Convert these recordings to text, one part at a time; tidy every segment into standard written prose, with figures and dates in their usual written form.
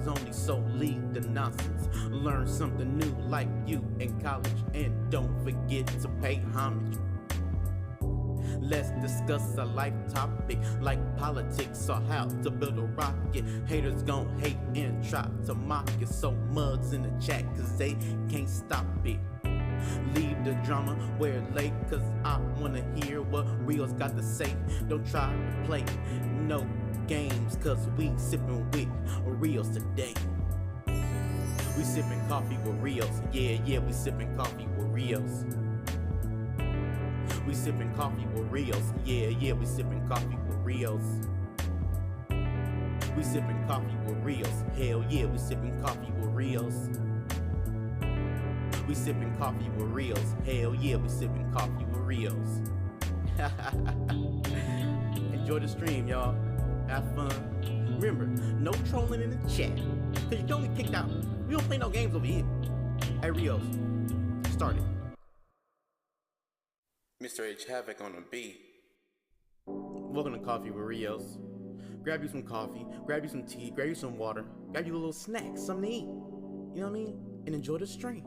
vibes only, so leave the nonsense. Learn something new like you in college, and don't forget to pay homage. Let's discuss a life topic like politics or how to build a rocket. Haters gon' hate and try to mock it, so mugs in the chat cause they can't stop it. Leave the drama where it lay, cause I wanna hear what Rios got to say. Don't try to play no games, cause we sippin' with Rios today. We sippin' coffee with Rios, yeah, we sippin' coffee with Rios. We sippin' coffee with Rios, yeah, we sippin' coffee with Rios. We sippin' coffee with Rios, hell yeah, we sippin' coffee with Rios. We sippin' coffee with Rios, hell yeah, we sippin' coffee with Rios. Enjoy the stream, y'all. Have fun. Remember, no trolling in the chat, cause you can only kicked out. We don't play no games over here. Hey Rios, start it. Mr. H Havoc on the beat. Welcome to Coffee with Rios. Grab you some coffee, grab you some tea, grab you some water, grab you a little snack, something to eat. You know what I mean? And enjoy the stream.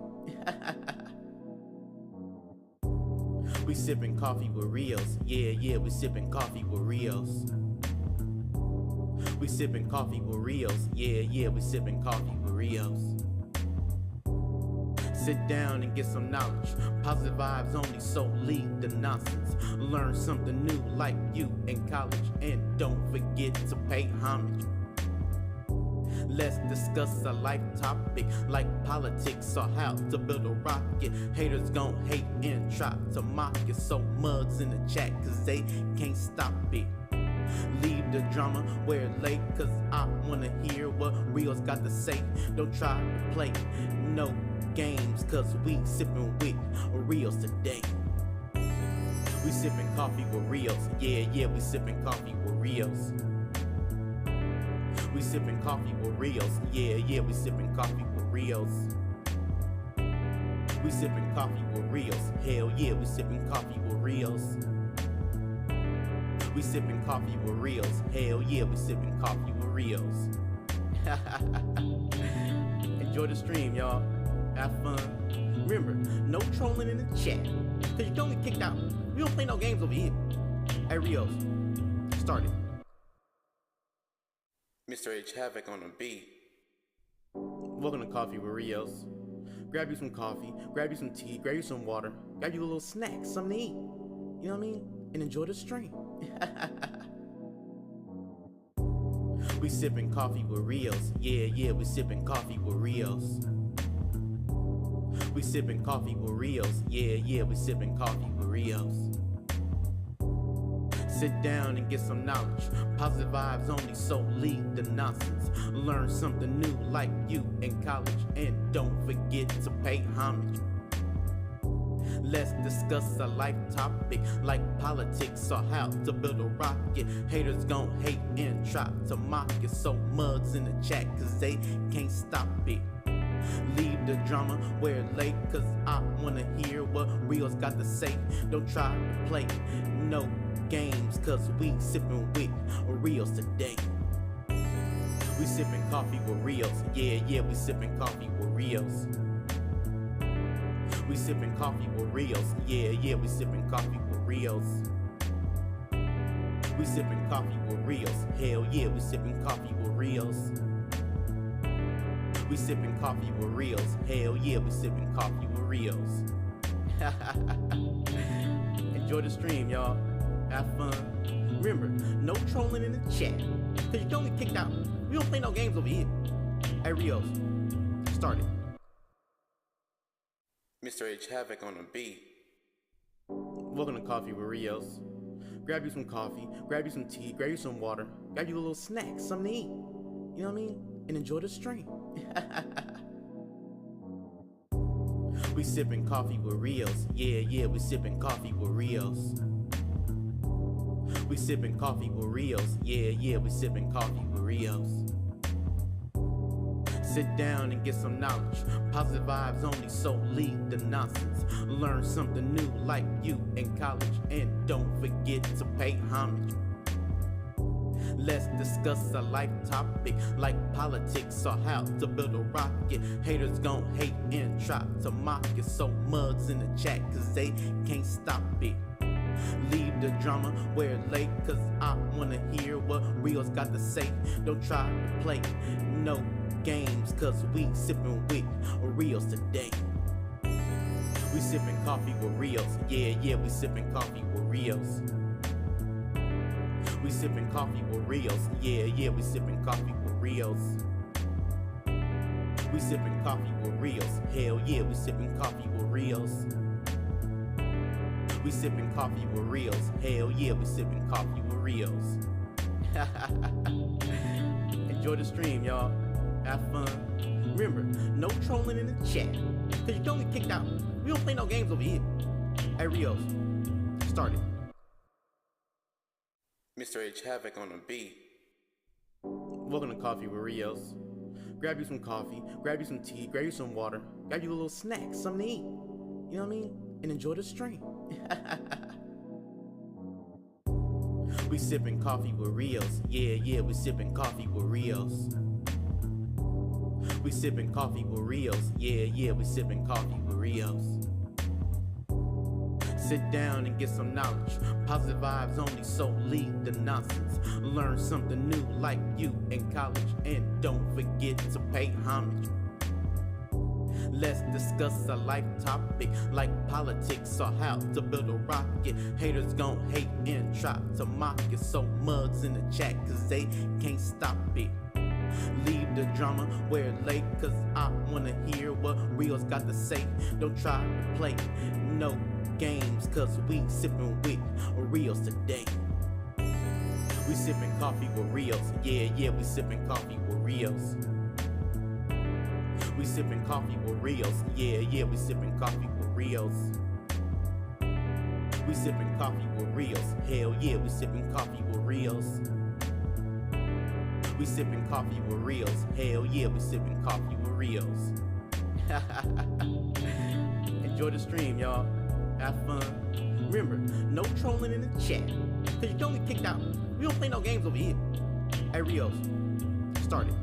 We sippin' coffee with Rios, yeah, we sippin' coffee with Rios. We sippin' coffee with Rios, yeah, we sippin' coffee with Rios. Sit down and get some knowledge, positive vibes only, so leave the nonsense. Learn something new like you in college, and don't forget to pay homage. Let's discuss a life topic like politics or how to build a rocket. Haters gon' hate and try to mock it, so mugs in the chat cause they can't stop it. Leave the drama where it lay, cause I wanna hear what Rios got to say. Don't try to play no games, cause we sippin' with Rios today. We sippin' coffee with Rios, yeah, we sippin' coffee with Rios. We sippin' coffee with Rios, yeah, we sippin' coffee with Rios. We sippin' coffee with Rios, hell yeah, we sippin' coffee with Rios. We sippin' coffee with Rios, hell yeah, we sippin' coffee with Rios. Enjoy the stream, y'all. Have fun. Remember, no trolling in the chat, cause you can only kicked out. We don't play no games over here. Hey Rios, start it. Mr. H Havoc on the beat. Welcome to Coffee with Rios. Grab you some coffee, grab you some tea, grab you some water, grab you a little snack, something to eat. You know what I mean? And enjoy the stream. We sippin' coffee with Rios, yeah, we sippin' coffee with Rios. We sippin' coffee with Rios, yeah, we sippin' coffee with Rios. Sit down and get some knowledge, positive vibes only, so leave the nonsense. Learn something new like you in college, and don't forget to pay homage. Let's discuss a life topic like politics or how to build a rocket. Haters gon' hate and try to mock it, so mugs in the chat cause they can't stop it. Leave the drama where it lay, cause I wanna hear what Rios got to say. Don't try to play no games, cause we sippin' with Rios today. We sippin' coffee with Rios, yeah, we sippin' coffee with Rios. We sippin' coffee with Rios, yeah, we sippin' coffee with Rios. We sippin' coffee with Rios, hell yeah, we sippin' coffee with Rios. We sippin' coffee with Rios, hell yeah, we sippin' coffee with Rios. Enjoy the stream, y'all. Have fun. Remember, no trolling in the chat, cause you can only kicked out. We don't play no games over here. Hey Rios, start it. Mr. H Havoc on the beat. Welcome to Coffee with Rios. Grab you some coffee, grab you some tea, grab you some water, grab you a little snack, something to eat. You know what I mean? And enjoy the stream. We sippin' coffee with Rios, yeah, we sippin' coffee with Rios. We sippin' coffee with Rios, yeah, we sippin' coffee with Rios. Sit down and get some knowledge, positive vibes only, so leave the nonsense. Learn something new like you in college, and don't forget to pay homage. Let's discuss a life topic like politics or how to build a rocket. Haters gon' hate and try to mock it. So mugs in the chat cause they can't stop it. Leave the drama where it lay, cause I wanna hear what Rios got to say. Don't try to play no games, cause we sippin' with Rios today. We sippin' coffee with Rios, yeah, we sippin' coffee with Rios. We sippin' coffee with Rios, yeah, we sippin' coffee with Rios. We sippin' coffee with Rios, hell yeah, we sippin' coffee with Rios. We sippin' coffee with Rios, hell yeah, we sippin' coffee with Rios. Enjoy the stream, y'all. Have fun. Remember, no trolling in the chat, cause you don't get kicked out. We don't play no games over here. Hey Rios, start it. Mr. H Havoc on the beat. Welcome to Coffee with Rios. Grab you some coffee, grab you some tea, grab you some water, grab you a little snack, something to eat. You know what I mean? And enjoy the stream. We sippin' coffee with Rios, yeah, we sippin' coffee with Rios. We sippin' coffee with Rios, yeah, we sippin' coffee with Rios. Sit down and get some knowledge. Positive vibes only, so leave the nonsense. Learn something new like you in college, and don't forget to pay homage. Let's discuss a life topic like politics or how to build a rocket. Haters gon' hate and try to mock it. So mugs in the chat cause they can't stop it. Leave the drama where it lay, cause I wanna hear what Rios got to say. Don't try to play no games, cause we sippin' with Rios today. We sippin' coffee with Rios, yeah, we sippin' coffee with Rios. We sippin' coffee with Rios, yeah, we sippin' coffee with Rios. We sippin' coffee with Rios, hell yeah, we sippin' coffee with Rios. We sippin' coffee with Rios, hell yeah, we sippin' coffee with Rios. Enjoy the stream, y'all. Have fun. Remember, no trolling in the chat, cause you don't get kicked out. We don't play no games over here. Hey Rios, start it.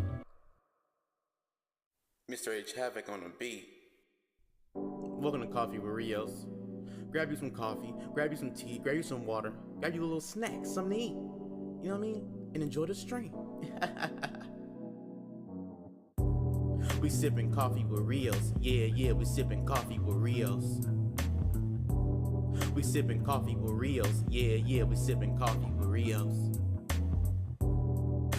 Mr. H Havoc on the beat. Welcome to Coffee with Rios. Grab you some coffee, grab you some tea, grab you some water, grab you a little snack, something to eat. You know what I mean? And enjoy the stream. We sippin' coffee with Rios, yeah, we sippin' coffee with Rios. We sippin' coffee with Rios, yeah, we sippin' coffee with Rios.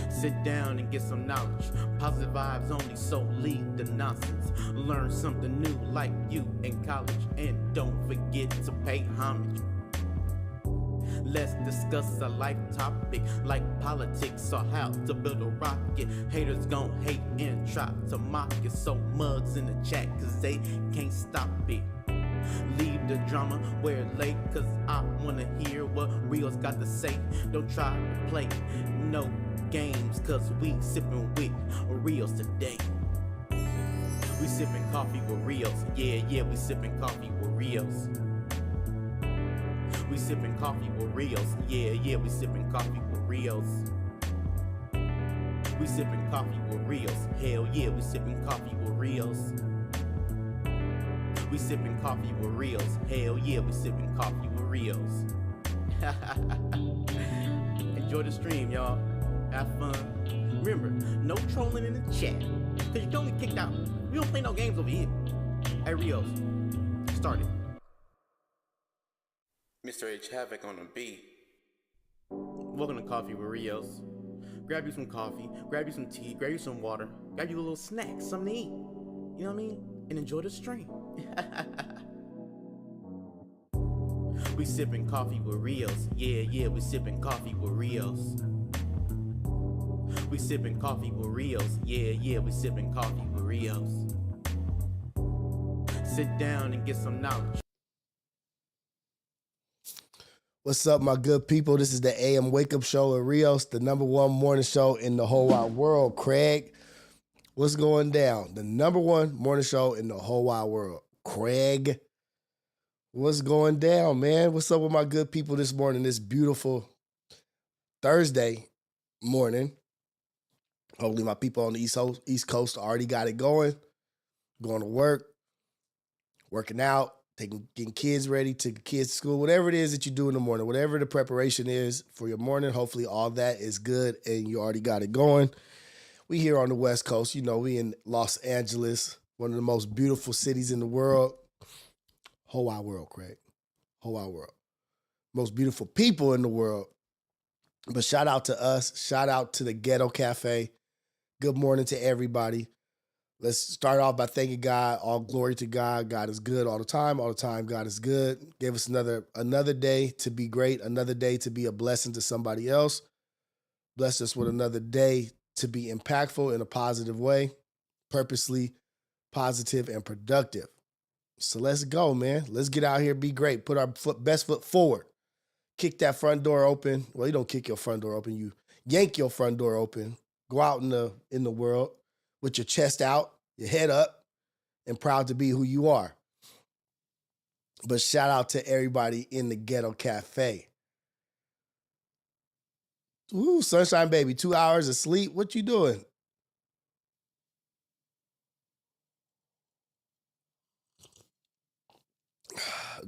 Sit down and get some knowledge. Positive vibes only, so leave the nonsense. Learn something new like you in college, and don't forget to pay homage. Let's discuss a life topic like politics or how to build a rocket. Haters gon' hate and try to mock it. So mugs in the chat cause they can't stop it. Leave the drama where it lay, cause I wanna hear what Rios got to say. Don't try to play no games, cause we sippin' with Rios today. We sippin' coffee with Rios, yeah, we sippin' coffee with Rios. We sippin' coffee with Rios, yeah, we sippin' coffee with Rios. We sippin' coffee with Rios, hell yeah, we sippin' coffee with Rios. We sippin' coffee with Rios, hell yeah, we sippin' coffee with Rios. Enjoy the stream, y'all. Have fun. Remember, no trolling in the chat, cause you don't get kicked out. We don't play no games over here. Hey Rios, start it. Mr. H Havoc on the beat. Welcome to Coffee with Rios. Grab you some coffee, grab you some tea, grab you some water, grab you a little snack, something to eat. You know what I mean? And enjoy the stream. We sippin' coffee with Rios, yeah, we sippin' coffee with Rios. We sippin' coffee with Rios, yeah, we sippin' coffee with Rios. Sit down and get some knowledge. What's up, my good people? This is the AM Wake Up Show at Rios, the #1 morning show in the whole wide world. Craig, what's going down? The #1 morning show in the whole wide world. Craig, what's going down, man? What's up with my good people this morning, this beautiful Thursday? morning. Hopefully my people on the East Coast already got it going to work, working out, getting kids ready, taking kids to school, whatever it is that you do in the morning, whatever the preparation is for your morning, hopefully all that is good and you already got it going. We here on the West Coast, we in Los Angeles, one of the most beautiful cities in the world. Whole wide world, Craig. Whole wide world. Most beautiful people in the world. But shout out to us. Shout out to the Ghetto Cafe. Good morning to everybody. Let's start off by thanking God. All glory to God. God is good all the time. All the time, God is good. Give us another day to be great, another day to be a blessing to somebody else. Bless us with another day to be impactful in a positive way, purposely positive and productive. So let's go, man. Let's get out here, be great. Put our best foot forward. Kick that front door open. Well, you don't kick your front door open. You yank your front door open. Go out in the world with your chest out, your head up, and proud to be who you are. But shout out to everybody in the Ghetto Cafe. Ooh, sunshine baby, 2 hours of sleep. What you doing?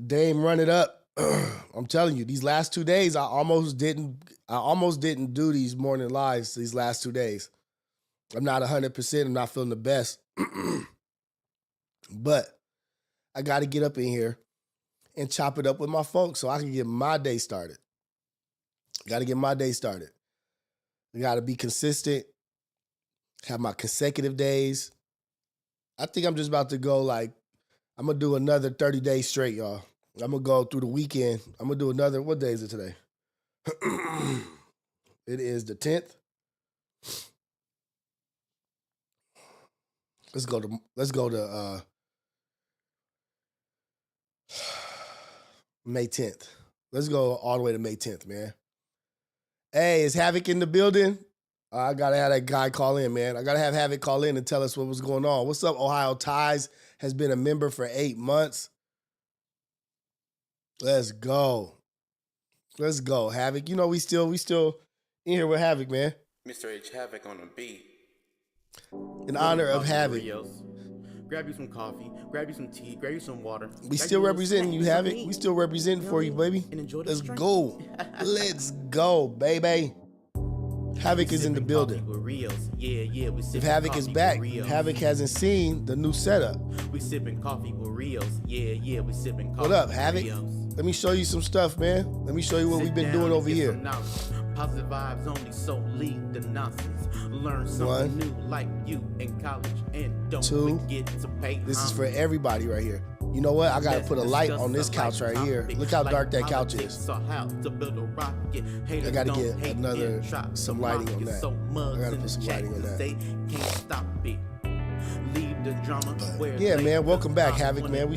Dame, run it up. I'm telling you, these last 2 days, I almost didn't do these morning lives these last 2 days. I'm not 100%. I'm not feeling the best. But I got to get up in here and chop it up with my folks so I can get my day started. Got to get my day started. I got to be consistent, have my consecutive days. I think I'm just about to go I'm going to do another 30 days straight, y'all. I'm going to go through the weekend. I'm going to do another, what day is it today? It is the 10th. Let's go to May 10th. Let's go all the way to May 10th, man. Hey, is Havoc in the building? I got to have that guy call in, man. I got to have Havoc call in and tell us what was going on. What's up, Ohio Ties? Has been a member for 8 months. Let's go. Let's go, Havoc. We still in here with Havoc, man. Mr. H Havoc on the beat. In honor of Havoc. Rios. Grab you some coffee, grab you some tea, grab you some water. We still representing you, Havoc. We still representing for you, baby. Let's go. Let's go, baby. Havoc is in the building. If Havoc is back, Havoc hasn't seen the new setup. We sipping coffee with Rios. Yeah, we sipping coffee. What up, Havoc? Let me show you some stuff, man. Let me show you what we've been doing over here. Positive vibes only, so leave the nonsense. Learn something new like you in college, and don't forget to pay. This is for everybody right here. You know what? I gotta put a light on this couch right here. Look how dark that couch is. I gotta get some lighting on that. I gotta put some lighting on that. But yeah, man. Welcome back, Havoc, man.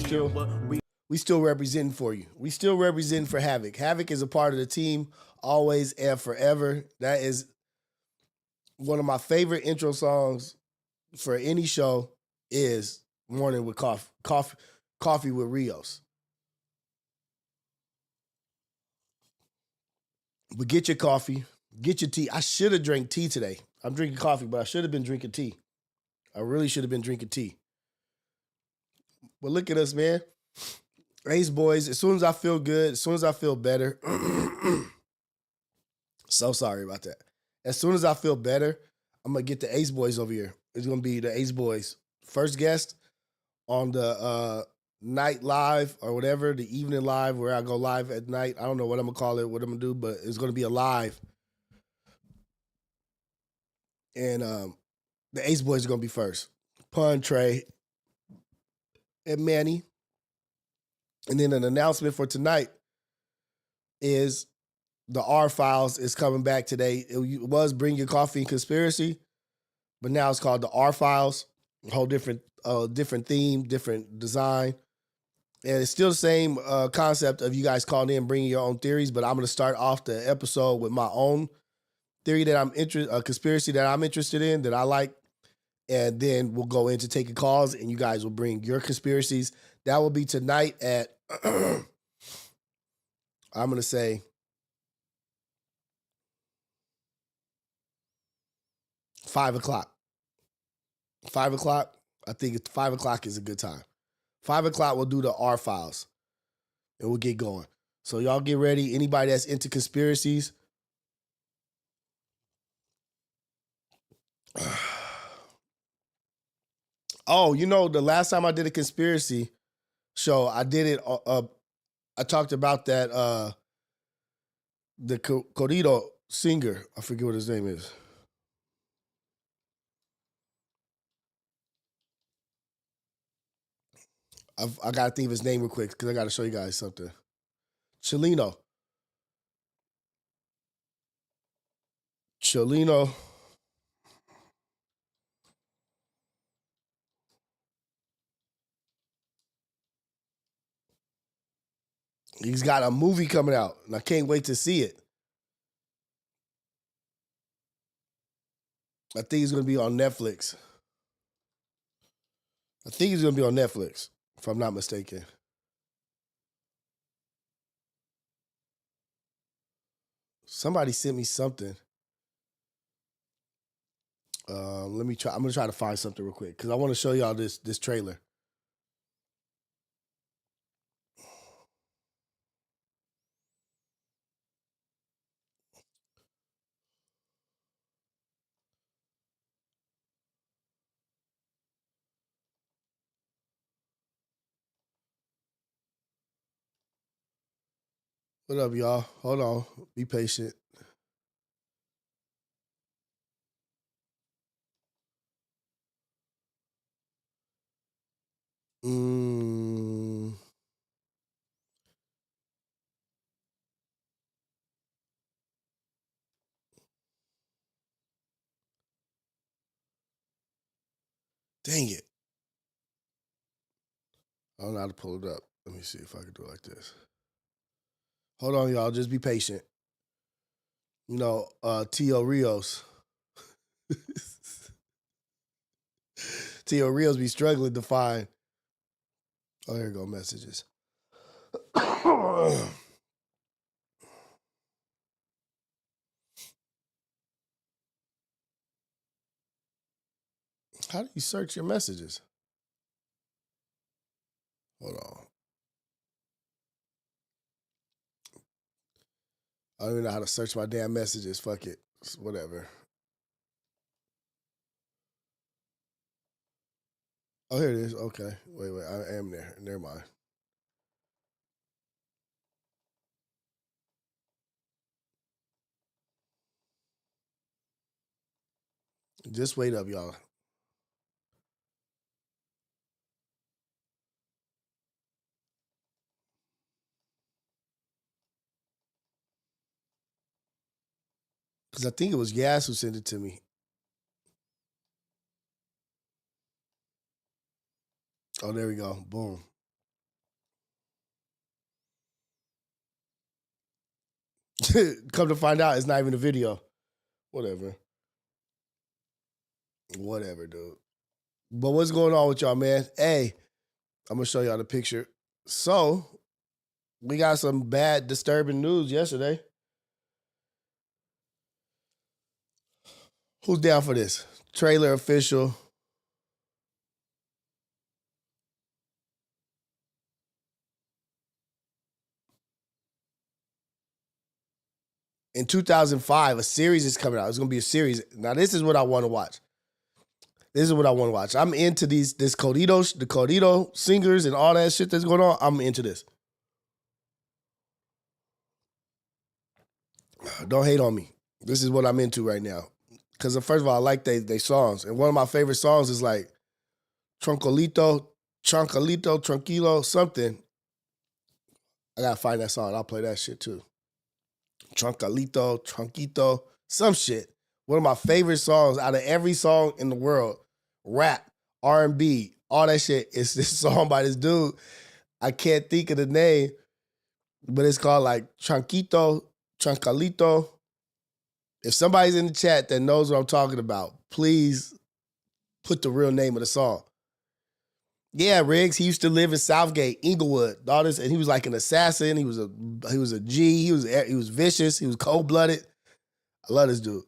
We still representing for you. We still representing for Havoc. Havoc is a part of the team, always and forever. That is one of my favorite intro songs for any show is Morning with Coffee with Rios. But get your coffee, get your tea. I should have drank tea today. I'm drinking coffee, but I should have been drinking tea. I really should have been drinking tea. But look at us, man. Ace boys, as soon as I feel good, as soon as I feel better, so sorry about that. As soon as I feel better, I'm going to get the Ace boys over here. It's going to be the Ace boys. First guest on the night live or whatever, the evening live where I go live at night. I don't know what I'm going to call it, what I'm going to do, but it's going to be a live. And the Ace boys are going to be first. Pun, Trey, and Manny. And then an announcement for tonight is the R Files is coming back today. It was Bring Your Coffee and Conspiracy, but now it's called the R Files. A whole different theme, different design. And it's still the same concept of you guys calling in, bringing your own theories, but I'm going to start off the episode with my own theory that a conspiracy that I'm interested in, that I like. And then we'll go into taking calls, and you guys will bring your conspiracies. That will be tonight at, I'm going to say, 5 o'clock. 5 o'clock. I think 5 o'clock is a good time. 5 o'clock, we'll do the R files. And we'll get going. So y'all get ready. Anybody that's into conspiracies. Oh, you know, the last time I did a conspiracy show, I did it. I talked about that. The corrido singer. I forget what his name is. I got to think of his name real quick because I got to show you guys something. Chelino. He's got a movie coming out, and I can't wait to see it. I think he's going to be on Netflix. If I'm not mistaken. Somebody sent me something. Let me try. I'm gonna try to find something real quick because I want to show y'all this trailer. What up, y'all? Hold on. Be patient. Dang it. I don't know how to pull it up. Let me see if I can do it like this. Hold on, y'all. Just be patient. You know, Tio Rios. Tio Rios be struggling to find. Oh, here we go. Messages. How do you search your messages? Hold on. I don't even know how to search my damn messages. Fuck it. It's whatever. Oh, here it is. Okay. Wait. I am there. Never mind. Just wait up, y'all. Because I think it was Yas who sent it to me. Oh, there we go. Boom. Come to find out, it's not even a video. Whatever, dude. But what's going on with y'all, man? Hey, I'm going to show y'all the picture. So, we got some bad, disturbing news yesterday. Who's down for this? Trailer official. In 2005, a series is coming out. It's going to be a series. Now, this is what I want to watch. I'm into the corrido singers and all that shit that's going on. I'm into this. Don't hate on me. This is what I'm into right now. Because first of all, I like they songs. And one of my favorite songs is like Tranquilo, something. I got to find that song. I'll play that shit too. Tranquito, some shit. One of my favorite songs out of every song in the world. Rap, R&B, all that shit. It's this song by this dude. I can't think of the name, but it's called like Tranquilito. If somebody's in the chat that knows what I'm talking about, please put the real name of the song. Yeah, Riggs. He used to live in Southgate, Inglewood. All this, and he was like an assassin. He was a G. He was vicious. He was cold blooded. I love this dude.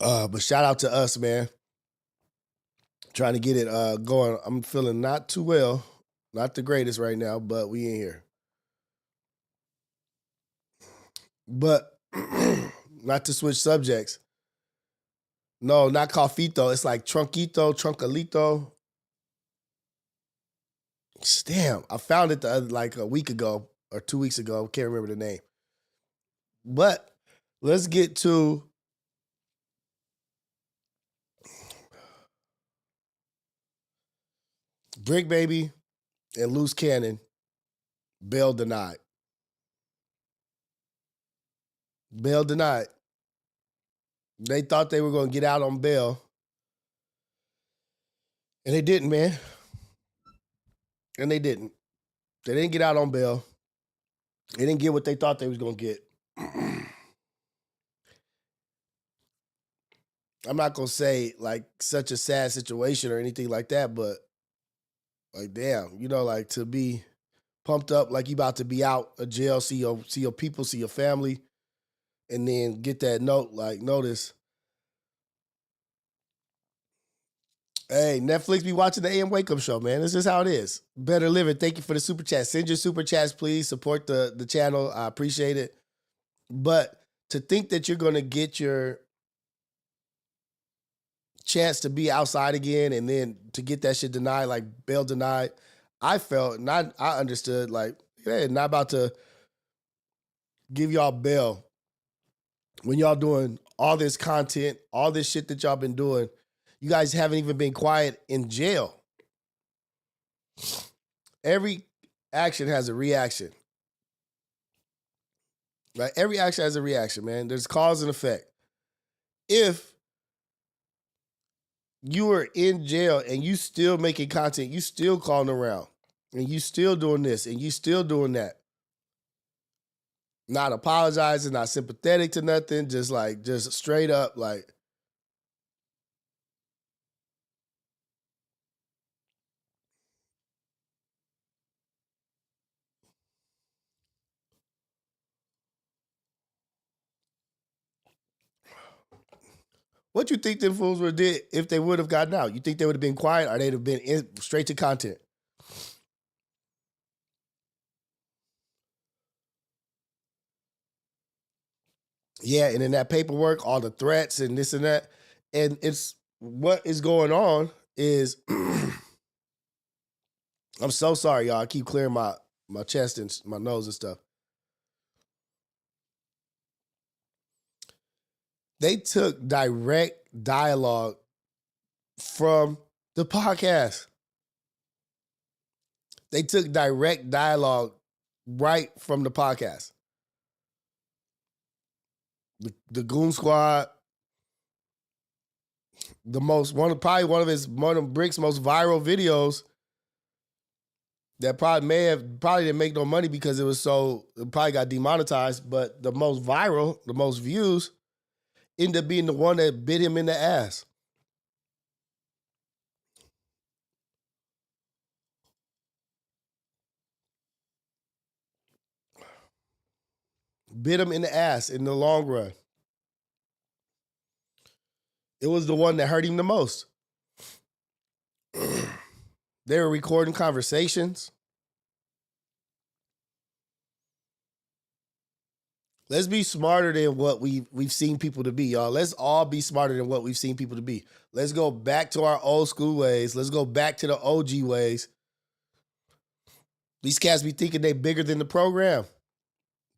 But shout out to us, man. Trying to get it going. I'm feeling not too well. Not the greatest right now, but we in here. But not to switch subjects. No, not Cafito. It's like Trunquito, Truncalito. Damn, I found it like a week ago or 2 weeks ago. Can't remember the name. But let's get to Bricc Baby and Loose Cannon. Bail denied. Bail denied. They thought they were going to get out on bail. And they didn't, man. And they didn't. They didn't get out on bail. They didn't get what they thought they was going to get. I'm not going to say like such a sad situation or anything like that, but like, damn, you know, like to be pumped up like you about to be out of jail, see your people, see your family, and then get that note, like, notice. Hey, Netflix be watching the AM Wake Up Show, man. This is how it is. Better Living. Thank you for the super chat. Send your super chats, please. Support the channel. I appreciate it. But to think that you're going to get your chance to be outside again and then to get that shit denied, like bail denied, I felt, I understood, like, yeah, not about to give y'all bail when y'all doing all this content, all this shit that y'all been doing. You guys haven't even been quiet in jail. Every action has a reaction. Right? Every action has a reaction, man. There's cause and effect. If you are in jail and you still making content, you still calling around, and you still doing this, and you still doing that, not apologizing, not sympathetic to nothing, just straight up, like, what you think them fools would have did if they would have gotten out? You think they would have been quiet or they'd have been straight to content? Yeah, and in that paperwork, all the threats and this and that. And it's what is going on is I'm so sorry, y'all. I keep clearing my chest and my nose and stuff. They took direct dialogue from the podcast. They took direct dialogue right from the podcast. The Goon Squad, probably one of Brick's most viral videos that probably didn't make no money because it probably got demonetized, but the most viral, the most views, ended up being the one that bit him in the ass. Bit him in the ass in the long run. It was the one that hurt him the most. They were recording conversations. Let's be smarter than what we've seen people to be, y'all. Let's all be smarter than what we've seen people to be. Let's go back to our old school ways. Let's go back to the OG ways. These cats be thinking they bigger than the program.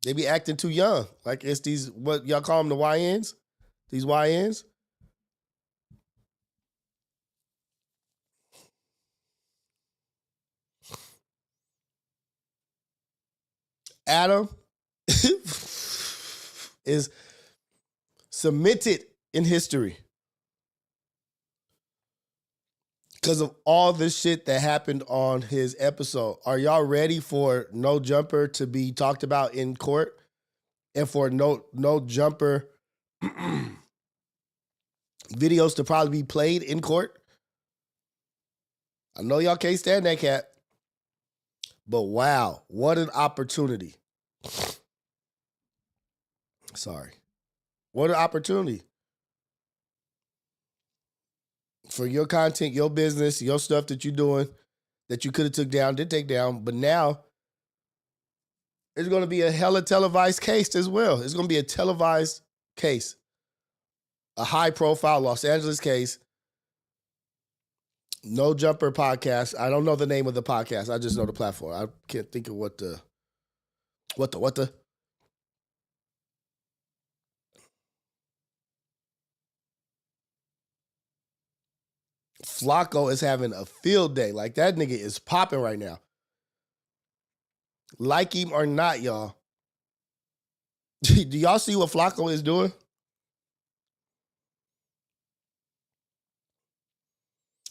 They be acting too young. Like it's these, what y'all call them, the YNs? These YNs? Adam is cemented in history because of all the shit that happened on his episode. Are y'all ready for No Jumper to be talked about in court and for No Jumper videos to probably be played in court? I know y'all can't stand that cat, but wow, what an opportunity. Sorry. What an opportunity. for your content, your business, your stuff that you're doing that you could have took down, did take down, but now it's going to be a hella televised case as well. It's going to be a televised case, a high-profile Los Angeles case. No Jumper podcast. I don't know the name of the podcast. I just know the platform. I can't think of what the Flacco is having a field day. Like, that nigga is popping right now. Like him or not, y'all. Do y'all see what Flacco is doing?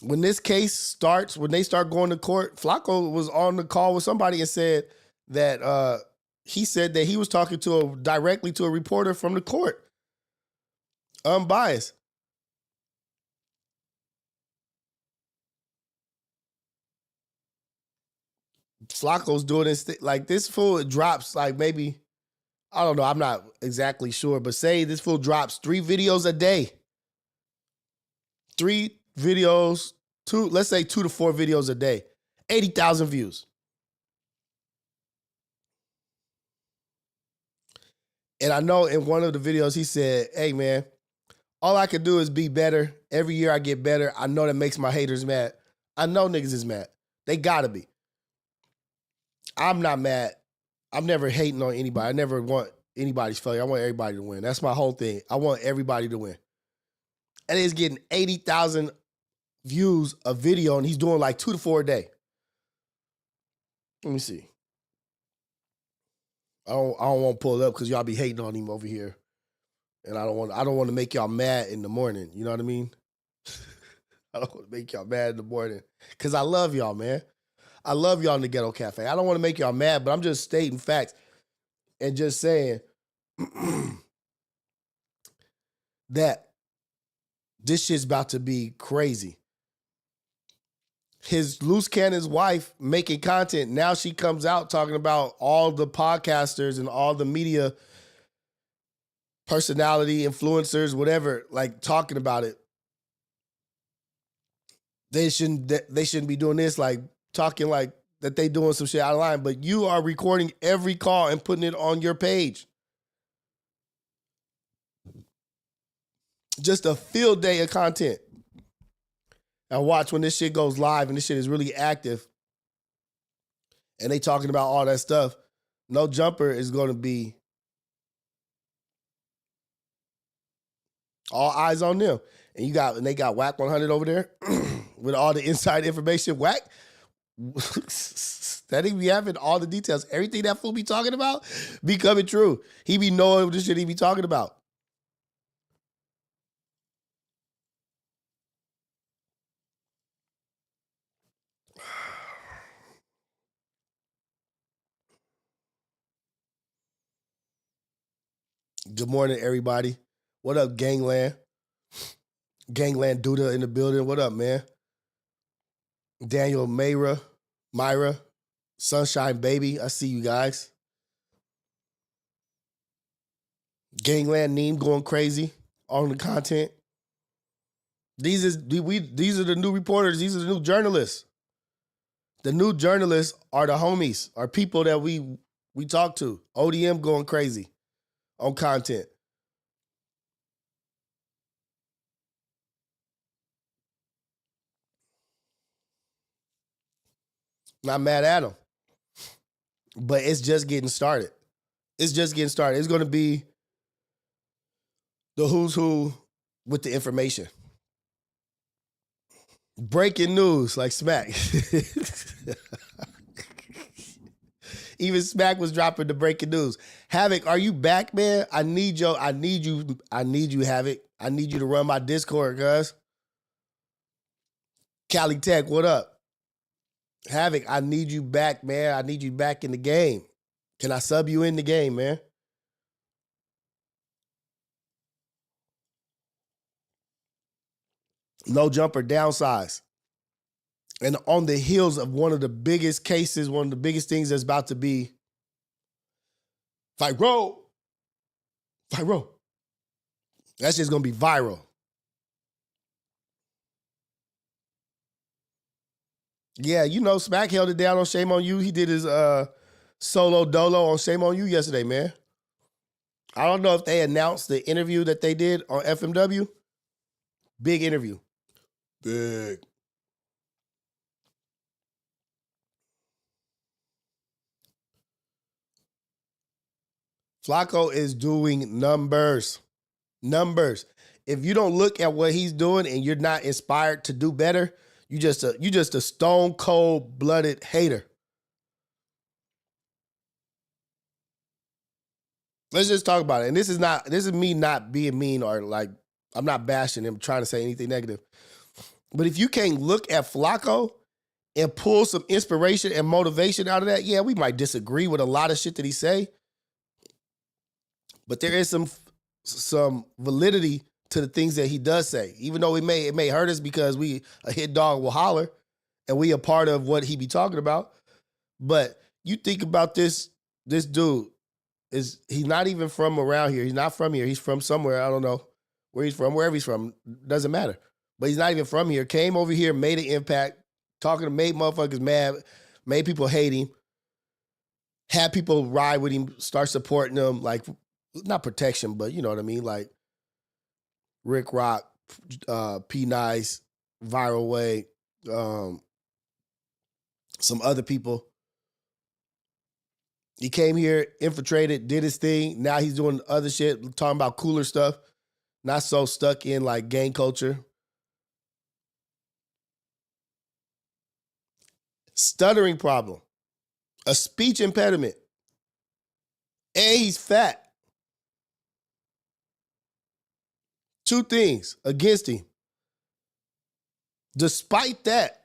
When this case starts, when they start going to court, Flacco was on the call with somebody and said that he said that he was talking directly to a reporter from the court. Unbiased. Flacco's doing this like this fool drops like maybe, I don't know, I'm not exactly sure, but say this fool drops 3 videos a day. 3 videos, let's say 2 to 4 videos a day. 80,000 views. And I know in one of the videos he said, hey man, all I can do is be better. Every year I get better. I know that makes my haters mad. I know niggas is mad. They gotta be. I'm not mad. I'm never hating on anybody. I never want anybody's failure. I want everybody to win. That's my whole thing. I want everybody to win. And he's getting 80,000 views a video, and he's doing like 2 to 4 a day. Let me see. I don't want to pull it up because y'all be hating on him over here. And I don't want to make y'all mad in the morning. You know what I mean? I don't want to make y'all mad in the morning. Because I love y'all, man. I love y'all in the Ghetto Cafe. I don't want to make y'all mad, but I'm just stating facts and just saying that this shit's about to be crazy. His loose cannon's wife making content. Now she comes out talking about all the podcasters and all the media personality, influencers, whatever, like talking about it. They shouldn't be doing this, like talking like that they doing some shit out of line, but you are recording every call and putting it on your page. Just a field day of content. And watch when this shit goes live and this shit is really active and they talking about all that stuff. No Jumper is going to be all eyes on them. And they got Whack 100 over there with all the inside information. Whack, that he be having all the details. Everything that fool be talking about be coming true. He be knowing the shit he be talking about. Good morning, everybody. What up, Gangland? Gangland Duda in the building. What up, man? Daniel Myra, Sunshine Baby. I see you guys. Gangland Neem going crazy on the content. These are the new reporters. These are the new journalists. The new journalists are the homies, are people that we talk to. ODM going crazy on content. Not mad at them. But it's just getting started. It's just getting started. It's going to be the who's who with the information. Breaking news, like Smack. Even Smack was dropping the breaking news. Havoc, are you back, man? I need you, Havoc. I need you to run my Discord, guys. Cali Tech, what up? Havoc, I need you back, man. I need you back in the game. Can I sub you in the game, man? No Jumper downsize. And on the heels of one of the biggest cases, one of the biggest things that's about to be viral. That's just going to be viral. Yeah, you know, Smack held it down on Shame on You. He did his solo dolo on Shame on You yesterday, man. I don't know if they announced the interview that they did on FMW. Big interview. Big. Flacco is doing numbers. Numbers. If you don't look at what he's doing and you're not inspired to do better, you just a stone cold blooded hater. Let's just talk about it. And this is me not being mean or like I'm not bashing him, trying to say anything negative. But if you can't look at Flacco and pull some inspiration and motivation out of that, yeah, we might disagree with a lot of shit that he say. But there is some validity to the things that he does say. Even though it may hurt us because a hit dog will holler and we a part of what he be talking about. But you think about this dude, he's not even from around here. He's not from here. He's from somewhere. I don't know where he's from. Wherever he's from, doesn't matter. But he's not even from here. Came over here, made an impact, made motherfuckers mad, made people hate him, had people ride with him, start supporting him, like, not protection, but you know what I mean? Like Rick Rock, P Nice, Viral Way, some other people. He came here, infiltrated, did his thing. Now he's doing other shit, talking about cooler stuff. Not so stuck in like gang culture. Stuttering problem. A speech impediment. And he's fat. Two things against him. Despite that,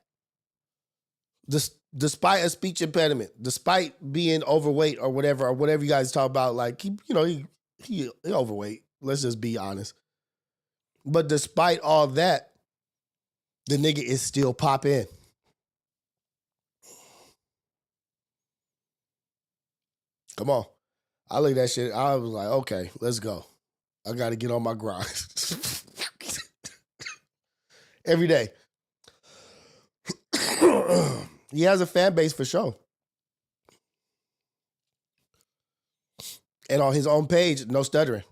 despite a speech impediment, despite being overweight or whatever you guys talk about, like, he overweight. Let's just be honest. But despite all that, the nigga is still popping. Come on. I look at that shit. I was like, okay, let's go. I got to get on my grind. Every day. He has a fan base for sure. And on his own page, no stuttering.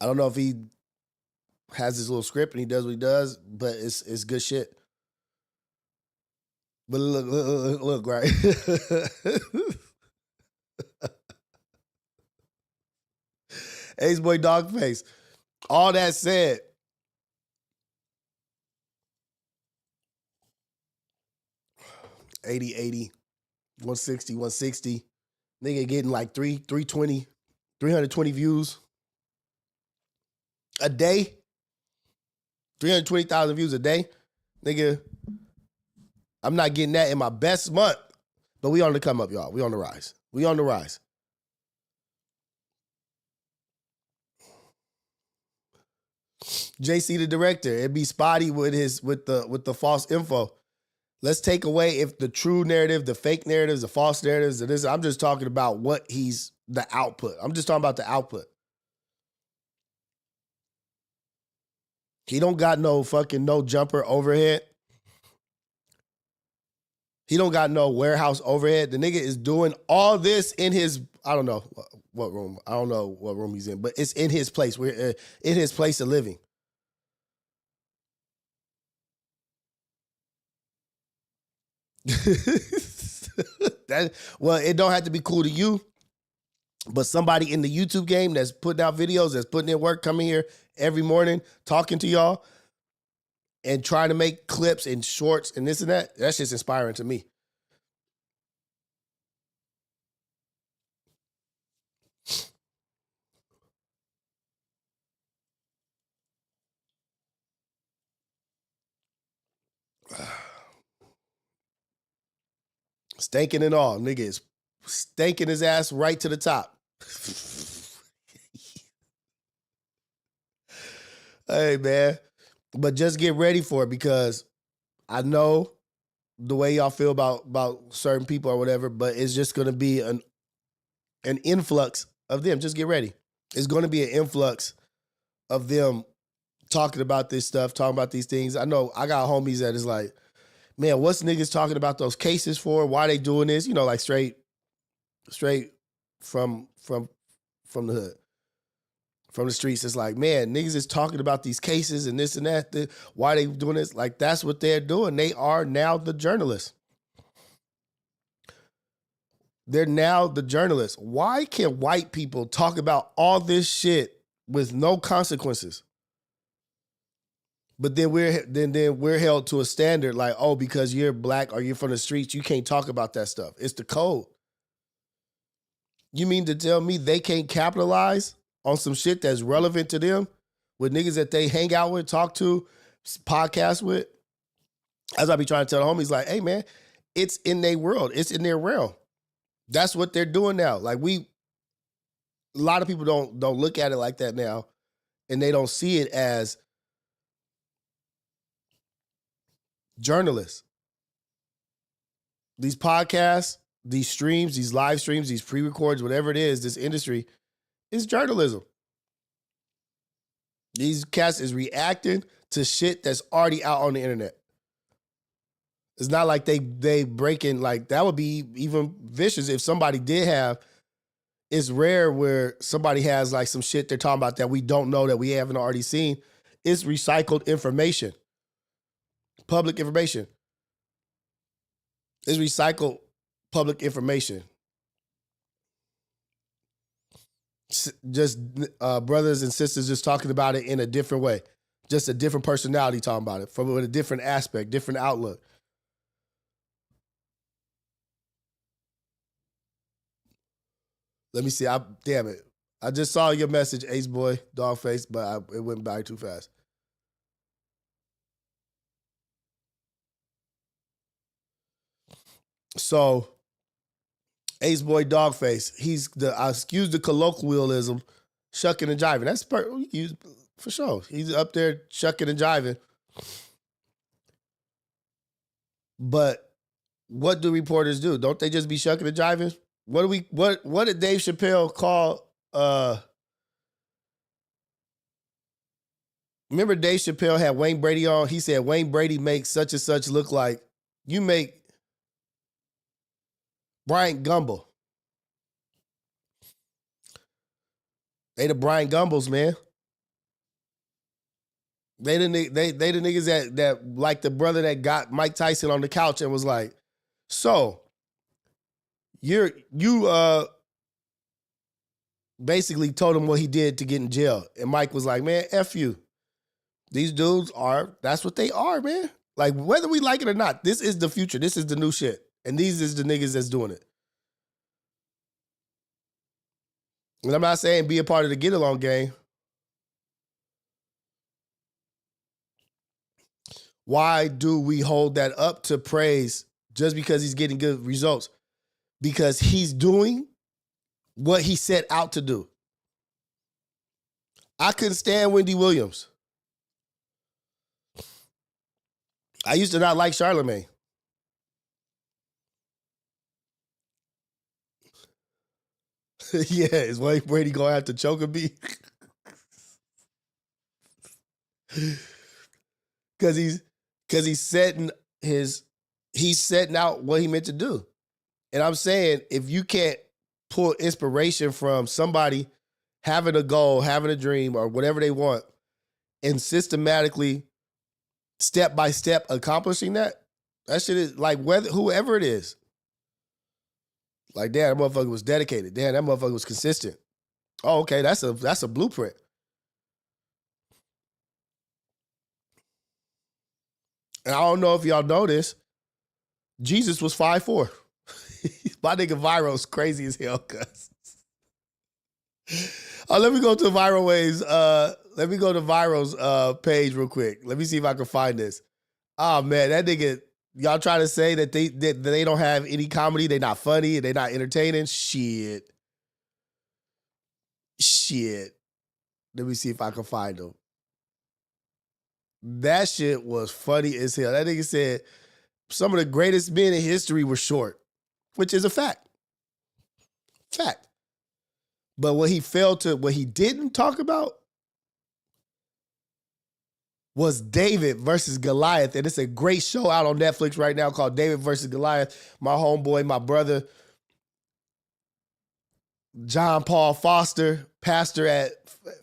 I don't know if he has his little script and he does what he does, but it's good shit. But look, right? Ace Boy Dogface. All that said, $80, $80, $160, $160. Nigga getting like 320 views a day. 320,000 views a day. Nigga, I'm not getting that in my best month. But we on the come up, y'all. We on the rise. We on the rise. JC the director, it'd be spotty with the false info. Let's take away if the true narrative, the fake narratives, the false narratives. I'm just talking about the output. I'm just talking about the output. He don't got no jumper overhead. He don't got no warehouse overhead. The nigga is doing all this in his, I don't know what room. I don't know what room he's in, but it's in his place. We're in his place of living. Well, it don't have to be cool to you, but somebody in the YouTube game that's putting out videos, that's putting in work, coming here every morning, talking to y'all, and trying to make clips and shorts and this and that, that's just inspiring to me. Stanking and all, nigga is stanking his ass right to the top. Hey, man. But just get ready for it because I know the way y'all feel about certain people or whatever, but it's just going to be an influx of them. Just get ready. It's going to be an influx of them talking about this stuff, talking about these things. I know I got homies that is like, man, what's niggas talking about those cases for? Why they doing this? You know, like straight from the hood, from the streets. It's like, man, niggas is talking about these cases and this and that. Why they doing this? Like, that's what they're doing. They are now the journalists. They're now the journalists. Why can white people talk about all this shit with no consequences? But then we're held to a standard like, oh, because you're black or you're from the streets, you can't talk about that stuff. It's the code. You mean to tell me they can't capitalize on some shit that's relevant to them with niggas that they hang out with, talk to, podcast with? As I be trying to tell the homies, like, hey man, it's in their world. It's in their realm. That's what they're doing now. Like a lot of people don't look at it like that now, and they don't see it as journalists. These podcasts, these streams, these live streams, these pre-records, whatever it is, this industry is journalism. These cats is reacting to shit that's already out on the internet. It's not like they breaking, like that would be even vicious if somebody did have. It's rare where somebody has like some shit they're talking about that we don't know, that we haven't already seen. It's recycled information. Public information. It's recycled public information. Just brothers and sisters just talking about it in a different way. Just a different personality talking about it from a different aspect, different outlook. Let me see. Damn it. I just saw your message, Ace Boy, Dogface, but it went by too fast. So, Ace Boy, Dogface, he's excuse the colloquialism, shucking and jiving. That's for sure. He's up there shucking and jiving. But what do reporters do? Don't they just be shucking and jiving? What did Dave Chappelle call? Remember Dave Chappelle had Wayne Brady on? He said Wayne Brady makes such and such look like you make Bryant Gumbel. They the Bryant Gumbels, man. They the niggas that like the brother that got Mike Tyson on the couch and was like, so you basically told him what he did to get in jail. And Mike was like, man, F you. These dudes that's what they are, man. Like, whether we like it or not, this is the future. This is the new shit. And these is the niggas that's doing it. And I'm not saying be a part of the get along gang. Why do we hold that up to praise just because he's getting good results? Because he's doing what he set out to do. I couldn't stand Wendy Williams. I used to not like Charlamagne. Yeah, is Wayne Brady gonna have to choke a beat? Because he's setting out what he meant to do. And I'm saying, if you can't pull inspiration from somebody having a goal, having a dream, or whatever they want, and systematically, step by step, accomplishing that shit is like whoever it is. Like, damn, that motherfucker was dedicated. Damn, that motherfucker was consistent. Oh, okay, that's a blueprint. And I don't know if y'all know this. Jesus was 5'4". My nigga Viro's crazy as hell, cuz. Let me go to Viral Waves. Let me go to Viral's page real quick. Let me see if I can find this. Oh man, that nigga, y'all trying to say that they don't have any comedy, they not funny, they not entertaining? Shit. Let me see if I can find them. That shit was funny as hell. That nigga said some of the greatest men in history were short, which is a fact. Fact. But what he didn't talk about was David versus Goliath. And it's a great show out on Netflix right now called David versus Goliath. My homeboy, my brother, John Paul Foster, pastor at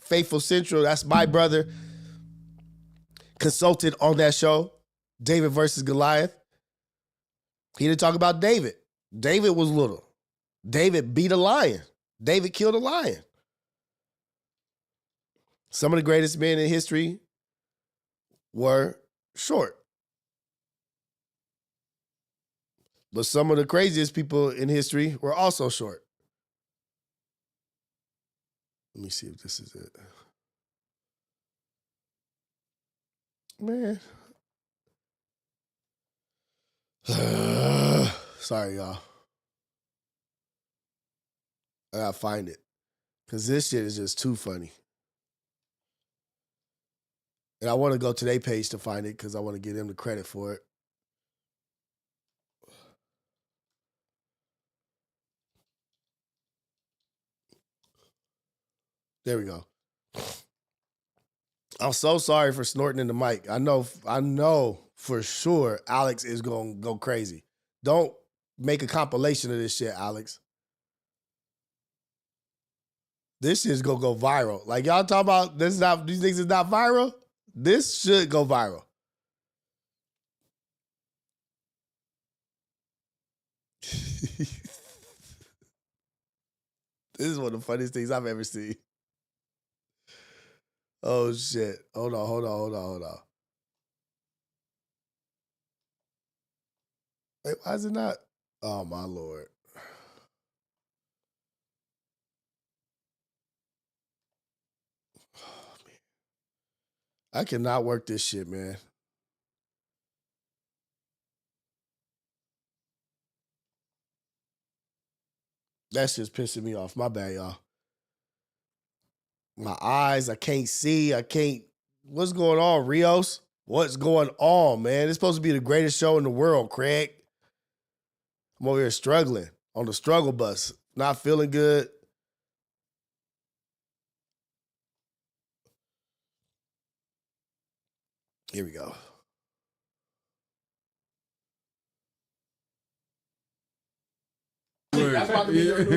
Faithful Central, that's my brother, consulted on that show, David versus Goliath. He didn't talk about David. David was little. David beat a lion. David killed a lion. Some of the greatest men in history were short. But some of the craziest people in history were also short. Let me see if this is it. Man. Sorry, y'all. I gotta find it. Because this shit is just too funny. And I want to go to their page to find it because I want to give them the credit for it. There we go. I'm so sorry for snorting in the mic. I know for sure Alex is going to go crazy. Don't make a compilation of this shit, Alex. This shit's going to go viral. Like y'all talking about these things is not viral? This should go viral. This is one of the funniest things I've ever seen. Oh, shit. Hold on. Wait, why is it not? Oh, my Lord. Oh, man. I cannot work this shit, man. That's just pissing me off. My bad, y'all. My eyes, I can't see. What's going on, Rios? What's going on, man? It's supposed to be the greatest show in the world, Craig. I'm over here struggling on the struggle bus. Not feeling good. Here we go.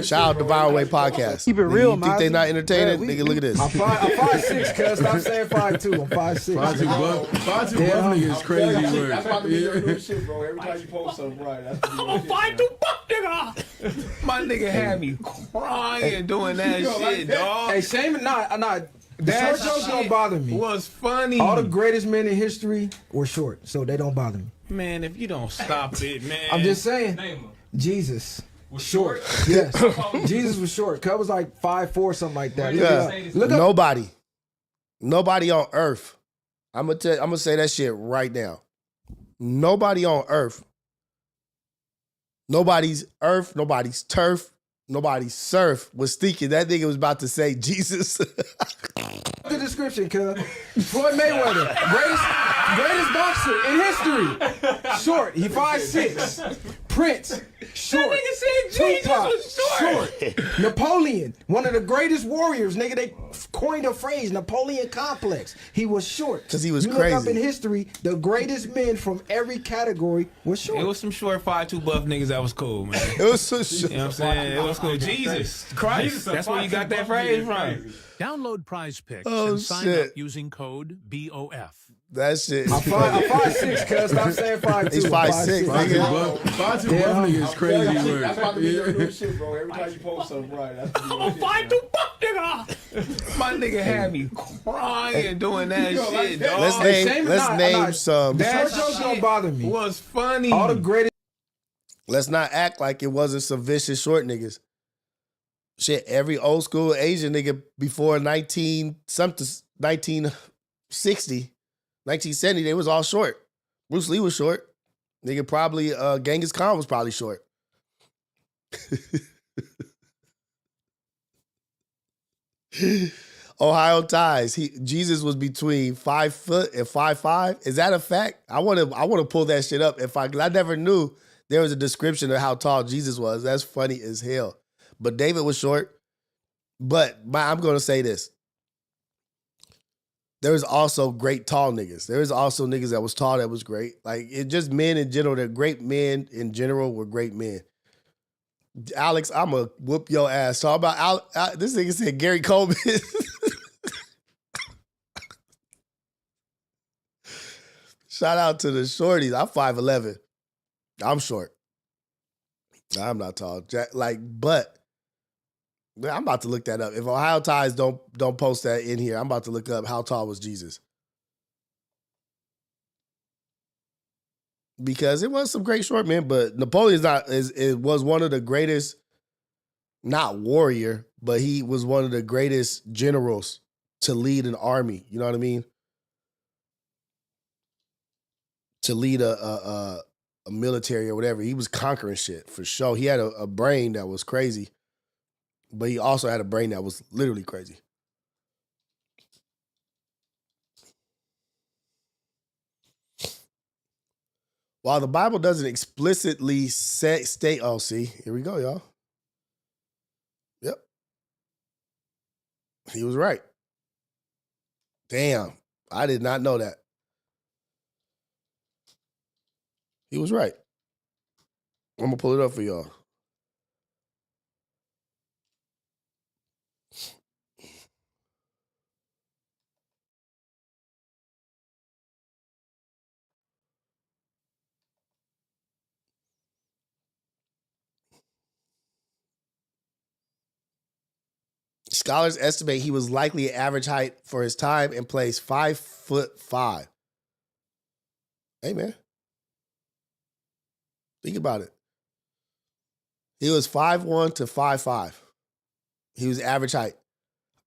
Shout out to Viral Way Podcast. Keep it real, man. You think they not entertaining? Nigga, look at this. I'm 5'6", cuz. Stop saying 5'2". I'm 5'6". 5'2" buff nigga is crazy word. That's about to be your new shit, bro. Every time you post something, right? That's I'm a 5'2" buff nigga. My nigga had me crying doing that shit, dog. Hey, shame it not. That jokes don't bother me. Was funny. All the greatest men in history were short, so they don't bother me. Man, if you don't stop it, man. I'm just saying. Jesus. Was short. Yes. Jesus was short. Cuz was like 5'4", something like that. Look up. Nobody on earth. I'm gonna say that shit right now. Nobody on earth. Nobody's earth, nobody's turf, nobody's surf was thinking that nigga was about to say Jesus. The description, cuz. Floyd Mayweather, greatest boxer in history. Short. He 5'6". Prince, short. That nigga said Jesus was short. Napoleon, one of the greatest warriors, nigga. They coined a phrase, Napoleon complex. He was short. Because he was you crazy. Look up in history, the greatest men from every category were short. It was some short 5'2" buff niggas that was cool, man. It was so short. You know what I'm saying? It was cool. Jesus Christ. That's where you got that phrase from. Download Prize Picks Oh, and sign shit. up using code BOF. That shit is I'm 5'6", cuz. Stop saying 5'2". He's 5'6", nigga. 5'2" buff nigga is crazy word. That's about to be your new shit, bro. Every time you post something, right? That's I'm a 5'2" buff nigga. My nigga had me crying doing that shit, dog. Let's name some. That jokes don't bother me. Was funny. All the greatest. Let's not act like it wasn't some vicious short niggas. Shit, every old school Asian nigga before 1960, 1970, they was all short. Bruce Lee was short. Nigga probably, Genghis Khan was probably short. Ohio ties. Jesus was between 5 foot and 5'5". Is that a fact? I want to pull that shit up. I never knew there was a description of how tall Jesus was. That's funny as hell. But David was short. But I'm going to say this. There's also great tall niggas. There's also niggas that was tall that was great. Like, it just men in general, they're great men in general were great men. Alex, I'm going to whoop your ass. Talk about this nigga said Gary Coleman. Shout out to the shorties. I'm 5'11". I'm short. I'm not tall. But I'm about to look that up. If Ohio Ties don't post that in here, I'm about to look up how tall was Jesus. Because it was some great short men, but Napoleon's it was one of the greatest, not warrior, but he was one of the greatest generals to lead an army. You know what I mean? To lead a military or whatever. He was conquering shit for sure. He had a brain that was crazy, but he also had a brain that was literally crazy. While the Bible doesn't explicitly state, oh, see, here we go, y'all. Yep. He was right. Damn, I did not know that. He was right. I'm going to pull it up for y'all. Scholars estimate he was likely average height for his time and place 5'5". Hey, man. Think about it. He was 5'1" to 5'5". He was average height.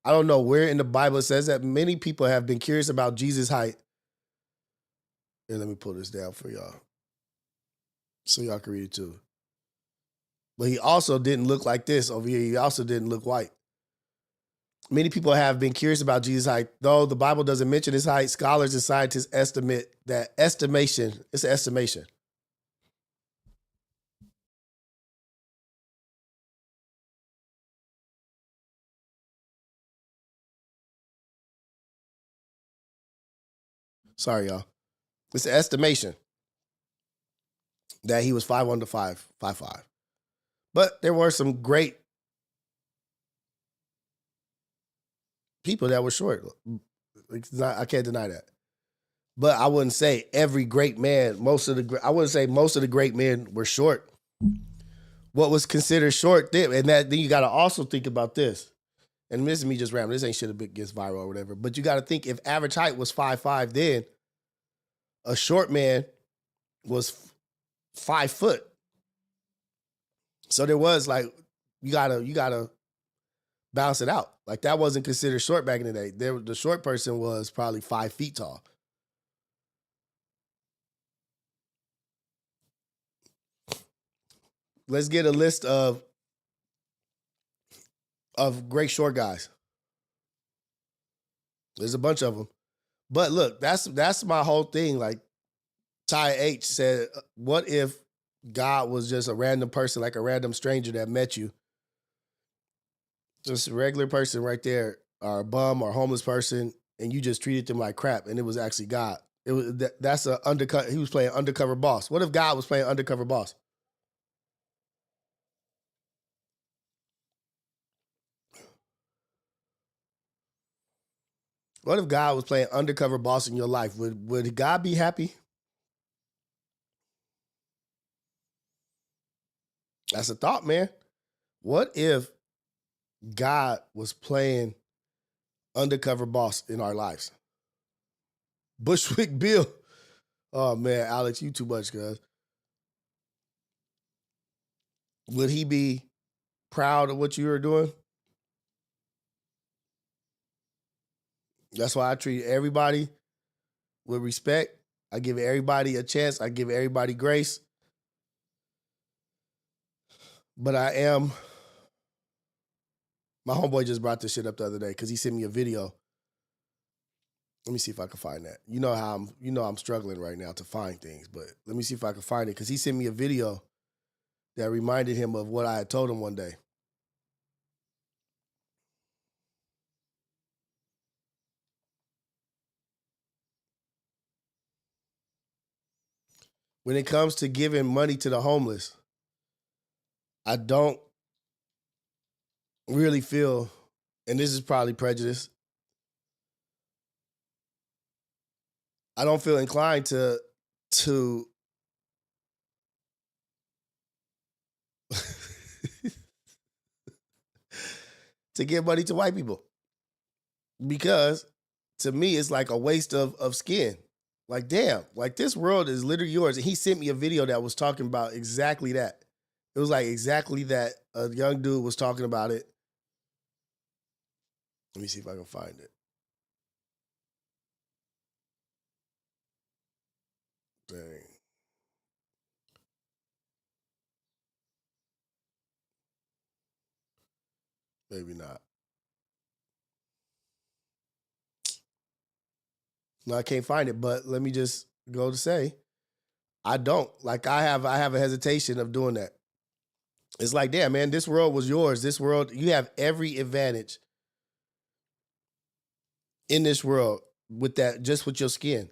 I don't know where in the Bible it says that. Many people have been curious about Jesus' height. Here, let me pull this down for y'all so y'all can read it too. But he also didn't look like this over here. He also didn't look white. Many people have been curious about Jesus' height. Though the Bible doesn't mention his height, scholars and scientists estimate that it's an estimation. Sorry, y'all. It's an estimation that he was 5'1" to 5'5". But there were some great people that were short. I can't deny that. But I wouldn't say every great man, I wouldn't say most of the great men were short. What was considered short then, and then you got to also think about this. And this is me just rambling. This ain't shit that gets viral or whatever. But you got to think, if average height was 5'5", then a short man was 5 foot. So there was like, you gotta balance it out. Like, that wasn't considered short back in the day. The short person was probably 5 feet tall. Let's get a list of great short guys. There's a bunch of them. But look, that's my whole thing. Like, Ty H said, what if God was just a random person, like a random stranger that met you? Just a regular person right there, or a bum or a homeless person, and you just treated them like crap, and it was actually God. It was that's a undercut. He was playing undercover boss. What if God was playing undercover boss? What if God was playing undercover boss in your life? Would God be happy? That's a thought, man. What if God was playing undercover boss in our lives? Bushwick Bill. Oh, man, Alex, you too much, cuz. Would he be proud of what you were doing? That's why I treat everybody with respect. I give everybody a chance. I give everybody grace. But my homeboy just brought this shit up the other day because he sent me a video. Let me see if I can find that. You know I'm struggling right now to find things, but let me see if I can find it, because he sent me a video that reminded him of what I had told him one day. when it comes to giving money to the homeless, I don't really feel, and this is probably prejudice, I don't feel inclined to to give money to white people. Because to me, it's like a waste of skin. Like, damn, like this world is literally yours. And he sent me a video that was talking about exactly that. It was like exactly that. A young dude was talking about it. Let me see if I can find it. Dang. Maybe not. No, I can't find it, but let me just go to say, I don't. Like I have a hesitation of doing that. It's like, damn, man, this world was yours. This world, you have every advantage in this world with that, just with your skin.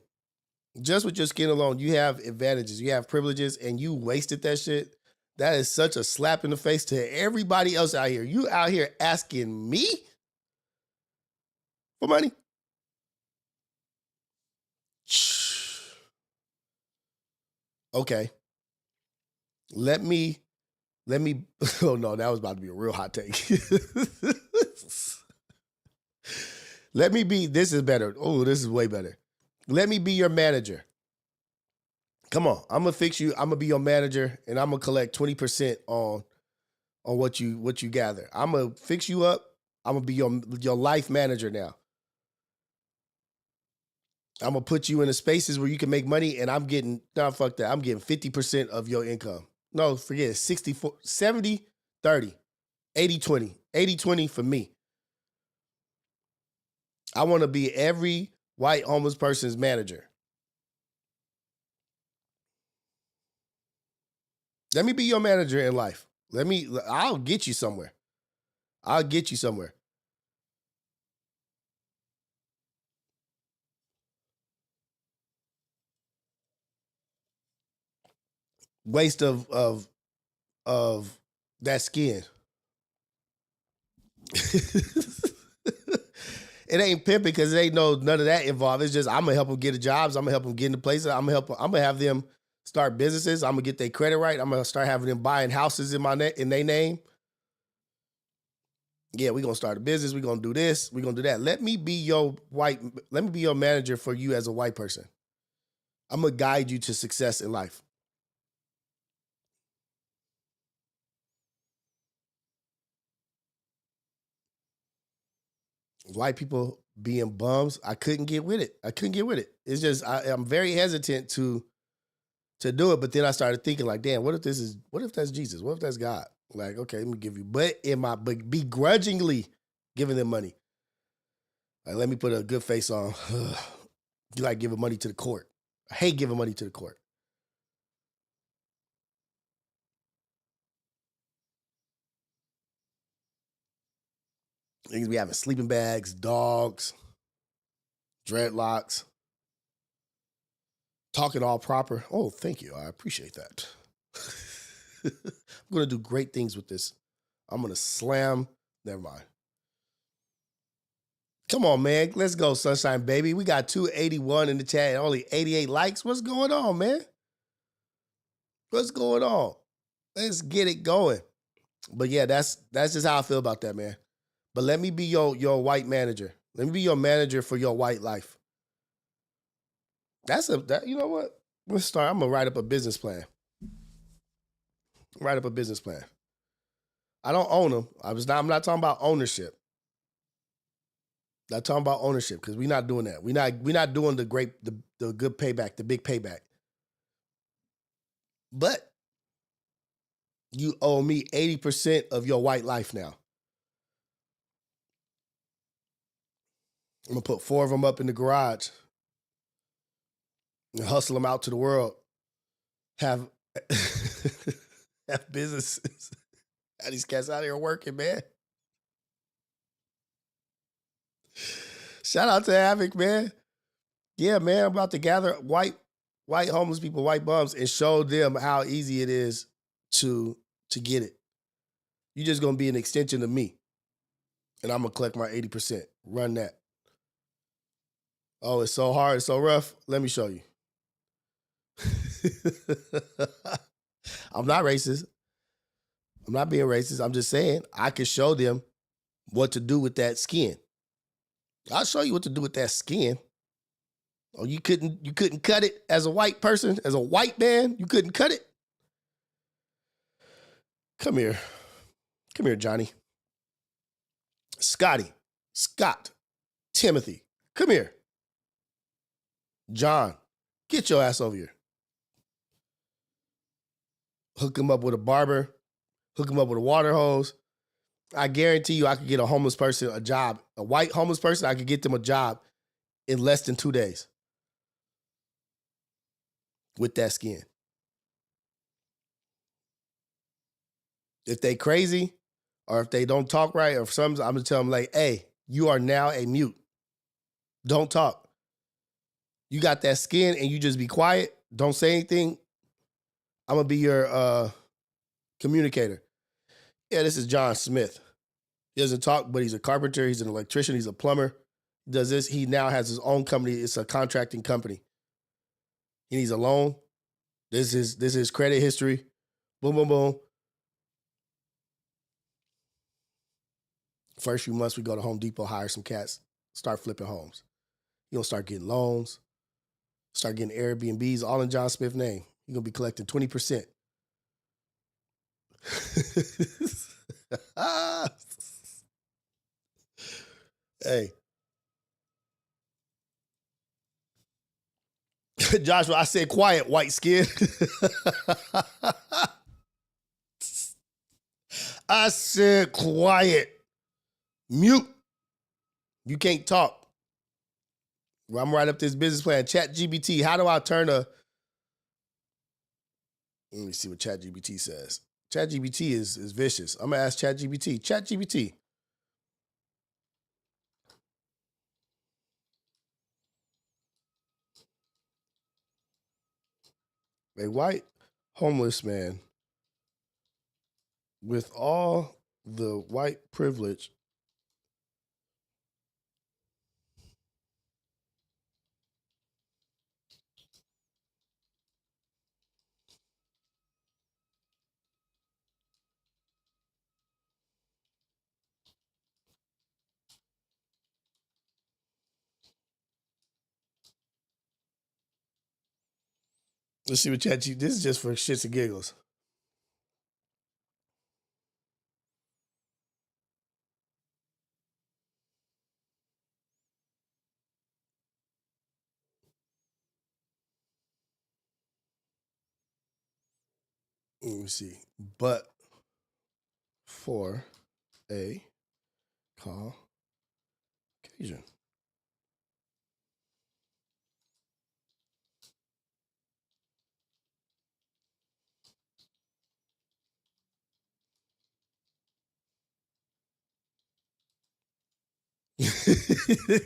Just with your skin alone, you have advantages, you have privileges, and you wasted that shit. That is such a slap in the face to everybody else out here. You out here asking me for money? Okay. Let me, oh no, that was about to be a real hot take. Let me be, this is better. Oh, this is way better. Let me be your manager. Come on, I'm gonna fix you. I'm gonna be your manager, and I'm gonna collect 20% on what you gather. I'm gonna fix you up. I'm gonna be your life manager now. I'm gonna put you in the spaces where you can make money, and I'm getting, no, fuck that. I'm getting 50% of your income. No, forget it. 64, 70, 30, 80, 20. 80, 20 for me. I want to be every white homeless person's manager. Let me be your manager in life. I'll get you somewhere. I'll get you somewhere. Waste of that skin. It ain't pimping because it ain't none of that involved. It's just I'm gonna help them get the jobs. I'm gonna help them get into places. I'm gonna have them start businesses. I'm gonna get their credit right. I'm gonna start having them buying houses in their name. Yeah, we're gonna start a business. We're gonna do this. We're gonna do that. Let me be your manager for you as a white person. I'm gonna guide you to success in life. White people being bums, I couldn't get with it. It's just I'm very hesitant to do it, but then I started thinking like, damn, what if that's Jesus? What if that's God? Like, okay, let me give you, but begrudgingly giving them money. Like, let me put a good face on. You like giving money to the court. I hate giving money to the court. Niggas be having sleeping bags, dogs, dreadlocks, talking all proper. Oh, thank you. I appreciate that. I'm going to do great things with this. I'm going to slam. Never mind. Come on, man. Let's go, Sunshine Baby. We got 281 in the chat and only 88 likes. What's going on, man? What's going on? Let's get it going. But yeah, that's just how I feel about that, man. But let me be your white manager. Let me be your manager for your white life. You know what? Let's start. I'm going to write up a business plan. I don't own them. I'm not talking about ownership. Not talking about ownership because we're not doing that. We're not doing the good payback, the big payback. But you owe me 80% of your white life now. I'm going to put 4 of them up in the garage and hustle them out to the world. Have businesses. How these cats out here working, man. Shout out to Havoc, man. Yeah, man, I'm about to gather white white homeless people, white bums, and show them how easy it is to get it. You're just gonna be an extension of me. And I'm gonna collect my 80%. Run that. Oh, it's so hard, it's so rough. Let me show you. I'm not racist. I'm not being racist. I'm just saying I can show them what to do with that skin. I'll show you what to do with that skin. Oh, you couldn't cut it as a white person, as a white man? You couldn't cut it? Come here. Come here, Johnny. Scott, Timothy, come here. John, get your ass over here. Hook him up with a barber, hook him up with a water hose. I guarantee you I could get a homeless person a job. A white homeless person, I could get them a job in less than 2 days with that skin. If they crazy or if they don't talk right or something, I'm going to tell them like, hey, you are now a mute. Don't talk. You got that skin and you just be quiet. Don't say anything. I'm going to be your communicator. Yeah, this is John Smith. He doesn't talk, but he's a carpenter. He's an electrician. He's a plumber. He does this. He now has his own company. It's a contracting company. He needs a loan. This is his credit history. Boom, boom, boom. First few months, we go to Home Depot, hire some cats, start flipping homes. You're going to start getting loans, start getting Airbnbs, all in John Smith's name. You're going to be collecting 20%. Hey. Joshua, I said quiet, white skin. I said quiet. Mute. You can't talk. Well, I'm writing up this business plan. ChatGPT, how do I turn a... Let me see what ChatGPT says. ChatGPT is vicious. I'm going to ask ChatGPT. ChatGPT. A white homeless man with all the white privilege Let's see what ChatGPT. This is just for shits and giggles. Let me see. But for a Caucasian.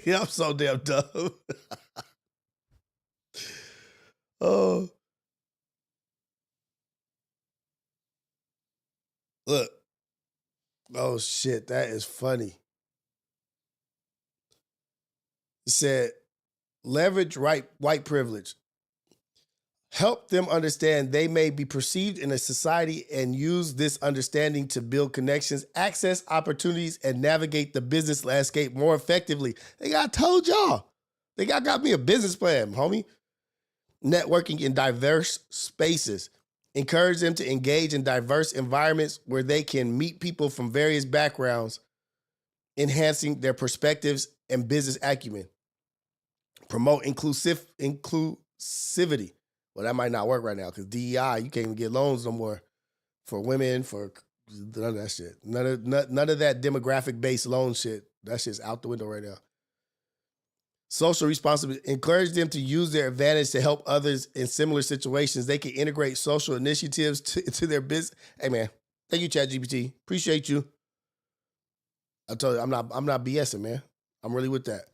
Yeah, I'm so damn dumb. Oh. Look. Oh, shit. That is funny. It said, leverage white privilege. Help them understand they may be perceived in a society and use this understanding to build connections, access opportunities, and navigate the business landscape more effectively. I told y'all. They got me a business plan, homie. Networking in diverse spaces. Encourage them to engage in diverse environments where they can meet people from various backgrounds, enhancing their perspectives and business acumen. Promote inclusivity. Well, that might not work right now because DEI, you can't even get loans no more for women, for none of that shit. None of that demographic-based loan shit. That shit's out the window right now. Social responsibility. Encourage them to use their advantage to help others in similar situations. They can integrate social initiatives to their business. Hey, man. Thank you, ChatGPT. Appreciate you. I told you, I'm not BSing, man. I'm really with that.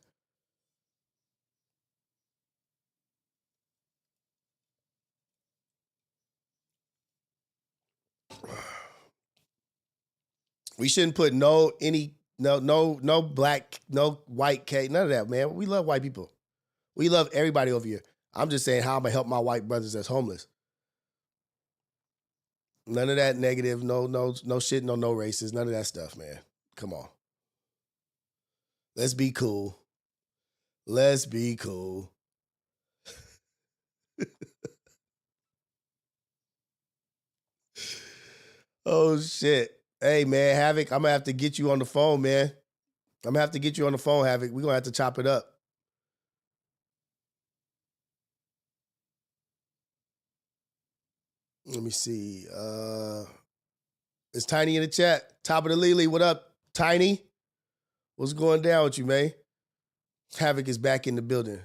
We shouldn't put no black, no white K, none of that, man. We love white people. We love everybody over here. I'm just saying how I'm gonna help my white brothers that's homeless. None of that negative, no shit, no races, none of that stuff, man. Come on. Let's be cool. Let's be cool. Oh shit. Hey man, Havoc, I'm gonna have to get you on the phone, man. I'm gonna have to get you on the phone, Havoc. We're gonna have to chop it up. Let me see. It's Tiny in the chat. Top of the Lily. What up, Tiny? What's going down with you, man? Havoc is back in the building.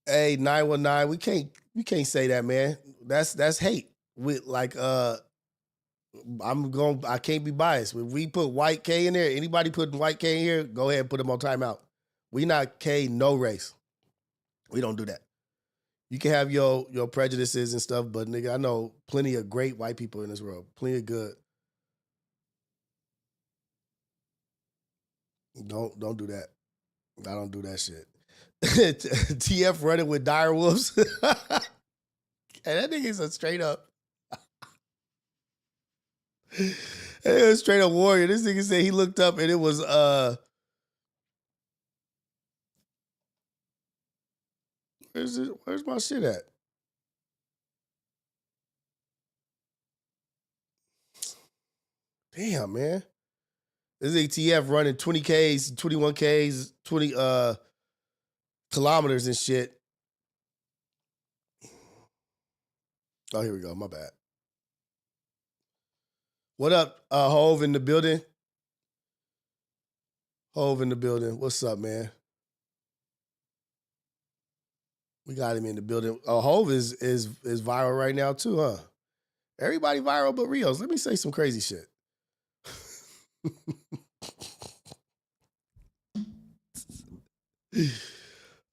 Hey, 919. We can't say that, man. That's hate. With like I can't be biased. When we put white K in there, anybody putting white K in here, go ahead and put them on timeout. We not K, no race. We don't do that. You can have your prejudices and stuff, but nigga, I know plenty of great white people in this world. Plenty of good. Don't do that. I don't do that shit. TF running with dire wolves. And that nigga's a straight up. A straight up warrior. This nigga said he looked up and it was where's my shit at? Damn, man. This ATF running 20 Ks, 21 Ks, 20 kilometers and shit. Oh, here we go. My bad. What up, Hove in the building? Hove in the building. What's up, man? We got him in the building. Oh, Hove is viral right now too, huh? Everybody viral but Rios. Let me say some crazy shit.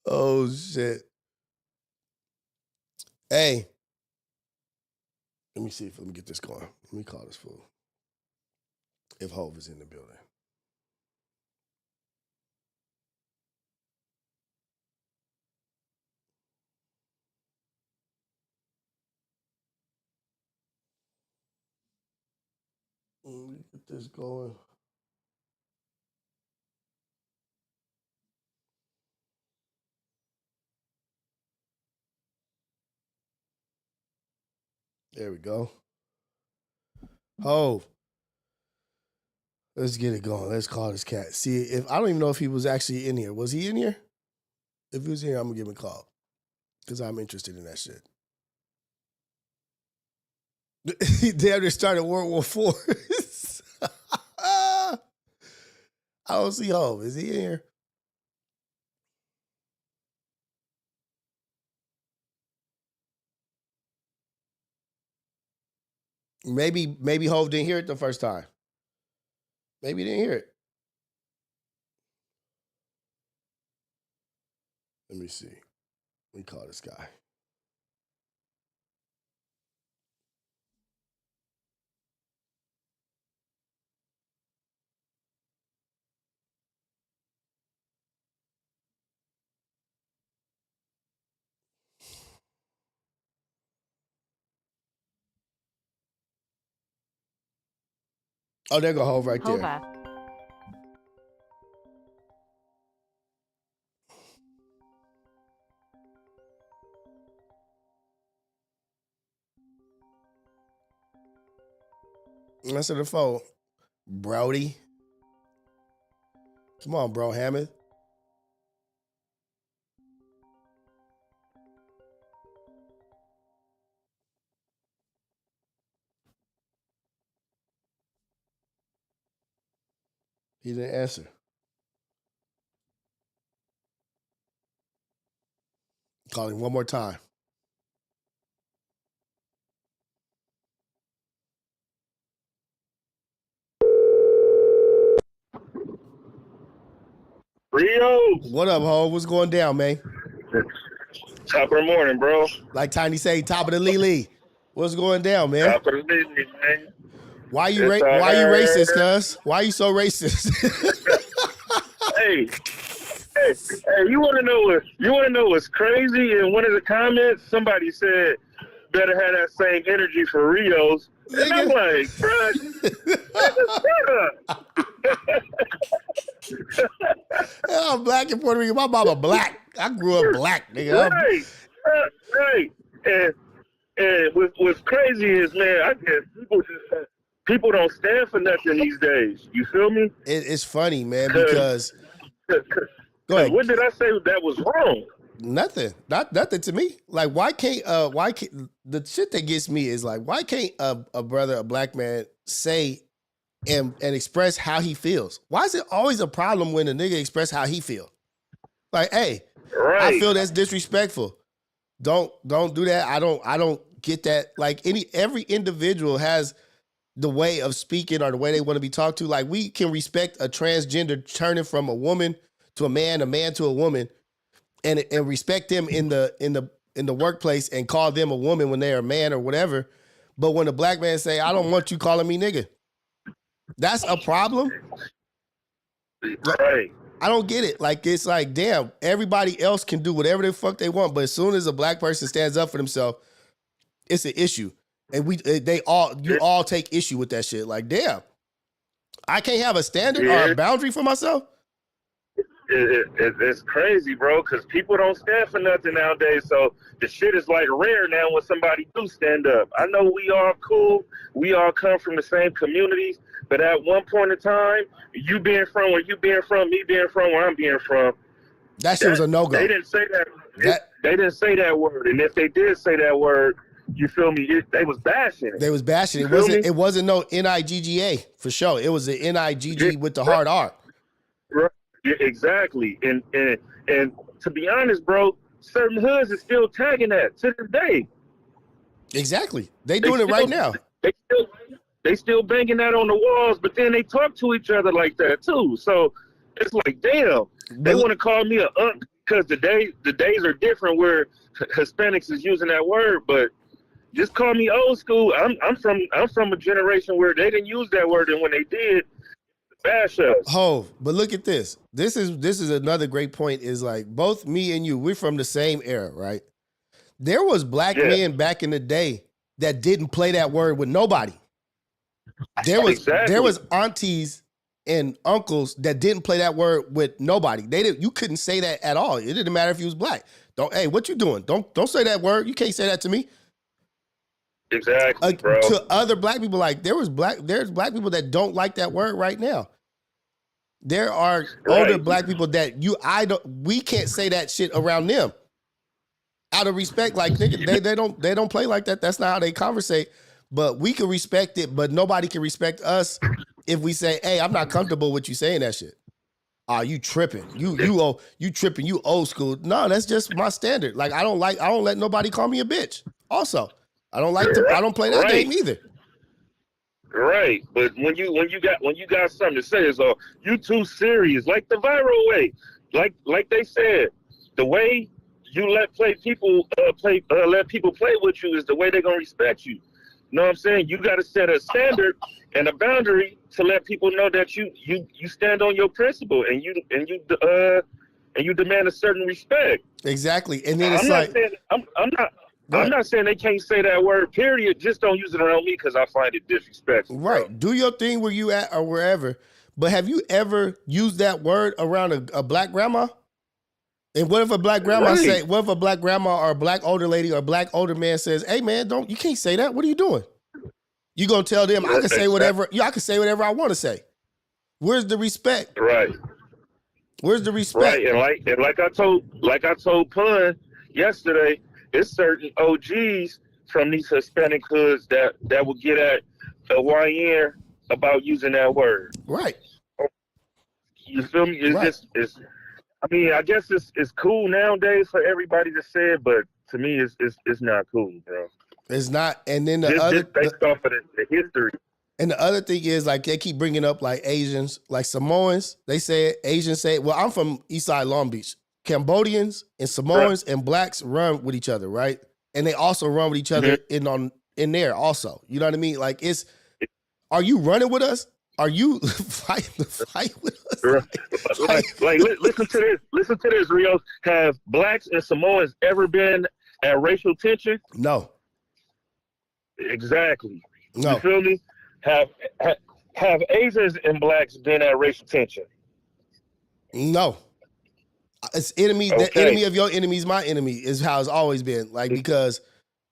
Oh shit. Hey. Let me get this going. Let me call this fool. If Hove is in the building. Let me get this going. There we go. Hove. Let's get it going. Let's call this cat. See, if I don't even know if he was actually in here. Was he in here? If he was here, I'm gonna give him a call. Because I'm interested in that shit. He damn near started World War IV. I don't see Hove. Is he in here? Maybe Hove didn't hear it the first time. Maybe he didn't hear it. Let me see. Let me call this guy. Oh, there go Hove right there. Hova. Answer the phone. Brody. Come on, bro, Hammond. He didn't answer. Call him one more time. Rios. What up, Ho? What's going down, man? Top of the morning, bro. Like Tiny say, top of the Lee. What's going down, man? Top of the business, man. Why you It's all why you right. racist, cuz? Why you so racist? Hey, you want to know what's crazy? In one of the comments, somebody said better have that same energy for Rios, and I'm like, bruh, I'm black in Puerto Rico. My mama black. I grew up black, nigga. right. And what's crazy is, man, I guess people don't stand for nothing these days. You feel me? It's funny, man, because go ahead. What did I say that was wrong? Nothing. Not nothing to me. Like, why can't the shit that gets me is like, why can't a brother, a black man, say and express how he feels? Why is it always a problem when a nigga express how he feel? Like, hey, Right. I feel that's disrespectful. Don't do that. I don't get that. Like every individual has the way of speaking or the way they want to be talked to. Like, we can respect a transgender turning from a woman to a man to a woman, and respect them in the workplace and call them a woman when they're a man or whatever. But when a black man say, I don't want you calling me nigga, that's a problem. Right. I don't get it. Like, it's like, damn, everybody else can do whatever the fuck they want, but as soon as a black person stands up for themselves, it's an issue. And you all take issue with that shit. Like, damn, I can't have a standard or a boundary for myself. It's crazy, bro, because people don't stand for nothing nowadays. So the shit is like rare now when somebody do stand up. I know we all cool. We all come from the same communities. But at one point in time, you being from where you being from, me being from where I'm being from, that shit was a no-go. They didn't say that. They didn't say that word. And if they did say that word, you feel me? They was bashing it. They was bashing it. It wasn't no N-I-G-G-A for sure. It was the N-I-G-G with the hard R. Right. Yeah, exactly. And to be honest, bro, certain hoods is still tagging that to this day. Exactly. They doing it right now. They still banging that on the walls, but then they talk to each other like that too. So it's like, damn, they want to call me a unk because the days are different where Hispanics is using that word, but just call me old school. I'm from a generation where they didn't use that word, and when they did, bash us. Oh, but look at this. This is another great point. Is like, both me and you, we're from the same era, right? There was black men back in the day that didn't play that word with nobody. There was aunties and uncles that didn't play that word with nobody. You couldn't say that at all. It didn't matter if you was black. Hey, what you doing? Don't say that word. You can't say that to me. Exactly, bro. To other black people, like there's black people that don't like that word right now. There are older black people that we can't say that shit around them. Out of respect, like, nigga, they don't play like that. That's not how they conversate. But we can respect it, but nobody can respect us if we say, hey, I'm not comfortable with you saying that shit. You tripping. You tripping, you old school. No, that's just my standard. Like, I don't let nobody call me a bitch. Also, I don't play that game either. Right. But when you got something to say, is you too serious. Like the viral way. Like they said, the way you let people play with you is the way they're gonna respect you. You know what I'm saying? You got to set a standard and a boundary to let people know that you stand on your principle and you demand a certain respect. Exactly. And then I'm not saying they can't say that word, period. Just don't use it around me because I find it disrespectful. Right. Bro. Do your thing where you at or wherever. But have you ever used that word around a black grandma? And what if a black grandma what if a black grandma or a black older lady or a black older man says, hey man, you can't say that. What are you doing? You gonna tell them I can say whatever I want to say. Where's the respect? Right. Where's the respect? Right. And like I told Pun yesterday, it's certain OGs from these Hispanic hoods that will get at a YN about using that word. Right. You feel me? I guess it's cool nowadays for everybody to say it, but to me, it's not cool, bro. It's not. And then just based off of the history. And the other thing is, like, they keep bringing up like Asians, like Samoans. They say it. Asians say it. Well, I'm from Eastside Long Beach. Cambodians and Samoans and blacks run with each other, right? And they also run with each other in there also. You know what I mean? Like, it's Are you running with us? Are you fighting the fight with us? Listen to this. Listen to this, Rios. Have blacks and Samoans ever been at racial tension? No. Exactly. No. You feel me? Have Asians and blacks been at racial tension? No. It's enemy. Okay. The enemy of your enemy is my enemy is how it's always been. Like, because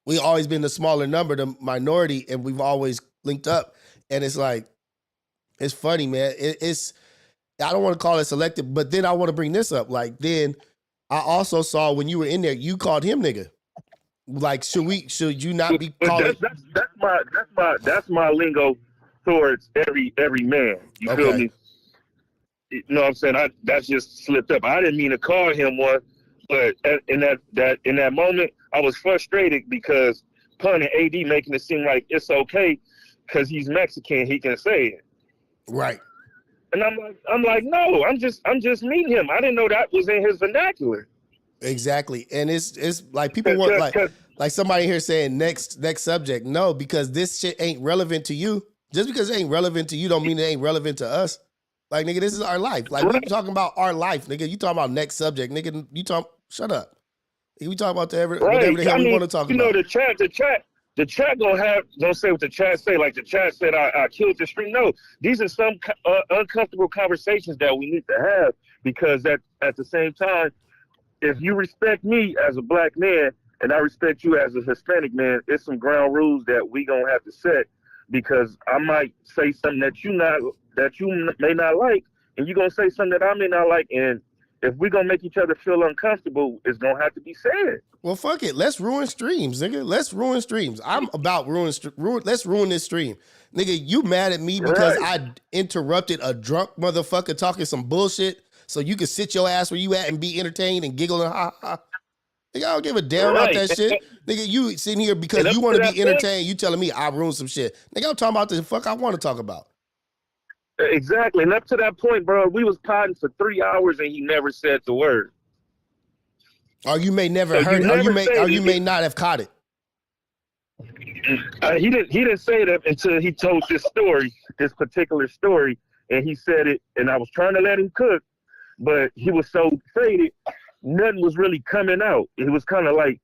we always been the smaller number, the minority, and we've always linked up. And it's like, it's funny, man. It's I don't want to call it selective, but then I want to bring this up. Like, then I also saw when you were in there, you called him nigga. Like, should you not be calling? That's my lingo towards every man. You feel me? You know what I'm saying? That's just slipped up. I didn't mean to call him one, but in that moment, I was frustrated because Pun and AD making it seem like it's okay because he's Mexican, he can say it. Right. And I'm like, no, I'm just meeting him. I didn't know that was in his vernacular. Exactly. And it's like people want like somebody here saying next subject. No, because this shit ain't relevant to you. Just because it ain't relevant to you don't mean it ain't relevant to us. Like, nigga, this is our life. Like, we talking about our life, nigga. You talking about next subject, nigga. Shut up. We talking about whatever the hell we want to talk about. You know, the chat gonna say what the chat say. Like the chat said, I killed the stream. No, these are some uncomfortable conversations that we need to have because at the same time, if you respect me as a black man and I respect you as a Hispanic man, it's some ground rules that we gonna have to set because I might say something that you may not like, and you gonna say something that I may not like, and if we're gonna make each other feel uncomfortable, it's gonna have to be said. Well, fuck it. Let's ruin streams, nigga. Let's ruin streams. I'm about let's ruin this stream. Nigga, you mad at me because I interrupted a drunk motherfucker talking some bullshit so you can sit your ass where you at and be entertained and giggle and ha ha. Nigga, I don't give a damn about that shit. Nigga, you sitting here because you want to be entertained, you telling me I ruined some shit. Nigga, I'm talking about the fuck I want to talk about. Exactly. And up to that point, bro, we was potting for 3 hours and he never said the word. Or you may never heard it, or you may not have caught it. He didn't say that until he told this particular story, and he said it, and I was trying to let him cook, but he was so faded, nothing was really coming out. He was kind of like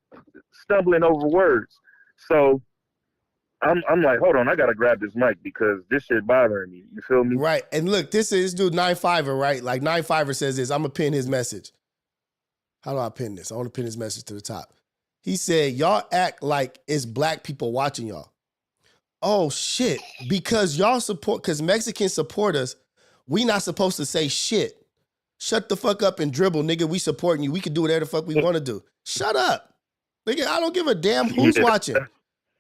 stumbling over words. So I'm like, hold on, I gotta grab this mic because this shit bothering me. You feel me? Right. And look, this dude 9-5er, right? Like 9-5er says this. I'm gonna pin his message. How do I pin this? I want to pin his message to the top. He said, y'all act like it's black people watching y'all. Oh shit. Because Mexicans support us, we not supposed to say shit. Shut the fuck up and dribble, nigga. We supporting you. We can do whatever the fuck we want to do. Shut up. Nigga, I don't give a damn who's watching.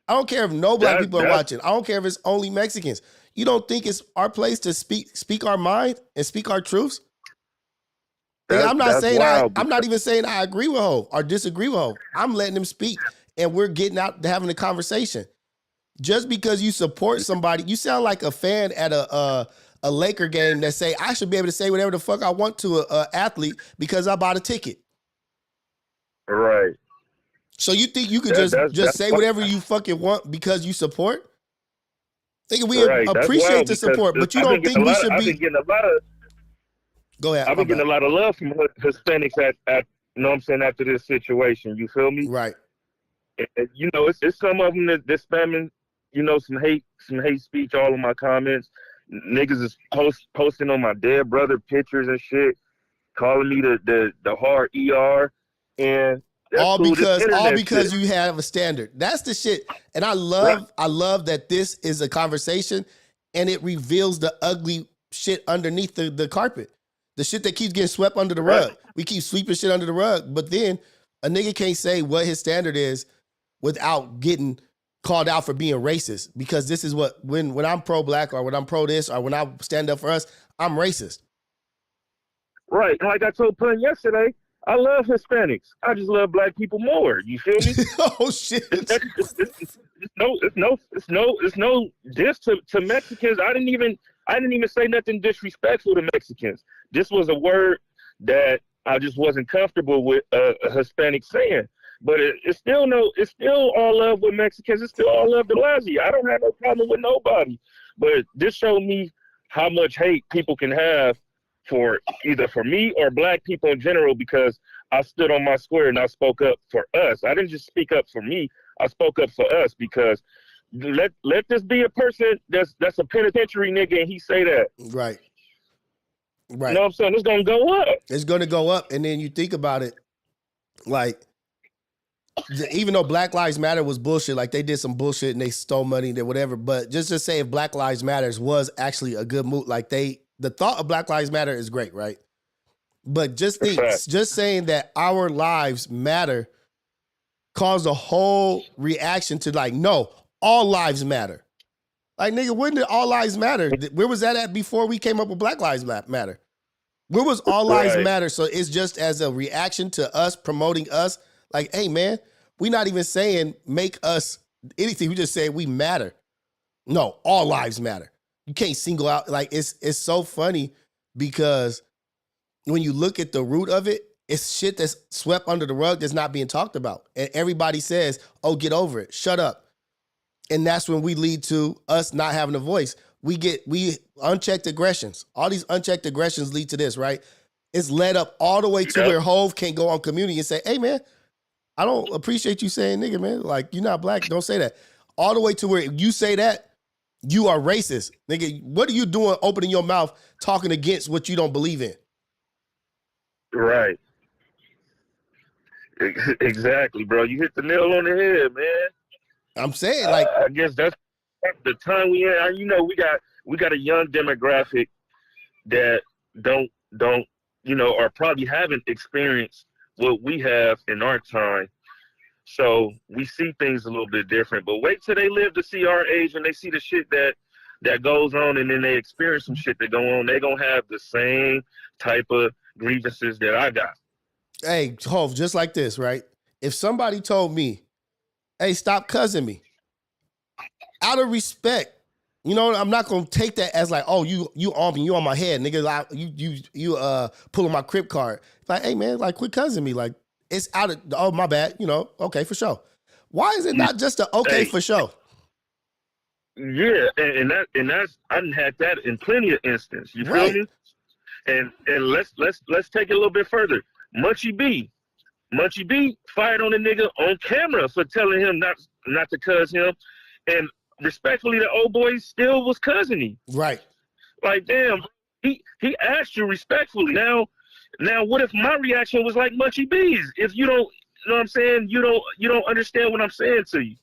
I don't care if no black people are watching. I don't care if it's only Mexicans. You don't think it's our place to speak our mind and speak our truths? I'm not even saying I agree with Ho or disagree with Ho. I'm letting him speak, and we're getting out to having a conversation. Just because you support somebody, you sound like a fan at a Laker game that say I should be able to say whatever the fuck I want to a athlete because I bought a ticket. Right. So you think you could just say whatever you fucking want because you support? We appreciate the support, but you don't think we should be. Go ahead. I've been getting a lot of love from Hispanics at you know what I'm saying, after this situation. You feel me? Right. And, you know, it's some of them that spamming, you know, some hate speech all of my comments. Niggas is posting on my dead brother pictures and shit, calling me the hard ER, and all because you have a standard. That's the shit. And I love that this is a conversation and it reveals the ugly shit underneath the carpet. The shit that keeps getting swept under the rug. We keep sweeping shit under the rug, but then a nigga can't say what his standard is without getting called out for being racist, because this is what, when I'm pro-black or when I'm pro this or when I stand up for us, I'm racist. Right. And like I told Pun yesterday, I love Hispanics. I just love black people more. You feel me? Oh shit. It's no diss to Mexicans. I didn't even say nothing disrespectful to Mexicans. This was a word that I just wasn't comfortable with a Hispanic saying. But it's still all love with Mexicans. It's still all love to Lazzy. I don't have no problem with nobody. But this showed me how much hate people can have for either for me or black people in general, because I stood on my square and I spoke up for us. I didn't just speak up for me. I spoke up for us, because let this be a person that's a penitentiary nigga and he say that. Right. Right. You know what I'm saying? It's gonna go up. It's gonna go up. And then you think about it, like, even though Black Lives Matter was bullshit, like they did some bullshit and they stole money and whatever, but just to say if Black Lives Matters was actually a good move, like the thought of Black Lives Matter is great, right? But just saying that our lives matter caused a whole reaction to like, no, all lives matter. Like, nigga, when did all lives matter? Where was that at before we came up with Black Lives Matter? Where was all lives matter? So it's just as a reaction to us promoting us. Like, hey, man, we not even saying make us anything. We just say we matter. No, all lives matter. You can't single out. Like, it's so funny because when you look at the root of it, it's shit that's swept under the rug that's not being talked about. And everybody says, oh, get over it. Shut up. And that's when we lead to us not having a voice. We unchecked aggressions. All these unchecked aggressions lead to this, right? It's led up all the way to where Hove can't go on Community and say, hey, man, I don't appreciate you saying nigga, man. Like, you're not black. Don't say that. All the way to where you say that, you are racist. Nigga, what are you doing opening your mouth talking against what you don't believe in? Right. Exactly, bro. You hit the nail on the head, man. I'm saying, like, I guess that's the time we in. You know, we got a young demographic that don't or probably haven't experienced what we have in our time. So we see things a little bit different. But wait till they live to see our age and they see the shit that goes on, and then they experience some shit that go on. They're gonna have the same type of grievances that I got. Hey, Hov, just like this, right? If somebody told me, hey, stop cussing me, out of respect, you know, I'm not gonna take that as like, oh, you on me, you on my head, nigga. Like, you pulling my Crip card. Like, hey man, like, quit cussing me. Like, it's out of, oh, my bad, you know, okay, for sure. Why is it not just a okay for sure? Yeah, and that's I done had that in plenty of instances. You feel me? And let's take it a little bit further. Munchie B fired on a nigga on camera for telling him not to cuss him, and respectfully, the old boy still was cussing him. Right. Like, damn, he asked you respectfully. Now, what if my reaction was like Munchie B's? If you don't, you know what I'm saying, you don't understand what I'm saying to you.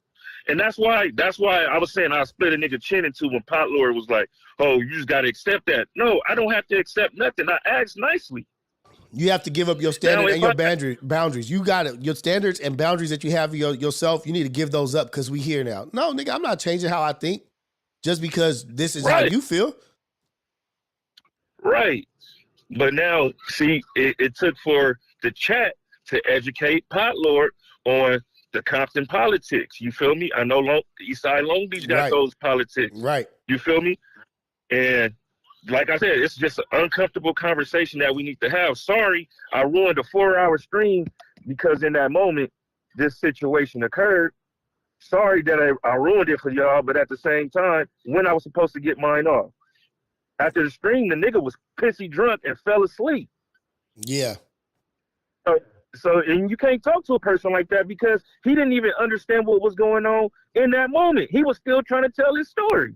And that's why I was saying I split a nigga chin in two when Pot Lord was like, oh, you just gotta accept that. No, I don't have to accept nothing. I asked nicely. You have to give up your standard and your boundaries. You got it. Your standards and boundaries that you have yourself, you need to give those up because we here now. No, nigga, I'm not changing how I think just because this is how you feel. Right. But now, see, it took for the chat to educate Pot Lord on the Compton politics. You feel me? I know Eastside Long Beach got those politics. Right. You feel me? And like I said, it's just an uncomfortable conversation that we need to have. Sorry, I ruined a 4-hour stream because in that moment, this situation occurred. Sorry that I ruined it for y'all, but at the same time, when I was supposed to get mine off. After the stream, the nigga was pissy drunk and fell asleep. Yeah. So, and you can't talk to a person like that because he didn't even understand what was going on in that moment. He was still trying to tell his story.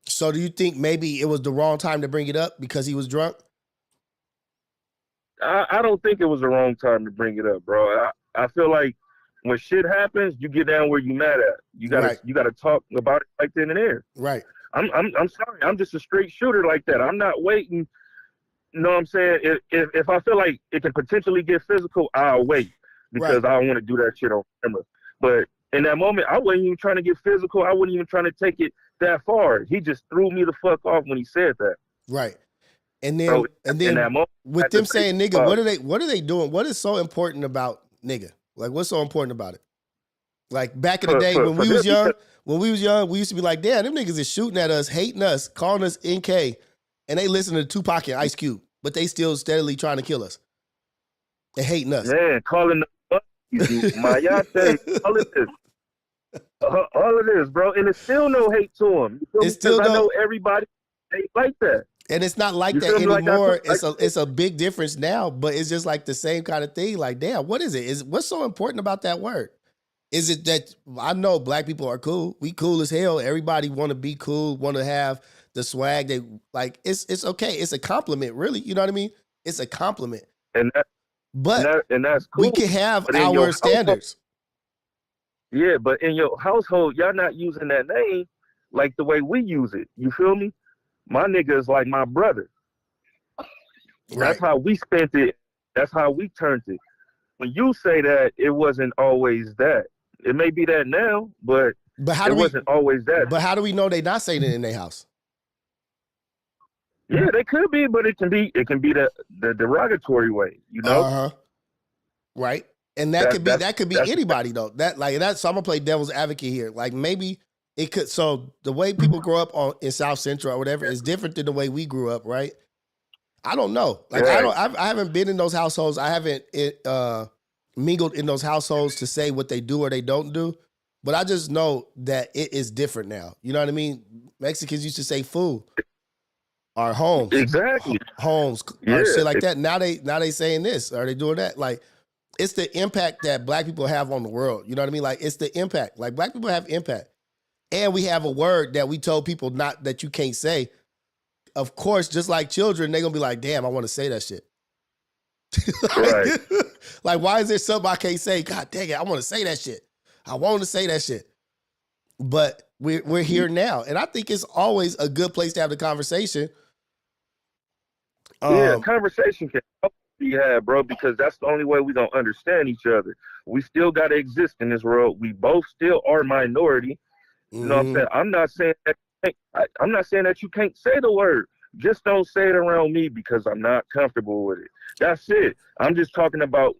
So do you think maybe it was the wrong time to bring it up because he was drunk? I don't think it was the wrong time to bring it up, bro. I feel like when shit happens, you get down where you mad at. You gotta talk about it right then and there. Right. I'm sorry. I'm just a straight shooter like that. I'm not waiting. You know what I'm saying? If I feel like it can potentially get physical, I'll wait because I don't want to do that shit on camera. But in that moment, I wasn't even trying to get physical. I wasn't even trying to take it that far. He just threw me the fuck off when he said that. Right. And then with them saying nigga, what are they doing? What is so important about nigga? Like, what's so important about it? Like back in the day when we was young, we used to be like, damn, them niggas is shooting at us, hating us, calling us NK, and they listen to Tupac and Ice Cube, but they still steadily trying to kill us and hating us. Man, calling the mayate, All of this, bro, and it's still no hate to him. It's still I know everybody ain't like that. And it's not like You that feel me? anymore. It's a big difference now, but it's just like the same kind of thing. Like, damn, what is it? What's so important about that word? Is it that I know black people are cool? We cool as hell. Everybody want to be cool, want to have the swag. They like it's okay. It's a compliment, really. You know what I mean? It's a compliment. And that's cool. We can have our standards. Yeah, but in your household, y'all not using that name like the way we use it. You feel me? My nigga is like my brother. Right. That's how we spent it. That's how we turned it. When you say that, it wasn't always that. It may be that now, but it wasn't always that. But how do we know they not saying it in their house? Yeah, they could be, but it can be the derogatory way, you know? Uh-huh. Right. And that could be anybody though. So I'm gonna play devil's advocate here. Like maybe it could. So the way people grow up in South Central or whatever is different than the way we grew up, right? I don't know. Like right. I haven't been in those households. I haven't mingled in those households to say what they do or they don't do. But I just know that it is different now. You know what I mean? Mexicans used to say food or homes. Exactly. Homes or shit like that. Now they saying this. Are they doing that? Like it's the impact that black people have on the world. You know what I mean? Like it's the impact. Like black people have impact. And we have a word that we told people not that you can't say. Of course, just like children, they're gonna be like, damn, I want to say that shit. Right. Like, why is there something I can't say? God dang it, I want to say that shit. I want to say that shit. But we're here now. And I think it's always a good place to have the conversation. Conversation can be had, bro, because that's the only way we're gonna understand each other. We still gotta exist in this world. We both still are minority. You know what I'm saying? I'm not saying that you can't say the word. Just don't say it around me because I'm not comfortable with it. That's it. I'm just talking about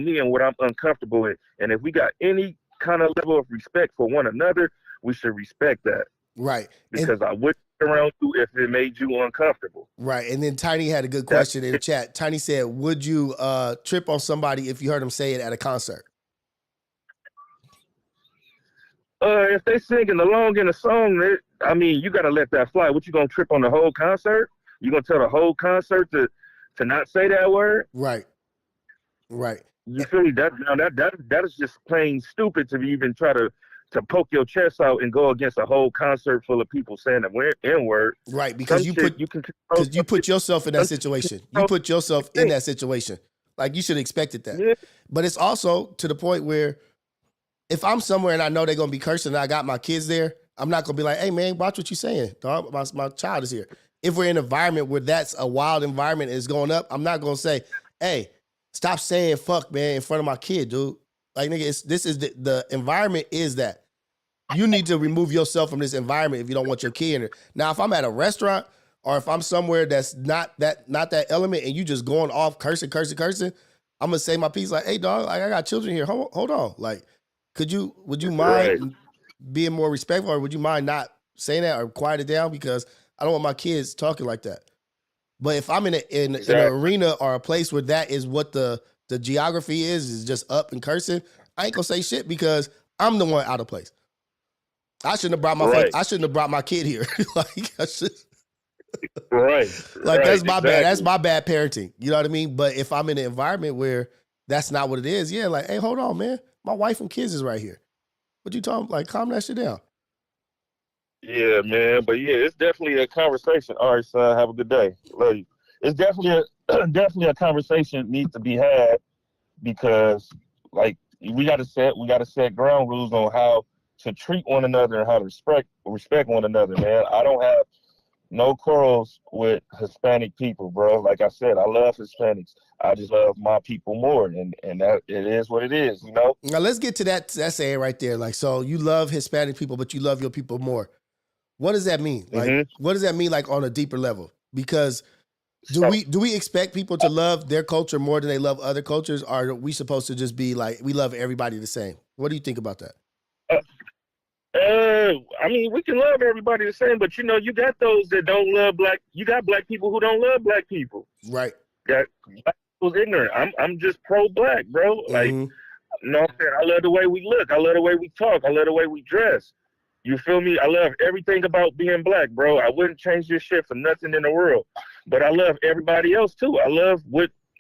me and what I'm uncomfortable with. And if we got any kind of level of respect for one another, we should respect that. Right. Because I wouldn't around you if it made you uncomfortable. Right. And then Tiny had a good question in the chat. Tiny said, would you trip on somebody if you heard them say it at a concert? If they singing along in a song, you got to let that fly. What, you going to trip on the whole concert? You going to tell the whole concert to not say that word? Right. Right. You feel me? That is just plain stupid to even try to poke your chest out and go against a whole concert full of people saying the N-word. Right, because you put yourself in that situation. You put yourself in that situation. Like, you should have expected that. Yeah. But it's also to the point where if I'm somewhere and I know they're going to be cursing and I got my kids there, I'm not going to be like, hey, man, watch what you're saying. Dog, my child is here. If we're in an environment where that's a wild environment and it's going up, I'm not going to say, hey, stop saying fuck, man, in front of my kid, dude. Like, nigga, this is the environment is that. You need to remove yourself from this environment if you don't want your kid in it. Now, if I'm at a restaurant or if I'm somewhere that's not that element and you just going off cursing, I'm going to say my piece like, hey, dog, like, I got children here. Hold on. Like, would you mind being more respectful or would you mind not saying that or quiet it down? Because I don't want my kids talking like that. But if I'm in an arena or a place where that is what the geography is just up and cursing, I ain't gonna say shit because I'm the one out of place. I shouldn't have brought my kid here. Like I should. Right. Like that's my bad. That's my bad parenting. You know what I mean? But if I'm in an environment where that's not what it is, yeah, like, hey, hold on, man. My wife and kids is right here. What you talking? Like, calm that shit down. Yeah, man. But yeah, it's definitely a conversation. All right, son. Have a good day. Love you. It's definitely a conversation that needs to be had because, like, we got to set ground rules on how to treat one another and how to respect one another, man. I don't have no quarrels with Hispanic people, bro. Like I said, I love Hispanics. I just love my people more, and that it is what it is, you know? Now, let's get to that saying right there. Like, so you love Hispanic people, but you love your people more. What does that mean? Like, what does that mean, like, on a deeper level? Because do we expect people to love their culture more than they love other cultures, or are we supposed to just be like, we love everybody the same? What do you think about that? We can love everybody the same, but you got those that don't love you got black people who don't love black people. Right. That black people's ignorant. I'm just pro-black, bro. Like, You know what I'm saying? I love the way we look. I love the way we talk. I love the way we dress. You feel me? I love everything about being black, bro. I wouldn't change this shit for nothing in the world. But I love everybody else too. I love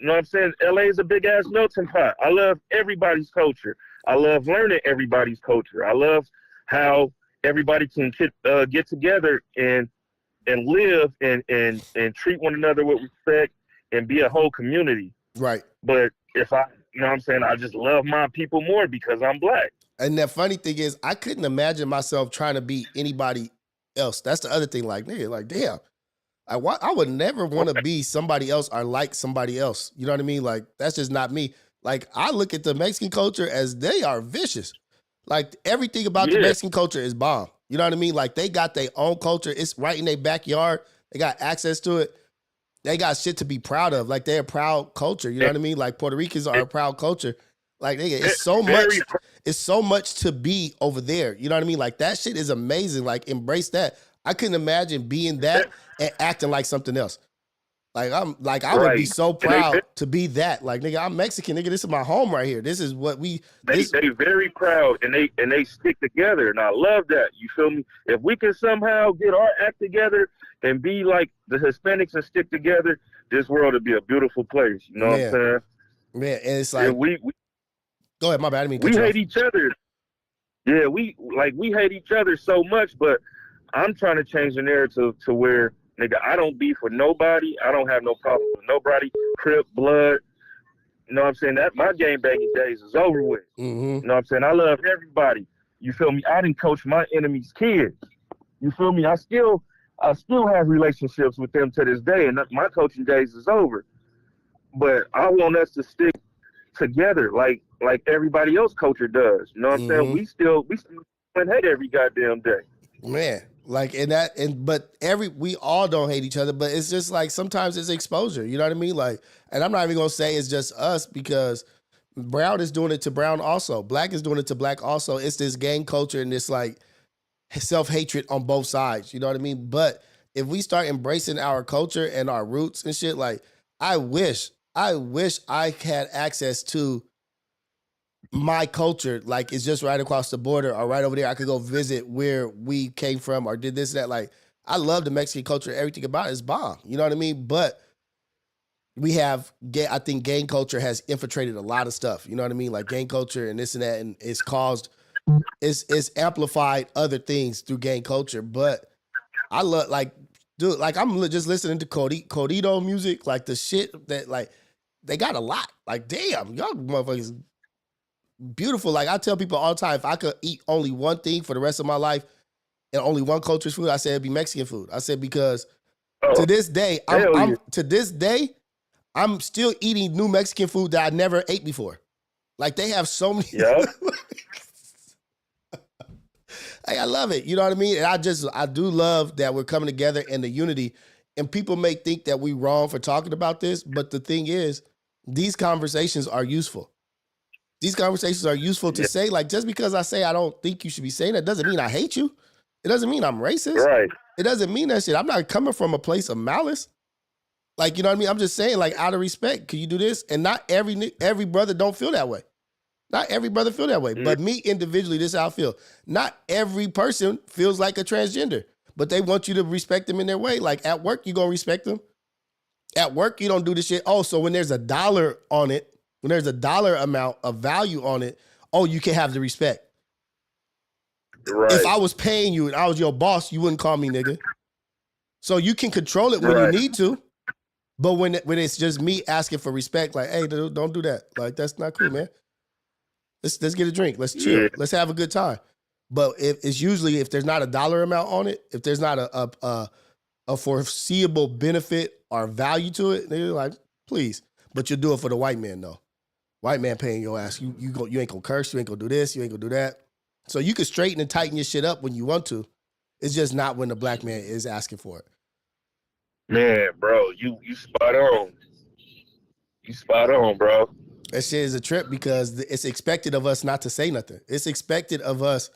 you know what I'm saying? LA is a big ass melting pot. I love everybody's culture. I love learning everybody's culture. I love how everybody can get together and live and treat one another with respect and be a whole community. Right. But if you know what I'm saying, I just love my people more because I'm black. And the funny thing is, I couldn't imagine myself trying to be anybody else. That's the other thing. Like, nigga, like, damn. I would never want to be somebody else or like somebody else. You know what I mean? Like, that's just not me. Like, I look at the Mexican culture as they are vicious. Like, everything about the Mexican culture is bomb. You know what I mean? Like, they got their own culture. It's right in their backyard. They got access to it. They got shit to be proud of. Like, they're a proud culture. You know what I mean? Like, Puerto Ricans are a proud culture. Like, nigga, it's so much to be over there. You know what I mean? Like, that shit is amazing. Like, embrace that. I couldn't imagine being that and acting like something else. Like, I would be so proud to be that. Like, nigga, I'm Mexican, nigga. This is my home right here. This is what they very proud and they stick together, and I love that. You feel me? If we can somehow get our act together and be like the Hispanics and stick together, this world would be a beautiful place. You know what I'm saying? Man, and it's like we go ahead, my bad. I didn't mean we cut you hate each other. Yeah, we hate each other so much, but I'm trying to change the narrative to where, nigga, I don't beef with nobody. I don't have no problem with nobody. Crip, blood. You know what I'm saying? That my game banging days is over with. Mm-hmm. You know what I'm saying? I love everybody. You feel me? I didn't coach my enemies' kids. You feel me? I still have relationships with them to this day, and my coaching days is over. But I want us to stick together like everybody else culture does. You know what I'm saying? We still hate every goddamn day. Man, like but we all don't hate each other, but it's just like sometimes it's exposure. You know what I mean? Like, and I'm not even gonna say it's just us because brown is doing it to brown also. Black is doing it to black also. It's this gang culture and this like self-hatred on both sides. You know what I mean? But if we start embracing our culture and our roots and shit, like I wish I had access to my culture, like it's just right across the border or right over there. I could go visit where we came from or did this, that. Like, I love the Mexican culture. Everything about it is bomb. You know what I mean? But I think gang culture has infiltrated a lot of stuff. You know what I mean? Like gang culture and this and that, and it's amplified other things through gang culture. But I love, like, dude, like I'm just listening to Corrido music, like the shit that, like, they got a lot. Like, damn, y'all motherfuckers beautiful. Like I tell people all the time, if I could eat only one thing for the rest of my life and only one culture's food, I said it'd be Mexican food. I said because to this day, I'm still eating new Mexican food that I never ate before. Like they have so many. Yeah. I love it. You know what I mean? And I do love that we're coming together and the unity. And people may think that we wrong for talking about this, but the thing is, these conversations are useful. These conversations are useful to say. Like, just because I say I don't think you should be saying that doesn't mean I hate you. It doesn't mean I'm racist. Right. It doesn't mean that shit. I'm not coming from a place of malice. Like, you know what I mean? I'm just saying, like, out of respect, can you do this? And not every brother don't feel that way. Not every brother feel that way. But me individually, this is how I feel. Not every person feels like a transgender, but they want you to respect them in their way. Like, at work, you gonna respect them. At work, you don't do this shit. Oh, so when there's a dollar on it, when there's a dollar amount of value on it, oh, you can have the respect. Right. If I was paying you and I was your boss, you wouldn't call me nigga. So you can control it when you need to. But when it's just me asking for respect, like, hey, dude, don't do that. Like, that's not cool, man. Let's get a drink. Let's chill. Let's have a good time. But it's usually if there's not a dollar amount on it, if there's not a foreseeable benefit or value to it, they're like, please. But you'll do it for the white man, though. White man paying your ass. You ain't gonna curse. You ain't gonna do this. You ain't gonna do that. So you can straighten and tighten your shit up when you want to. It's just not when the black man is asking for it. Man, bro, you spot on. You spot on, bro. That shit is a trip because it's expected of us not to say nothing. It's expected of us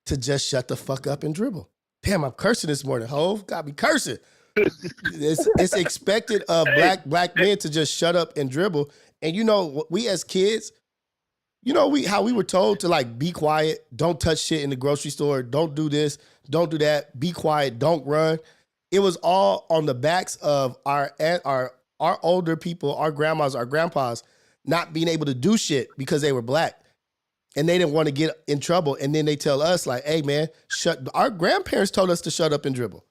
to just shut the fuck up and dribble. Damn, I'm cursing this morning. Hove got me cursing. It's expected of black men to just shut up and dribble. And you know, we as kids, You know, how we were told to like be quiet, don't touch shit in the grocery store, don't do this, don't do that, be quiet, don't run. It was all on the backs of our older people, our grandmas, our grandpas, not being able to do shit because they were black. And they didn't want to get in trouble. And then they tell us like, hey man, our grandparents told us to shut up and dribble.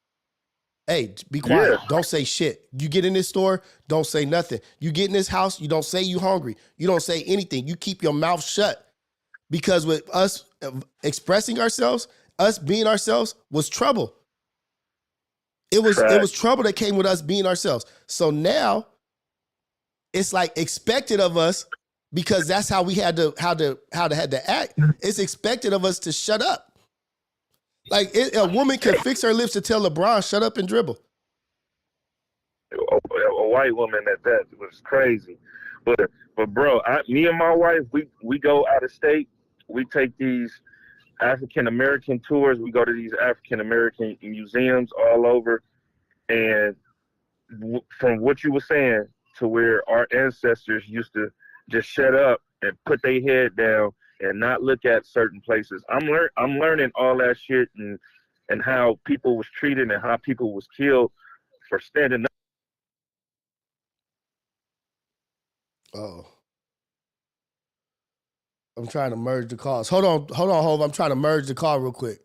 Hey, be quiet. Yeah. Don't say shit. You get in this store, don't say nothing. You get in this house, you don't say you hungry. You don't say anything. You keep your mouth shut. Because with us expressing ourselves, us being ourselves was trouble. It was trouble that came with us being ourselves. So now it's like expected of us, because that's how we had to act. It's expected of us to shut up. Like a woman can fix her lips to tell LeBron, shut up and dribble. A white woman at that was crazy. But bro, me and my wife, we go out of state. We take these African American tours. We go to these African American museums all over. And from what you were saying to where our ancestors used to just shut up and put their head down and not look at certain places. I'm learning all that shit and how people was treated and how people was killed for standing up. Oh. I'm trying to merge the calls. Hold on, Hov. I'm trying to merge the call real quick.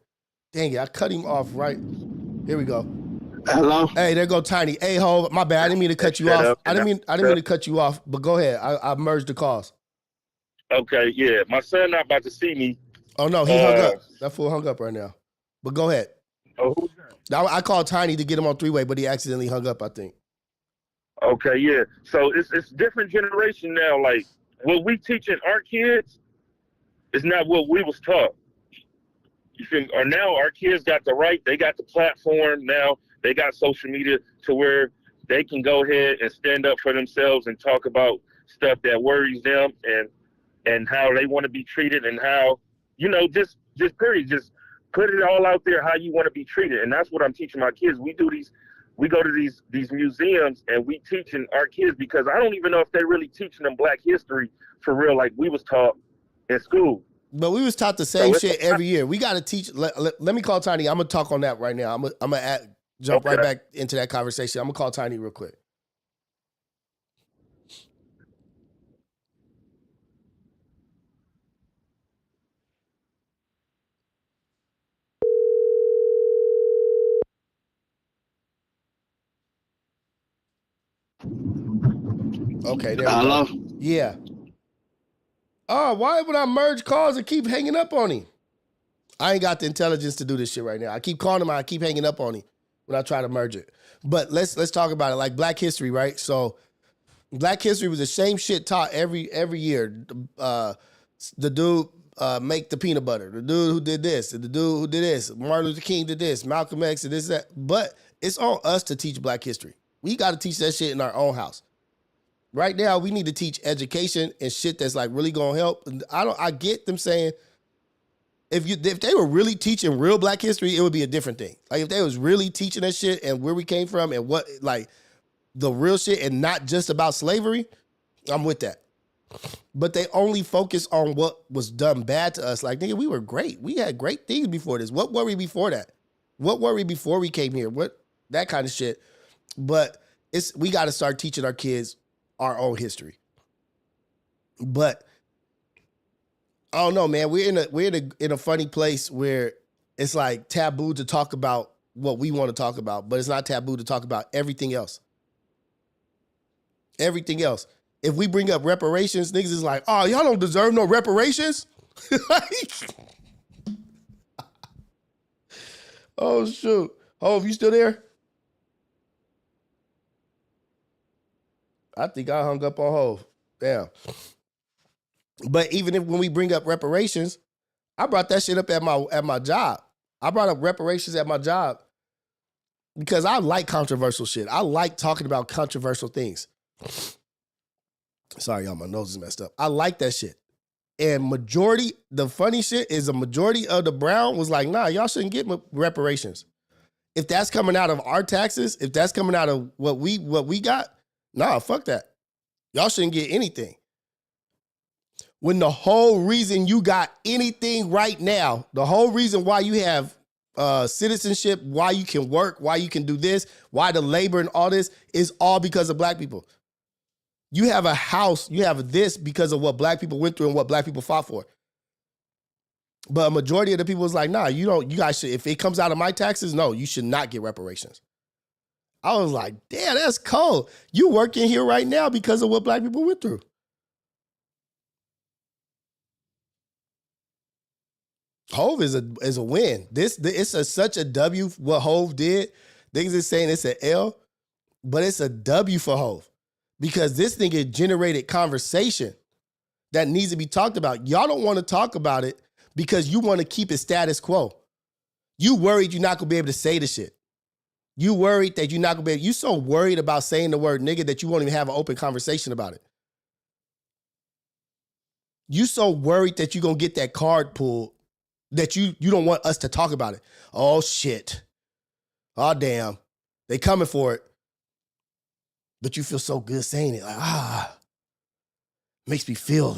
Dang it, I cut him off right. Here we go. Hello? Hey, there go Tiny. Hey, Hov, my bad. I didn't mean to cut you off. I didn't mean to cut you off, but go ahead. I merged the calls. Okay, yeah. My son not about to see me. Oh no, he hung up. That fool hung up right now. But go ahead. Oh, who's that? I called Tiny to get him on three-way, but he accidentally hung up, I think. Okay, yeah. So it's different generation now. Like what we teaching our kids is not what we was taught. You think? Or now our kids got they got the platform now. They got social media to where they can go ahead and stand up for themselves and talk about stuff that worries them and how they want to be treated and how, just period, just put it all out there how you want to be treated. And that's what I'm teaching my kids. We go to these museums and we teaching our kids, because I don't even know if they're really teaching them Black history for real like we was taught in school. But we was taught the same shit every year. We got to teach. Let me call Tiny. I'm going to talk on that right now. I'm going to jump right back into that conversation. I'm going to call Tiny real quick. Okay, there we Hello? go. Yeah. Oh, why would I merge calls and keep hanging up on him? I ain't got the intelligence to do this shit right now. I keep calling him, I keep hanging up on him when I try to merge it. But let's talk about it. Like Black history, right? So Black history was the same shit taught every year. The dude make the peanut butter. The dude who did this. The dude who did this. Martin Luther King did this. Malcolm X did this, that. But it's on us to teach Black history. We got to teach that shit in our own house. Right now, we need to teach education and shit that's like really gonna help. I get them saying if they were really teaching real Black history, it would be a different thing. Like if they was really teaching that shit and where we came from and what like the real shit and not just about slavery, I'm with that. But they only focus on what was done bad to us. Like, nigga, we were great. We had great things before this. What were we before that? What were we before we came here? What that kind of shit. But we got to start teaching our kids our own history. But I don't know, man. We're in a funny place where it's like taboo to talk about what we want to talk about, but it's not taboo to talk about everything else. Everything else. If we bring up reparations, niggas is like, oh, y'all don't deserve no reparations. Oh shoot. Oh, you still there? I think I hung up on Hov. Damn. But even when we bring up reparations, I brought that shit up at my job. I brought up reparations at my job because I like controversial shit. I like talking about controversial things. Sorry, y'all, my nose is messed up. I like that shit. And the funny shit is a majority of the Brown was like, nah, y'all shouldn't get reparations. If that's coming out of our taxes, if that's coming out of what we got, nah, fuck that. Y'all shouldn't get anything. When the whole reason you got anything right now, the whole reason why you have citizenship, why you can work, why you can do this, why the labor and all this is all because of black people. You have a house, you have this because of what black people went through and what black people fought for. But a majority of the people is like, nah, you guys should, if it comes out of my taxes, no, you should not get reparations. I was like, damn, that's cold. You working here right now because of what black people went through. Hove is a win. It's such a W what Hove did. Niggas is saying it's an L, but it's a W for Hove because this nigga generated conversation that needs to be talked about. Y'all don't want to talk about it because you want to keep it status quo. You worried you're not going to be able to say the shit. You worried that you're not going to be able, you so worried about saying the word nigga that you won't even have an open conversation about it. You so worried that you're going to get that card pulled that you don't want us to talk about it. Oh, shit. Oh, damn. They coming for it. But you feel so good saying it. Like, makes me feel,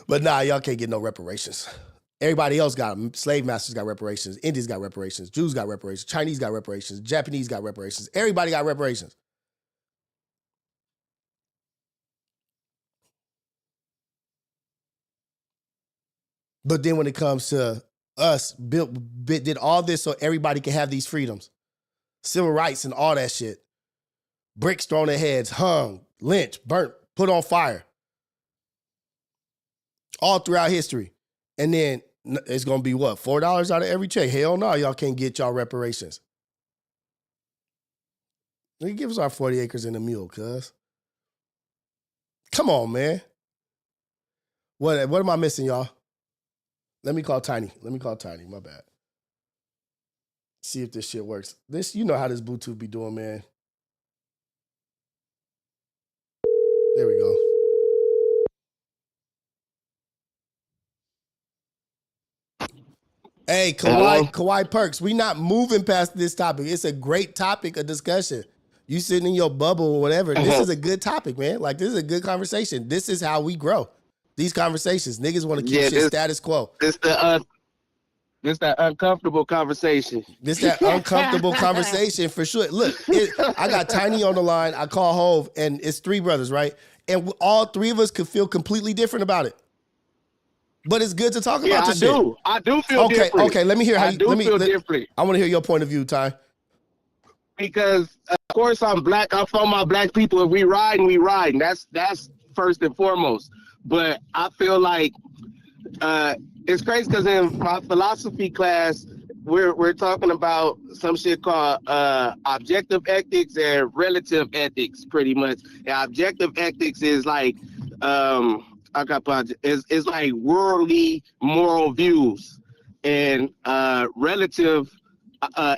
But nah, y'all can't get no reparations. Everybody else got them. Slave masters got reparations. Indians got reparations. Jews got reparations. Chinese got reparations. Japanese got reparations. Everybody got reparations. But then when it comes to us, did all this so everybody can have these freedoms. Civil rights and all that shit. Bricks thrown at heads, hung, lynched, burnt, put on fire. All throughout history. And then it's going to be what? $4 out of every check? Hell no, y'all can't get y'all reparations. They give us our 40 acres and a mule, cuz. Come on, man. What am I missing, y'all? Let me call Tiny. My bad. See if this shit works. This, you know how this Bluetooth be doing, man. There we go. Hey, Kawhi Perks, we not moving past this topic. It's a great topic of discussion. You sitting in your bubble or whatever. This is a good topic, man. Like, this is a good conversation. This is how we grow. These conversations. Niggas want to keep shit status quo. This that uncomfortable conversation. This that uncomfortable conversation for sure. Look, I got Tiny on the line. I call Hove, and it's three brothers, right? And all three of us could feel completely different about it. But it's good to talk about this shit. I do feel different. Okay, let me hear how you feel different. I want to hear your point of view, Ty. Because of course I'm black. I'm from my black people. If we ride, that's first and foremost. But I feel like it's crazy because in my philosophy class, we're talking about some shit called objective ethics and relative ethics, pretty much. And objective ethics is like it's like worldly moral views, and relative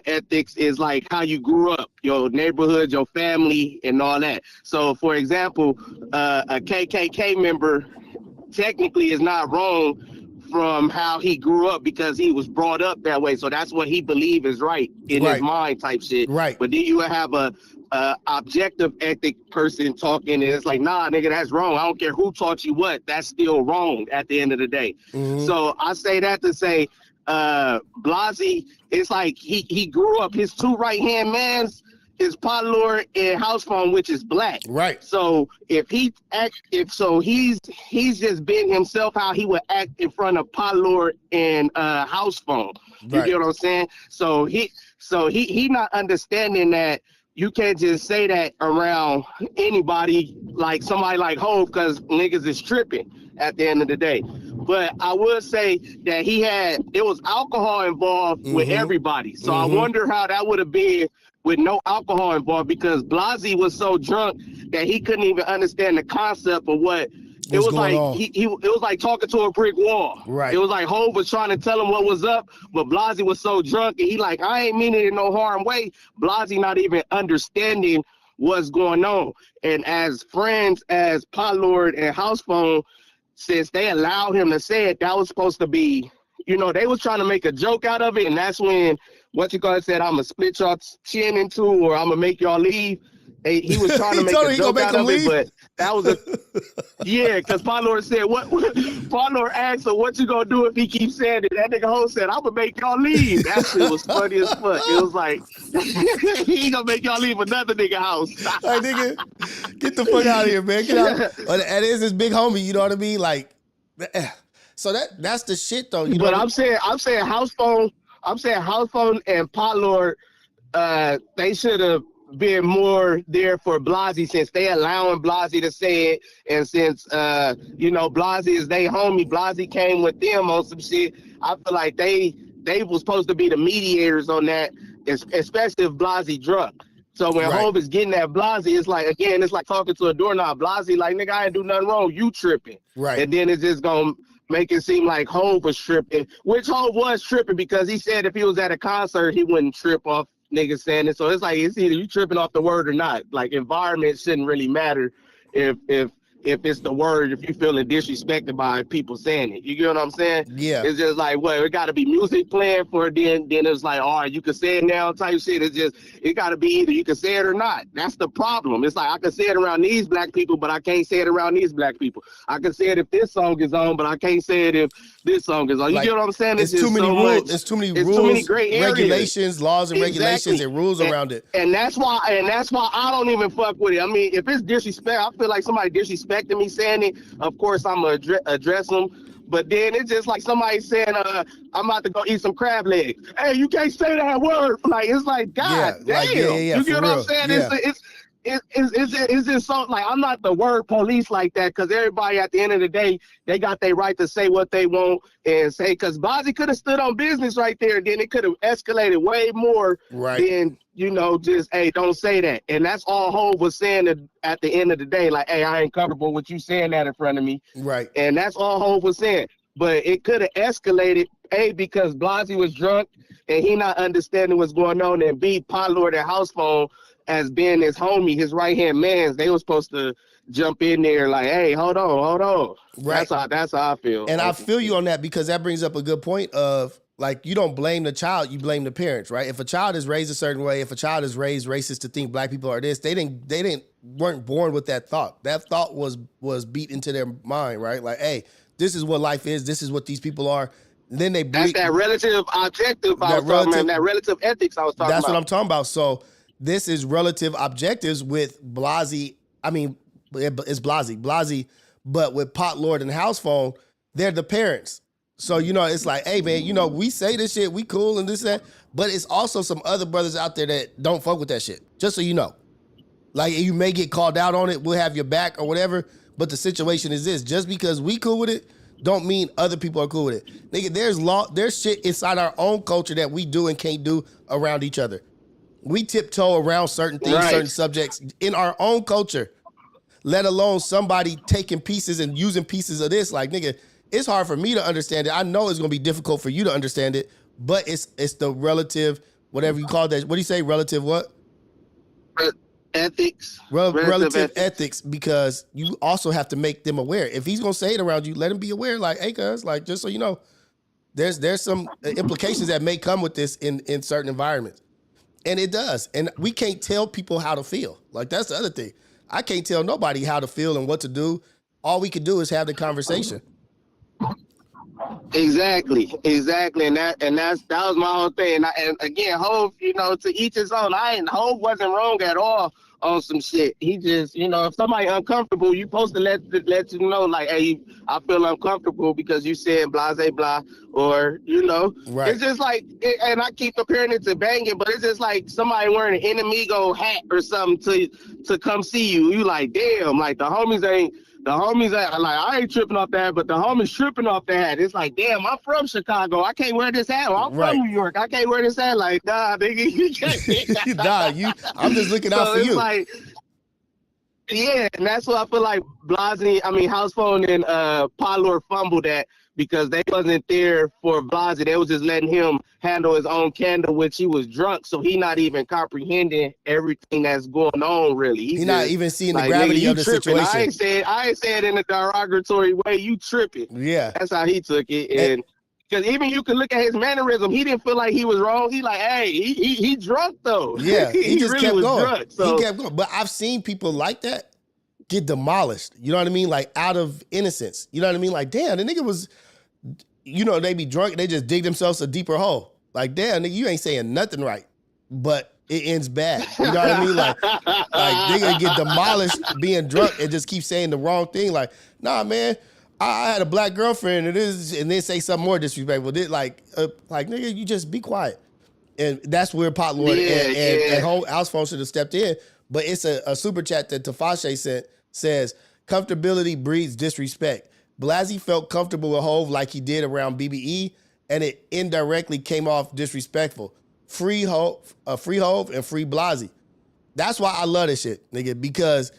ethics is like how you grew up, your neighborhood, your family, and all that. So, for example, a KKK member technically is not wrong from how he grew up because he was brought up that way. So that's what he believes is right in his mind type shit. Right. But then you have a objective ethic person talking, and it's like, nah, nigga, that's wrong. I don't care who taught you what. That's still wrong at the end of the day. Mm-hmm. So I say that to say, Blasey, it's like he grew up, his two right-hand mans is pot lord and house phone, which is black. Right. So he's just being himself how he would act in front of pot lord and house phone. You get what I'm saying? So he not understanding that you can't just say that around anybody, like somebody like Hove, because niggas is tripping at the end of the day. But I would say that it was alcohol involved with everybody. So I wonder how that would have been with no alcohol involved, because Blasey was so drunk that he couldn't even understand the concept of what it was like. It was like talking to a brick wall. Right. It was like Hove was trying to tell him what was up, but Blasey was so drunk and he like, I ain't meaning it in no harm way. Blasey not even understanding what's going on. And as friends, as pot lord and house phone, since they allowed him to say it, that was supposed to be, they was trying to make a joke out of it, and that's when what you call said, I'm gonna split y'all chin in two, or I'm gonna make y'all leave. He was trying to make a joke out of it, but that was because Paul Lord said, what Paul Lord asked her, what you gonna do if he keeps saying it? That nigga Ho said, I'm gonna make y'all leave. That shit was funny as fuck. It was like, he ain't gonna make y'all leave another nigga house. Like, nigga, get the fuck out of here, man. Get out. And it's his big homie, you know what I mean? Like, so that's the shit though. You know but I'm saying house phone and Paul Lord, they should have been more there for Blasey, since they allowing Blasey to say it, and since Blasey is they homie, Blasey came with them on some shit. I feel like they was supposed to be the mediators on that, especially if Blasey drunk. So when Hov is getting at Blasey, it's like talking to a doorknob. Blasey like, nigga, I ain't do nothing wrong, you tripping. Right. And then it's just gonna make it seem like Hov was tripping, which Hov was tripping, because he said if he was at a concert, he wouldn't trip off niggas saying it. So it's like, it's either you tripping off the word or not. Like, environment shouldn't really matter if it's the word, if you feeling disrespected by people saying it. You get what I'm saying? Yeah. It's just like, well, it got to be music playing for it, then it's like, all right, you can say it now type shit. It's just, it got to be either you can say it or not. That's the problem. It's like, I can say it around these black people, but I can't say it around these black people. I can say it if this song is on, but I can't say it if this song is on. You get what I'm saying? It's too many rules. It's too many rules, too many gray areas, regulations, laws and regulations and rules around it. And that's why I don't even fuck with it. I mean, if it's disrespect, I feel like somebody disrespecting me saying it, of course I'm gonna address them. But then it's just like somebody saying, I'm about to go eat some crab legs. Hey, you can't say that word. Like, it's like, God damn. You get what I'm saying? It's just so, like, I'm not the word police like that, because everybody at the end of the day, they got their right to say what they want and say, because Blasey could have stood on business right there, then it could have escalated way more than, just, hey, don't say that. And that's all Hov was saying at the end of the day, like, hey, I ain't comfortable with you saying that in front of me. Right. And that's all Hov was saying. But it could have escalated, A, because Blasey was drunk and he not understanding what's going on, and B, Pot Lord and House Phone, as being his homie, his right-hand man, they were supposed to jump in there like, hey, hold on. Right. That's how I feel. And I feel you on that, because that brings up a good point of, like, you don't blame the child, you blame the parents, right? If a child is raised a certain way, if a child is raised racist to think black people are this, they weren't born with that thought. That thought was beat into their mind, right? Like, hey, this is what life is, this is what these people are. And then that's that relative objective I was talking about, that relative ethics I was talking about. That's what I'm talking about. So this is relative objectives with Blasey. I mean, it's Blasey, but with Pot Lord and House Phone, they're the parents. So, it's like, hey, man, we say this shit, we cool and this, that, but it's also some other brothers out there that don't fuck with that shit, just so you know. Like, you may get called out on it, we'll have your back or whatever, but the situation is this: just because we cool with it, don't mean other people are cool with it. Nigga, there's shit inside our own culture that we do and can't do around each other. We tiptoe around certain things, certain subjects in our own culture, let alone somebody taking pieces and using pieces of this. Like, nigga, it's hard for me to understand it. I know it's going to be difficult for you to understand it, but it's the relative, whatever you call that. What do you say? Relative what? Ethics. Relative ethics, because you also have to make them aware. If he's going to say it around you, let him be aware. Like, hey, cuz, like, just so you know, there's some implications that may come with this in certain environments. And it does. And we can't tell people how to feel. Like, that's the other thing. I can't tell nobody how to feel and what to do. All we can do is have the conversation. Exactly. And that was my whole thing. And again, Hov, to each his own. Hov wasn't wrong at all on some shit. He just, if somebody uncomfortable, you supposed to let you know, like, hey, I feel uncomfortable because you said blah, blah, or, Right. It's just like, and I keep comparing it to banging, but it's just like somebody wearing an Enemigo hat or something to come see you. You like, damn, like, the homies ain't, like, I ain't tripping off that, but the homies tripping off that. It's like, damn, I'm from Chicago. I can't wear this hat. I'm from New York. I can't wear this hat. Like, nah, nigga, you can't. Nah, I'm just looking out for you. Like, yeah, and that's what I feel like House Phone and Pot Lord fumbled at, because they wasn't there for Blasey. They was just letting him handle his own candle, which he was drunk, so he not even comprehending everything that's going on, really. He not even seeing the gravity of the situation. I ain't say it in a derogatory way. You tripping. Yeah. That's how he took it. And Because even you can look at his mannerism. He didn't feel like he was wrong. He like, hey, he drunk though. Yeah, he just really kept was going. drunk. So He kept going. But I've seen people like that get demolished. You know what I mean? Like out of innocence. You know what I mean? Like, damn, the nigga was, you know, they be drunk. They just dig themselves a deeper hole. Like, damn, nigga, you ain't saying nothing right. But it ends bad. You know what I mean? Like nigga get demolished being drunk and just keep saying the wrong thing. Like, nah, man, I had a black girlfriend and then say something more disrespectful. Like nigga, you just be quiet. And that's where Pot Lord and whole house phone should have stepped in. But it's a super chat that Tafashe sent, says, comfortability breeds disrespect. Blasey felt comfortable with Hove like he did around BBE, and it indirectly came off disrespectful. Free Hove and free Blasey. That's why I love this shit, nigga, because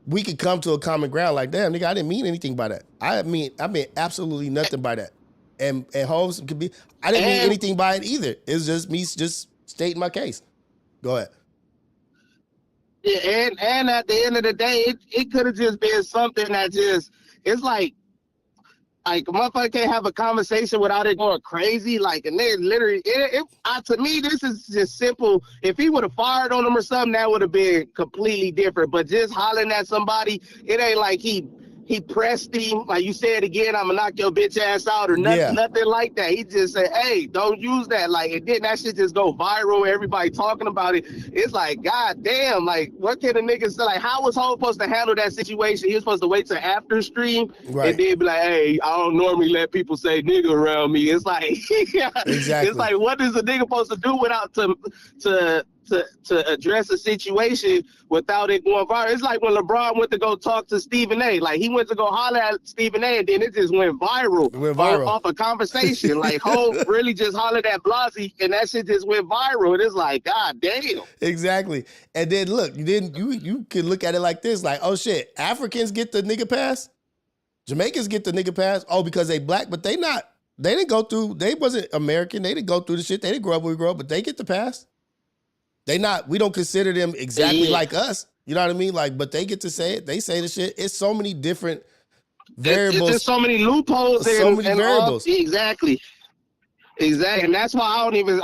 we could come to a common ground like, damn, nigga, I didn't mean anything by that. I mean absolutely nothing by that. And Hove's could be, I didn't mean anything by it either. It's just me just stating my case. Go ahead. Yeah, and at the end of the day, it could have just been something that just, it's like a motherfucker can't have a conversation without it going crazy. Like, and they literally, to me, this is just simple. If he would have fired on him or something, that would have been completely different. But just hollering at somebody, it ain't like he pressed him, like you said again, I'm gonna knock your bitch ass out or nothing, nothing like that. He just said, hey, don't use that. Like, and then that shit just go viral, everybody talking about it. It's like, god damn, like, what can a nigga say? Like, how was Hov supposed to handle that situation? He was supposed to wait till after stream and then be like, hey, I don't normally let people say nigga around me. It's like, exactly. It's like, what is a nigga supposed to do without to address a situation without it going viral? It's like when LeBron went to go talk to Stephen A. Like, he went to go holler at Stephen A. and then it just went viral. Off a conversation. Like, Hov really just hollered at Blasey and that shit just went viral. And it's like, god damn. Exactly. And then look, you can look at it like this, like, oh shit, Africans get the nigga pass? Jamaicans get the nigga pass? Oh, because they black, but they didn't go through, they wasn't American, they didn't go through the shit, they didn't grow up where we grew up, but they get the pass. We don't consider them exactly like us. You know what I mean? Like, but they get to say it. They say the shit. It's so many different variables. There's so many loopholes. So many variables. Exactly. And that's why I don't even,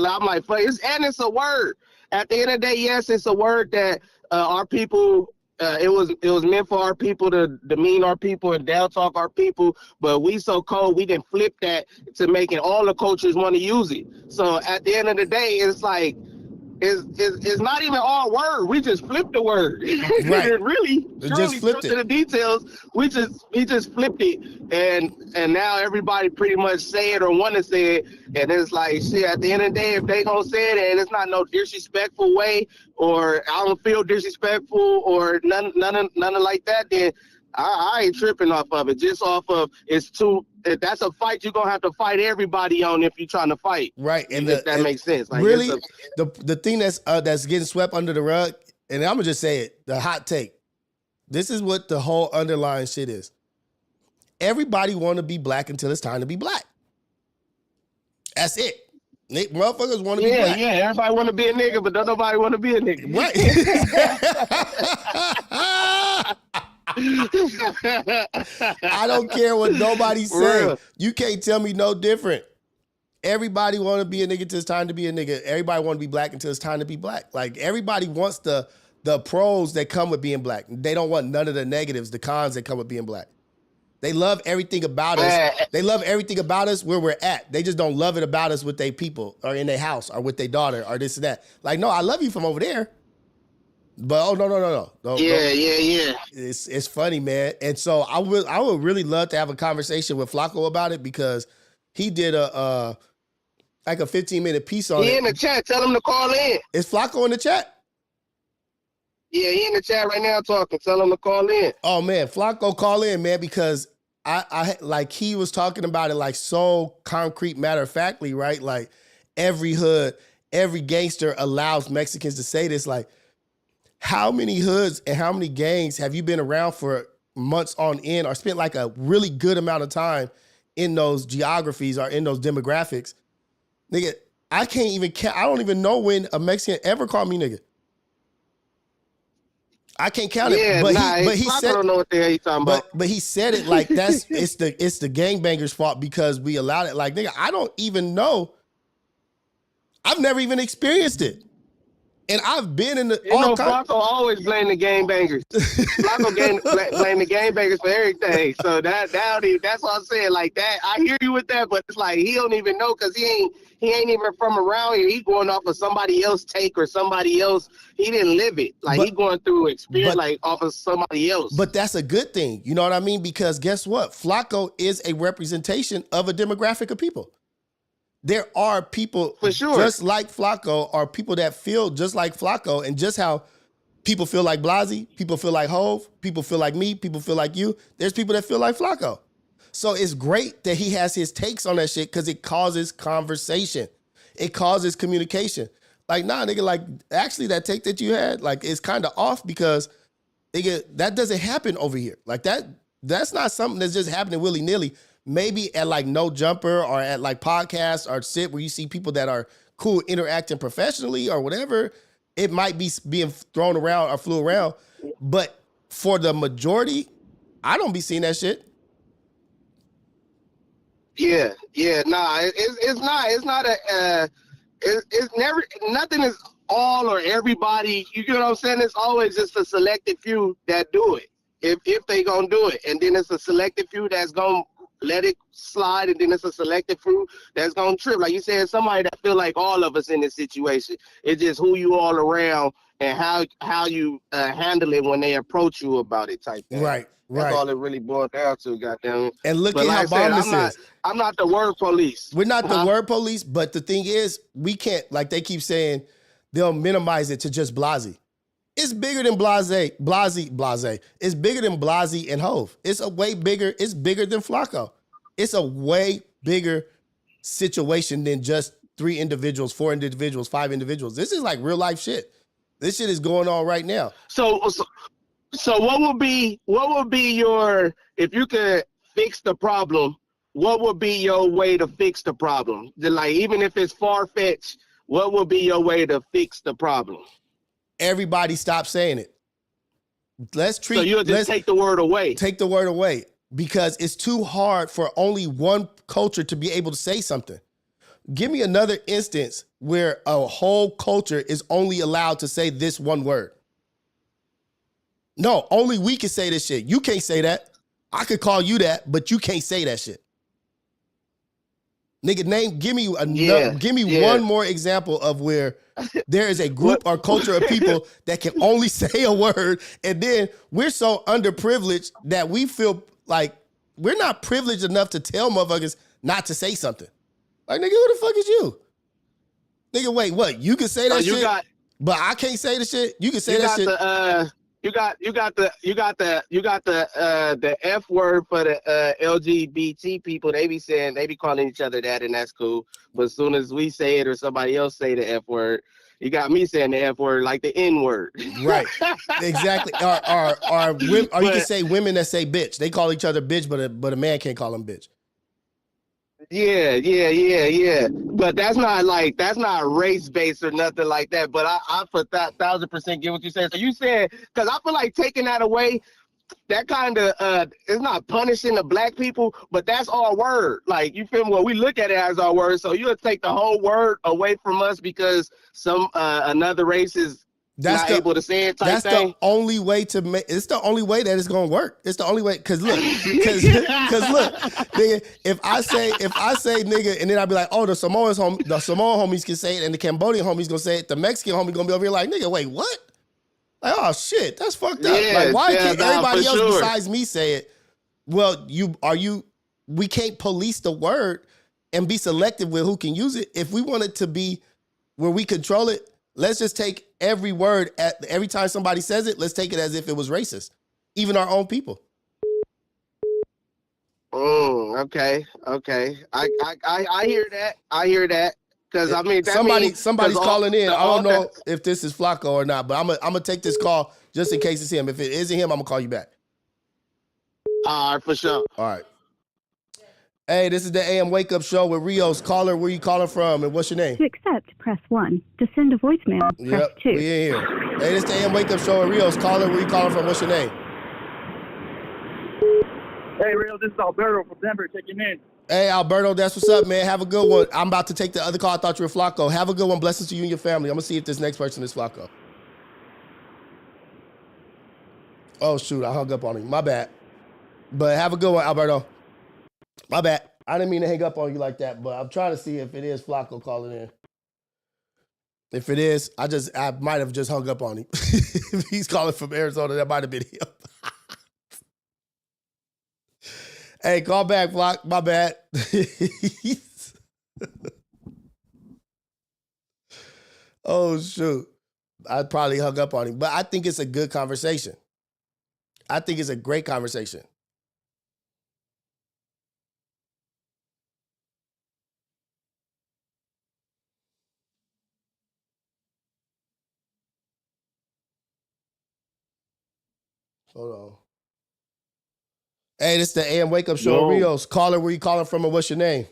I'm like, fuck, it's a word. At the end of the day, yes, it's a word that our people, it was meant for our people to demean our people and down talk our people, but we so cold, we didn't flip that to making all the cultures want to use it. So at the end of the day, it's like, it's not even our word. We just flipped the word. Right. Really, just flipped it. To the details, we just flipped it, and now everybody pretty much say it or want to say it, and it's like shit. At the end of the day, if they gonna say it and it's not no disrespectful way, or I don't feel disrespectful or none like that, then I ain't tripping off of it. Just off of if that's a fight, you're gonna have to fight everybody on if you're trying to fight. Right. And if that makes sense. Like, really, the thing that's getting swept under the rug, and I'm gonna just say it, the hot take. This is what the whole underlying shit is. Everybody want to be black until it's time to be black. That's it. Motherfuckers want to be black. Yeah, everybody want to be a nigga, but don't nobody want to be a nigga. Right. I don't care what nobody say. You can't tell me no different. Everybody want to be a nigga until it's time to be a nigga. Everybody want to be black until it's time to be black. Like, everybody wants the pros that come with being black. They don't want none of the negatives, the cons that come with being black. They love everything about us. They love everything about us where we're at. They just don't love it about us with their people or in their house or with their daughter or this and that. Like, no, I love you from over there. But no. Yeah. It's funny, man. And so I would really love to have a conversation with Flacco about it, because he did a 15-minute piece on it. He in the chat. Tell him to call in. Is Flacco in the chat? Yeah, he in the chat right now talking. Tell him to call in. Oh man, Flacco, call in, man, because I like, he was talking about it like so concrete, matter of factly, right? Like, every hood, every gangster allows Mexicans to say this. Like, how many hoods and how many gangs have you been around for months on end or spent like a really good amount of time in those geographies or in those demographics? Nigga, I can't even I don't even know when a Mexican ever called me nigga. I can't count it. Yeah, But he I said, don't know what the hell you talking about. but he said it like it's the gangbangers' fault because we allowed it. Like, nigga, I don't even know. I've never even experienced it. And I've been in the Flacco always blame the gangbangers. Flacco blame the gangbangers for everything. So that's what I'm saying. Like that, I hear you with that, but it's like he don't even know because he ain't even from around here. He going off of somebody else's take or somebody else. He didn't live it. Like he going through experience like off of somebody else. But that's a good thing. You know what I mean? Because guess what? Flacco is a representation of a demographic of people. There are people for sure just like Flacco, are people that feel just like Flacco, and just how people feel like Blasey, people feel like Hove, people feel like me, people feel like you. There's people that feel like Flacco. So it's great that he has his takes on that shit because it causes conversation. It causes communication. Like, nah, nigga, like, actually that take that you had, like, it's kind of off because nigga, that doesn't happen over here. Like, that's not something that's just happening willy-nilly. Maybe at like No Jumper or at like podcasts or sit where you see people that are cool interacting professionally or whatever, it might be being thrown around or flew around. But for the majority, I don't be seeing that shit. Yeah, nah, it's never, nothing is all or everybody, you get what I'm saying? It's always just a selected few that do it, if they gonna do it. And then it's a selected few that's gonna let it slide, and then it's a selected few that's gonna trip. Like you said, somebody that feel like all of us in this situation. It's just who you all around and how you handle it when they approach you about it type thing. Right. That's all it really boils down to, goddamn. And look at how bomb this is. I'm not the word police. We're not the word police, but the thing is, we can't, like they keep saying, they'll minimize it to just Blasey. It's bigger than Blase. It's bigger than Blasey and Hove. It's bigger than Flacco. It's a way bigger situation than just 3 individuals, 4 individuals, 5 individuals. This is like real life shit. This shit is going on right now. So what would be your, if you could fix the problem, what would be your way to fix the problem? Like, even if it's far-fetched, what would be your way to fix the problem? Everybody stop saying it. So you'll just take the word away. Take the word away because it's too hard for only one culture to be able to say something. Give me another instance where a whole culture is only allowed to say this one word. No, only we can say this shit. You can't say that. I could call you that, but you can't say that shit. Nigga, give me one more example of where there is a group or culture of people that can only say a word, and then we're so underprivileged that we feel like we're not privileged enough to tell motherfuckers not to say something. Like, nigga, who the fuck is you? Nigga, wait, what? You can say that shit, but I can't say the shit? You can say that shit? You got the F word for the LGBT people. They be calling each other that, and that's cool. But as soon as we say it or somebody else say the F word, you got me saying the F word like the N word. Right. Exactly. Or you can say women that say bitch. They call each other bitch, but a man can't call them bitch. Yeah. But that's not race based or nothing like that. But I for 1,000% get what you said. So you said, because I feel like taking that away, that kind of it's not punishing the black people, but that's our word. Like, you feel me? Well, we look at it as our word. So you'll take the whole word away from us because some another race is not able to say it type thing. That's the only way to make. It's the only way that it's gonna work. It's the only way. Cause look, nigga, if I say nigga, and then I'll be like, oh, the Samoan homies can say it, and the Cambodian homies gonna say it. The Mexican homie gonna be over here like, nigga, wait, what? Like, oh shit, that's fucked up. Like, why can't everybody else besides me say it? Well, we can't police the word and be selective with who can use it. If we want it to be where we control it, let's just take every word every time somebody says it, let's take it as if it was racist. Even our own people. Okay. I hear that. Because I mean, somebody's calling in. I don't know if this is Flacco or not, but I'm gonna take this call just in case it's him. If it isn't him, I'm gonna call you back. All right, for sure. All right. Hey, this is the AM Wake Up Show with Rios. Caller, where you calling from and what's your name? To accept, press 1. To send a voicemail, press 2. We in here. Hey, this is the AM Wake Up Show with Rios. Caller, where you calling from? What's your name? Hey, Rio, this is Alberto from Denver. Checking in. Hey, Alberto, that's what's up, man. Have a good one. I'm about to take the other call. I thought you were Flacco. Have a good one. Blessings to you and your family. I'm going to see if this next person is Flacco. Oh, shoot. I hung up on him. My bad. But have a good one, Alberto. My bad. I didn't mean to hang up on you like that, but I'm trying to see if it is Flacco calling in. If it is, I might have just hung up on him. If he's calling from Arizona, that might have been him. Hey, call back, Flock. My bad. Oh, shoot. I probably hung up on him. But I think it's a good conversation. I think it's a great conversation. Hold on. Hey, this is the AM Wake Up Show. Rios. Caller, where you calling from and what's your name?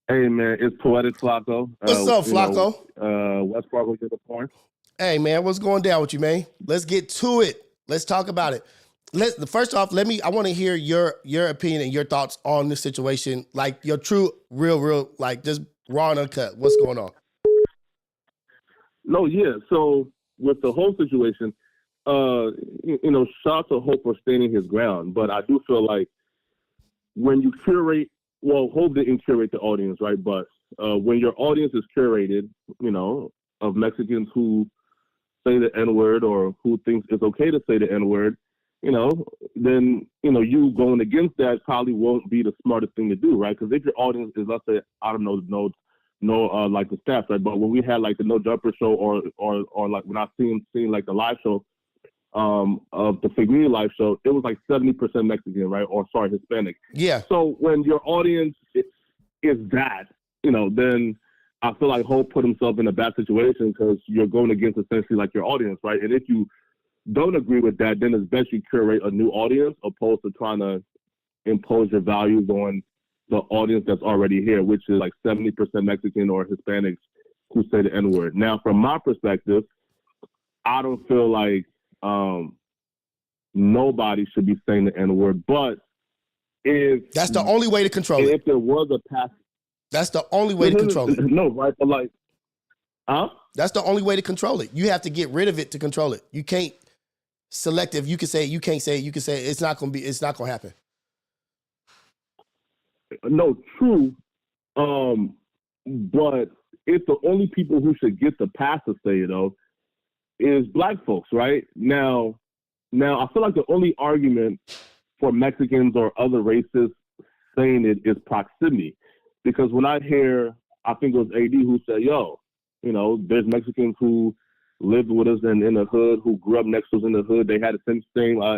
Hey, man, it's Poetic Flacco. What's up, Flacco? West Fargo Unicorn. Hey, man, what's going down with you, man? Let's get to it. Let's talk about it. First off, I want to hear your opinion and your thoughts on this situation. Like your true, real, like just raw and uncut. What's going on? No, yeah. So with the whole situation, shout out to Hope for standing his ground. But I do feel like when you curate, well, Hope didn't curate the audience, right? But when your audience is curated, of Mexicans who say the N-word or who thinks it's okay to say the N-word, then, you going against that probably won't be the smartest thing to do, right? Because if your audience is, let's say, I don't know, like the stats, right? But when we had like the No Jumper show or like when I seen like the live show of the Figueroa live show, it was like 70% Mexican, right? Or sorry, Hispanic. Yeah. So when your audience is that, then I feel like Hope put himself in a bad situation because you're going against essentially like your audience, right? And if you don't agree with that, then it's best you curate a new audience opposed to trying to impose your values on the audience that's already here, which is like 70% Mexican or Hispanics who say the N-word. Now, from my perspective, I don't feel like nobody should be saying the N-word, but if that's the only way to control it. If there was a past, that's the only way to control it. No, right? But like, that's the only way to control it. You have to get rid of it to control it. You can't selective. You can say it, you can't say it. You can say it. It's not going to happen. No, true. But if the only people who should get the pass to say it though is black folks, right? Now I feel like the only argument for Mexicans or other races saying it is proximity. Because when I hear, I think it was AD who said, there's Mexicans who lived with us in the hood, who grew up next to us in the hood. They had the same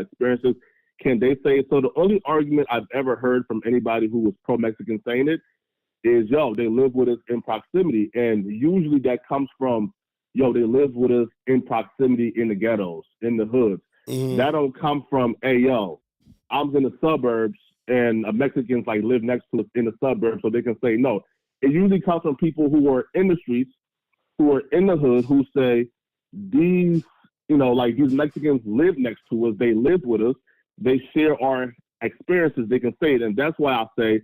experiences. Can they say it? So the only argument I've ever heard from anybody who was pro-Mexican saying it is, they live with us in proximity. And usually that comes from, they live with us in proximity in the ghettos, in the hoods. Mm-hmm. That don't come from, I'm in the suburbs and Mexicans like live next to us in the suburbs, so they can say no. It usually comes from people who are in the streets, who are in the hood, who say these Mexicans live next to us, they live with us, they share our experiences, they can say it. And that's why I say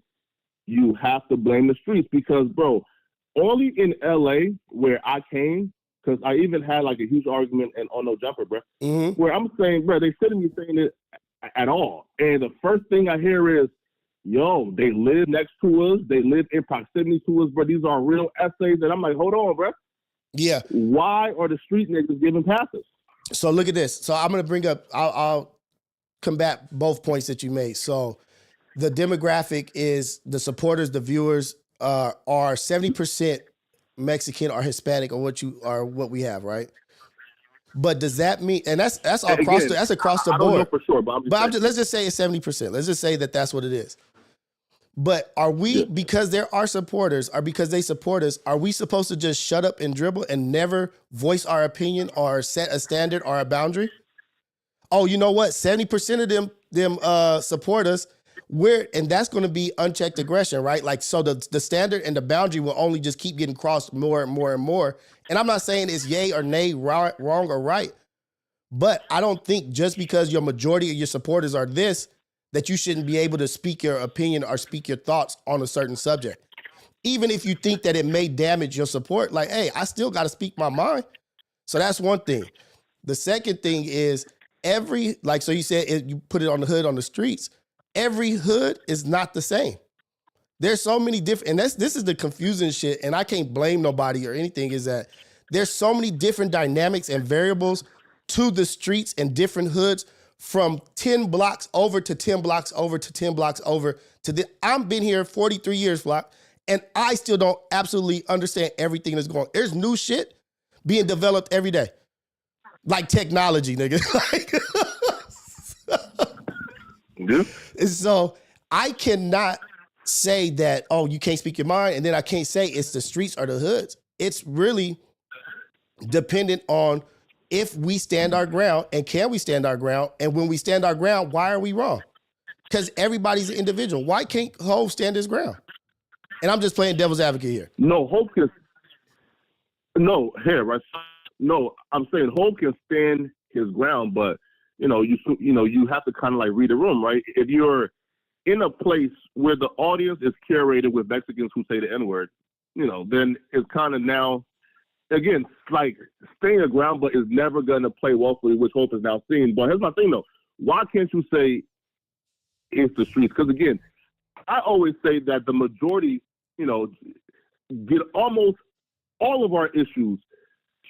you have to blame the streets because, bro, only in LA where I came, because I even had like a huge argument on No Jumper, bro, where I'm saying, bro, they shouldn't be saying it at all. And the first thing I hear is, they live next to us, they live in proximity to us, bro. These are real essays. And I'm like, hold on, bro. Yeah. Why are the street niggas giving passes? So look at this. So I'm going to bring up, I'll combat both points that you made. So the demographic is the supporters, the viewers are 70% Mexican or Hispanic or what we have, right? But does that mean, and that's all across that's across the board. I don't know for sure, but let's just say it's 70%. Let's just say that's what it is. But are we, because there are supporters, or because they support us, are we supposed to just shut up and dribble and never voice our opinion or set a standard or a boundary? Oh, you know what? 70% of them support us. and that's going to be unchecked aggression, right? Like, so the standard and the boundary will only just keep getting crossed more and more and more. And I'm not saying it's yay or nay, wrong or right, but I don't think just because your majority of your supporters are this, that you shouldn't be able to speak your opinion or speak your thoughts on a certain subject. Even if you think that it may damage your support, like, hey, I still got to speak my mind. So that's one thing. The second thing is so you said you put it on the hood on the streets. Every hood is not the same. There's so many different, and this is the confusing shit, and I can't blame nobody or anything, is that there's so many different dynamics and variables to the streets and different hoods from 10 blocks over to 10 blocks over to 10 blocks over to I've been here 43 years, Flock, and I still don't absolutely understand everything that's going on. There's new shit being developed every day. Like technology, nigga. So I cannot say that, oh, you can't speak your mind, and then I can't say it's the streets or the hoods. It's really dependent on if we stand our ground, and can we stand our ground, and when we stand our ground, why are we wrong? Because everybody's an individual. Why can't Hov stand his ground? And I'm just playing devil's advocate here. No, Hov can. No, here, right? No, I'm saying Hov can stand his ground, but you have to kind of like read the room, right? If you're in a place where the audience is curated with Mexicans who say the N-word, then it's kind of now, again, like staying your ground, but is never going to play well for you, which Hov is now seeing. But here's my thing, though. Why can't you say it's the streets? Because, again, I always say that the majority, get almost all of our issues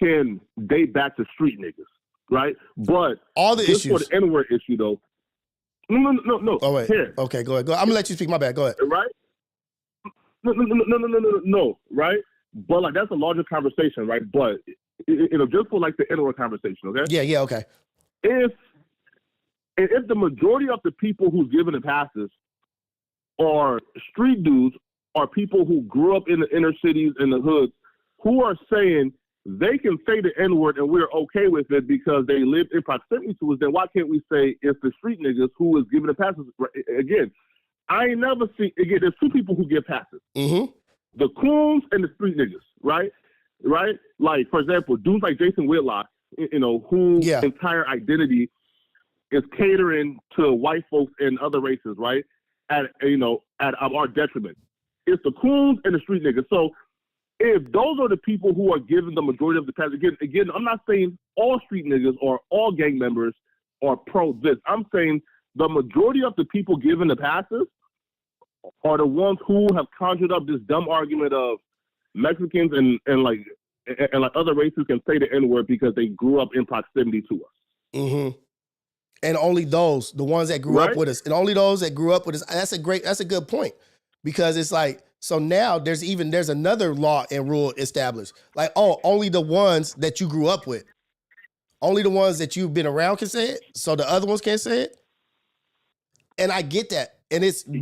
can date back to street niggas, right? But all the issues for the N-word issue, though. No. Oh wait. Here. Okay, go ahead. I'm gonna let you speak. My bad. Go ahead. Right? No. Right? But like that's a larger conversation, right? But just for like the N-word conversation, okay? Yeah. Okay. If the majority of the people who's given the passes are street dudes, are people who grew up in the inner cities and the hoods, who are saying they can say the N-word and we're okay with it because they live in proximity to us, then why can't we say it's the street niggas who is giving the passes? Again, I ain't never seen, again, there's two people who give passes. Mm-hmm. The coons and the street niggas, right? Right? Like, for example, dudes like Jason Whitlock, whose entire identity is catering to white folks and other races, right? At our detriment. It's the coons and the street niggas. So if those are the people who are given the majority of the pass, again, I'm not saying all street niggas or all gang members are pro this. I'm saying the majority of the people given the passes are the ones who have conjured up this dumb argument of Mexicans and other races can say the N-word because they grew up in proximity to us. Mm-hmm. And only those, the ones that grew up with us, and only those that grew up with us. That's a good point, because it's like, so now there's another law and rule established. Like, oh, only the ones that you grew up with, only the ones that you've been around can say it. So the other ones can't say it. And I get that.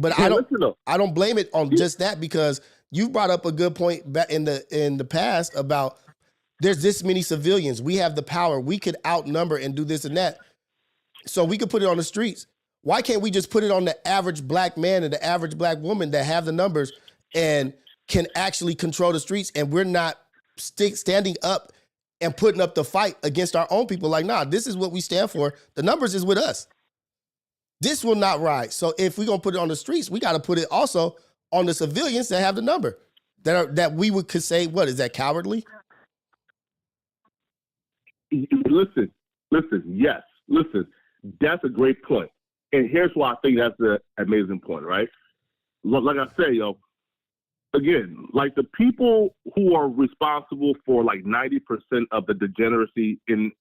But I don't blame it on just that, because you brought up a good point back in the past about there's this many civilians. We have the power. We could outnumber and do this and that. So we could put it on the streets. Why can't we just put it on the average black man and the average black woman that have the numbers and can actually control the streets, and we're not standing up and putting up the fight against our own people? Like, nah, this is what we stand for. The numbers is with us. This will not rise. So if we're going to put it on the streets, we got to put it also on the civilians that have the number, that we could say, what is that, cowardly? Listen, yes, listen. That's a great point. And here's why I think that's an amazing point, right? Like I say, again, like the people who are responsible for like 90% of the degeneracy in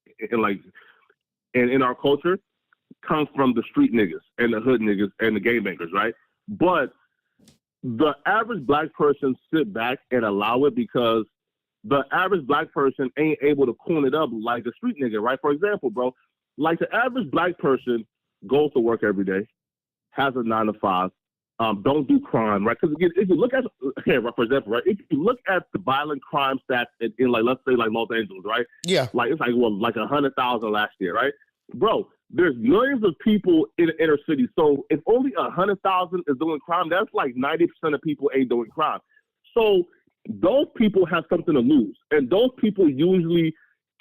our culture comes from the street niggas and the hood niggas and the gang bangers, right? But the average black person sit back and allow it because the average black person ain't able to coon it up like the street nigga, right? For example, bro, like the average black person goes to work every day, has a 9 to 5, don't do crime, right? Because again, if you look at, for example, right, if you look at the violent crime stats in like, let's say like Los Angeles, right? Yeah. Like it's like 100,000 last year, right? Bro, there's millions of people in the inner city. So if only 100,000 is doing crime, that's like 90% of people ain't doing crime. So those people have something to lose. And those people usually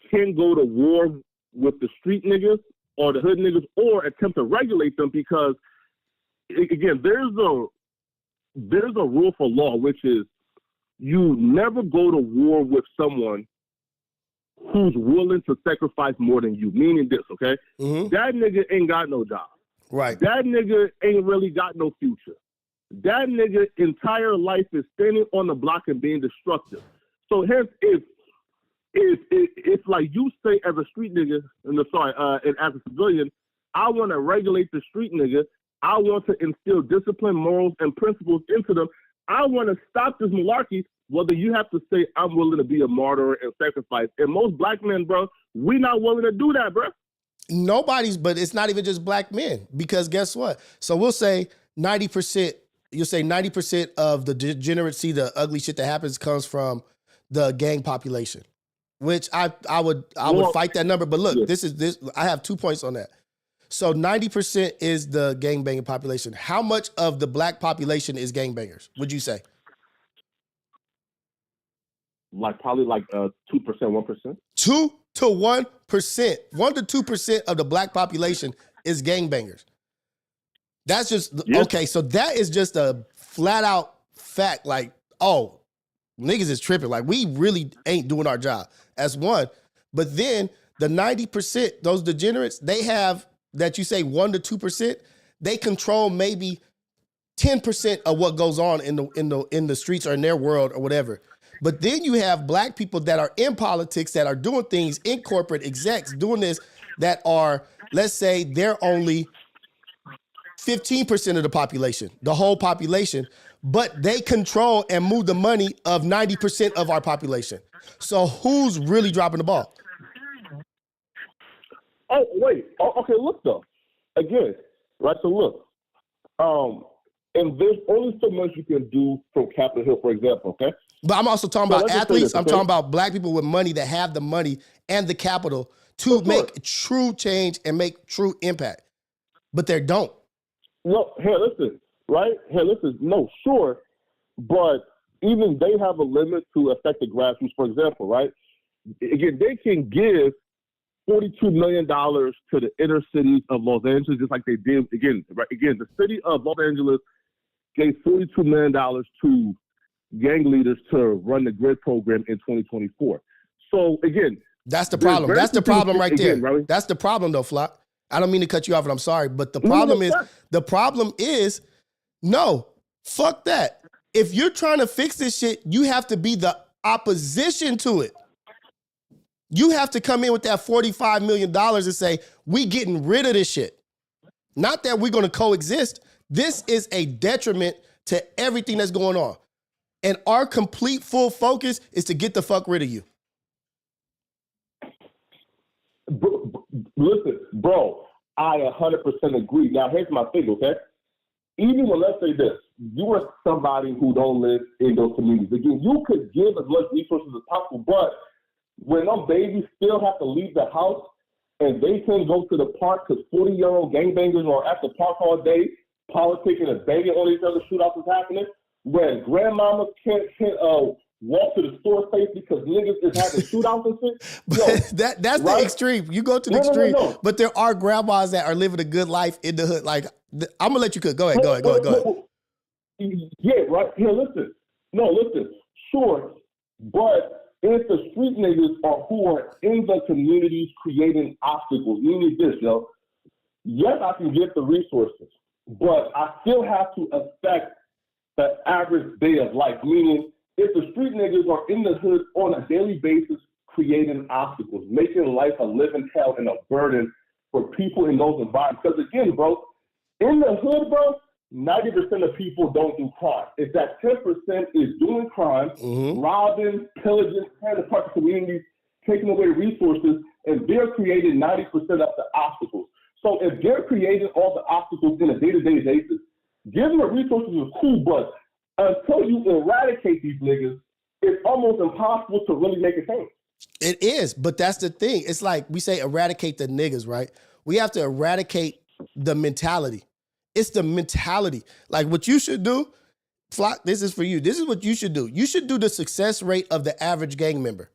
can go to war with the street niggas or the hood niggas or attempt to regulate them because, again, there's a rule for law, which is you never go to war with someone who's willing to sacrifice more than you. Meaning this, okay? Mm-hmm. That nigga ain't got no job. Right. That nigga ain't really got no future. That nigga entire life is standing on the block and being destructive. So hence, if like you say as a street nigga, and as a civilian, I want to regulate the street nigga. I want to instill discipline, morals, and principles into them. I want to stop this malarkey. Whether you have to say I'm willing to be a martyr and sacrifice, and most black men, bro, we not willing to do that, bro. But it's not even just black men because guess what? So we'll say 90%. You'll say 90% of the degeneracy, the ugly shit that happens, comes from the gang population, which I would fight that number. But look, this. I have 2 points on that. So 90% is the gangbanging population. How much of the black population is gangbangers? Would you say? Like probably 2%, 1%. 2 to 1%, 1 to 2% of the black population is gangbangers. That's just okay. So that is just a flat out fact. Like, oh, niggas is tripping. Like, we really ain't doing our job. That's one. But then the 90%, those degenerates, they have that you say 1 to 2%. They control maybe 10% of what goes on in the streets or in their world or whatever. But then you have black people that are in politics, that are doing things in corporate execs, doing this, that are, let's say, they're only 15% of the population, the whole population, but they control and move the money of 90% of our population. So who's really dropping the ball? Oh, wait. Okay, look, though. Again, right, so look. And there's only so much you can do from Capitol Hill, for example, okay? But I'm also talking about athletes. I'm talking about black people with money that have the money and the capital to make true change and make true impact. But they don't. No, here, listen, right? Here, listen. No, sure. But even they have a limit to affect the grassroots, for example, right? Again, they can give $42 million to the inner cities of Los Angeles, just like they did, again, right? Again, the city of Los Angeles gave $42 million to gang leaders to run the grid program in 2024. So again, that's the problem. That's the problem right there. Right? That's the problem though, Flock. I don't mean to cut you off and I'm sorry, but the problem is, no, fuck that. If you're trying to fix this shit, you have to be the opposition to it. You have to come in with that $45 million and say, we getting rid of this shit. Not that we're going to coexist. This is a detriment to everything that's going on. And our complete full focus is to get the fuck rid of you. Listen, bro, I 100% agree. Now, here's my thing, okay? Even when, let's say this, you are somebody who don't live in those communities. Again, you could give as much resources as possible, but when those babies still have to leave the house and they can't go to the park because 40-year-old gangbangers are at the park all day, politicking and banging on each other, shootouts is happening, when grandmamas can't walk to the store safely because niggas is having shootouts and shit. Yo, that's right? The extreme. You go to the extreme. No. But there are grandmas that are living a good life in the hood. Like, I'm going to let you cook. Go ahead. Yeah, right. Here, listen. No, listen. Sure. But if the street niggas are who are in the communities creating obstacles, meaning this, yo, yes, I can get the resources, but I still have to affect the average day of life, meaning if the street niggas are in the hood on a daily basis creating obstacles, making life a living hell and a burden for people in those environments. Because again, bro, in the hood, bro, 90% of people don't do crime. If that 10% is doing crime, robbing, pillaging, tearing apart the communities, taking away resources, and they're creating 90% of the obstacles. So if they're creating all the obstacles in a day-to-day basis, giving the resources is cool, but until you eradicate these niggas, it's almost impossible to really make a change. It is, but that's the thing. It's like we say eradicate the niggas, right? We have to eradicate the mentality. It's the mentality. Like what you should do, Flock, this is for you. This is what you should do. You should do the success rate of the average gang member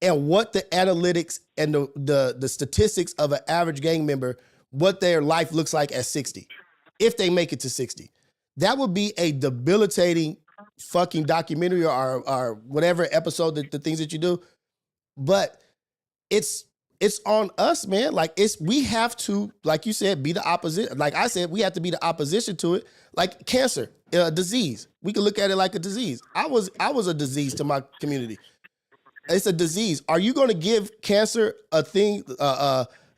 and what the analytics and the statistics of an average gang member, what their life looks like at 60, if they make it to 60. That would be a debilitating fucking documentary or whatever episode, the things that you do. But it's on us, man. Like we have to, like you said, be the opposite. Like I said, we have to be the opposition to it. Like cancer, a disease. We can look at it like a disease. I was a disease to my community. It's a disease. Are you going to give cancer a thing?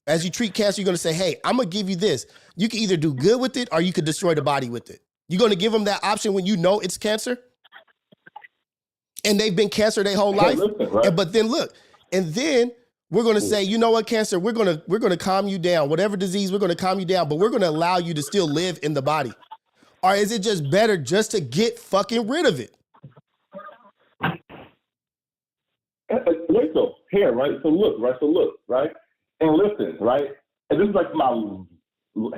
As you treat cancer, you're going to say, hey, I'm going to give you this. You can either do good with it or you could destroy the body with it. You're going to give them that option when you know it's cancer? And they've been cancer their whole life. Right? But then look, and then we're going to say, you know what, cancer, we're going to calm you down. Whatever disease, we're going to calm you down, but we're going to allow you to still live in the body. Or is it just better just to get fucking rid of it? Wait, so here, right? So look, right? And listen, right? And this is like my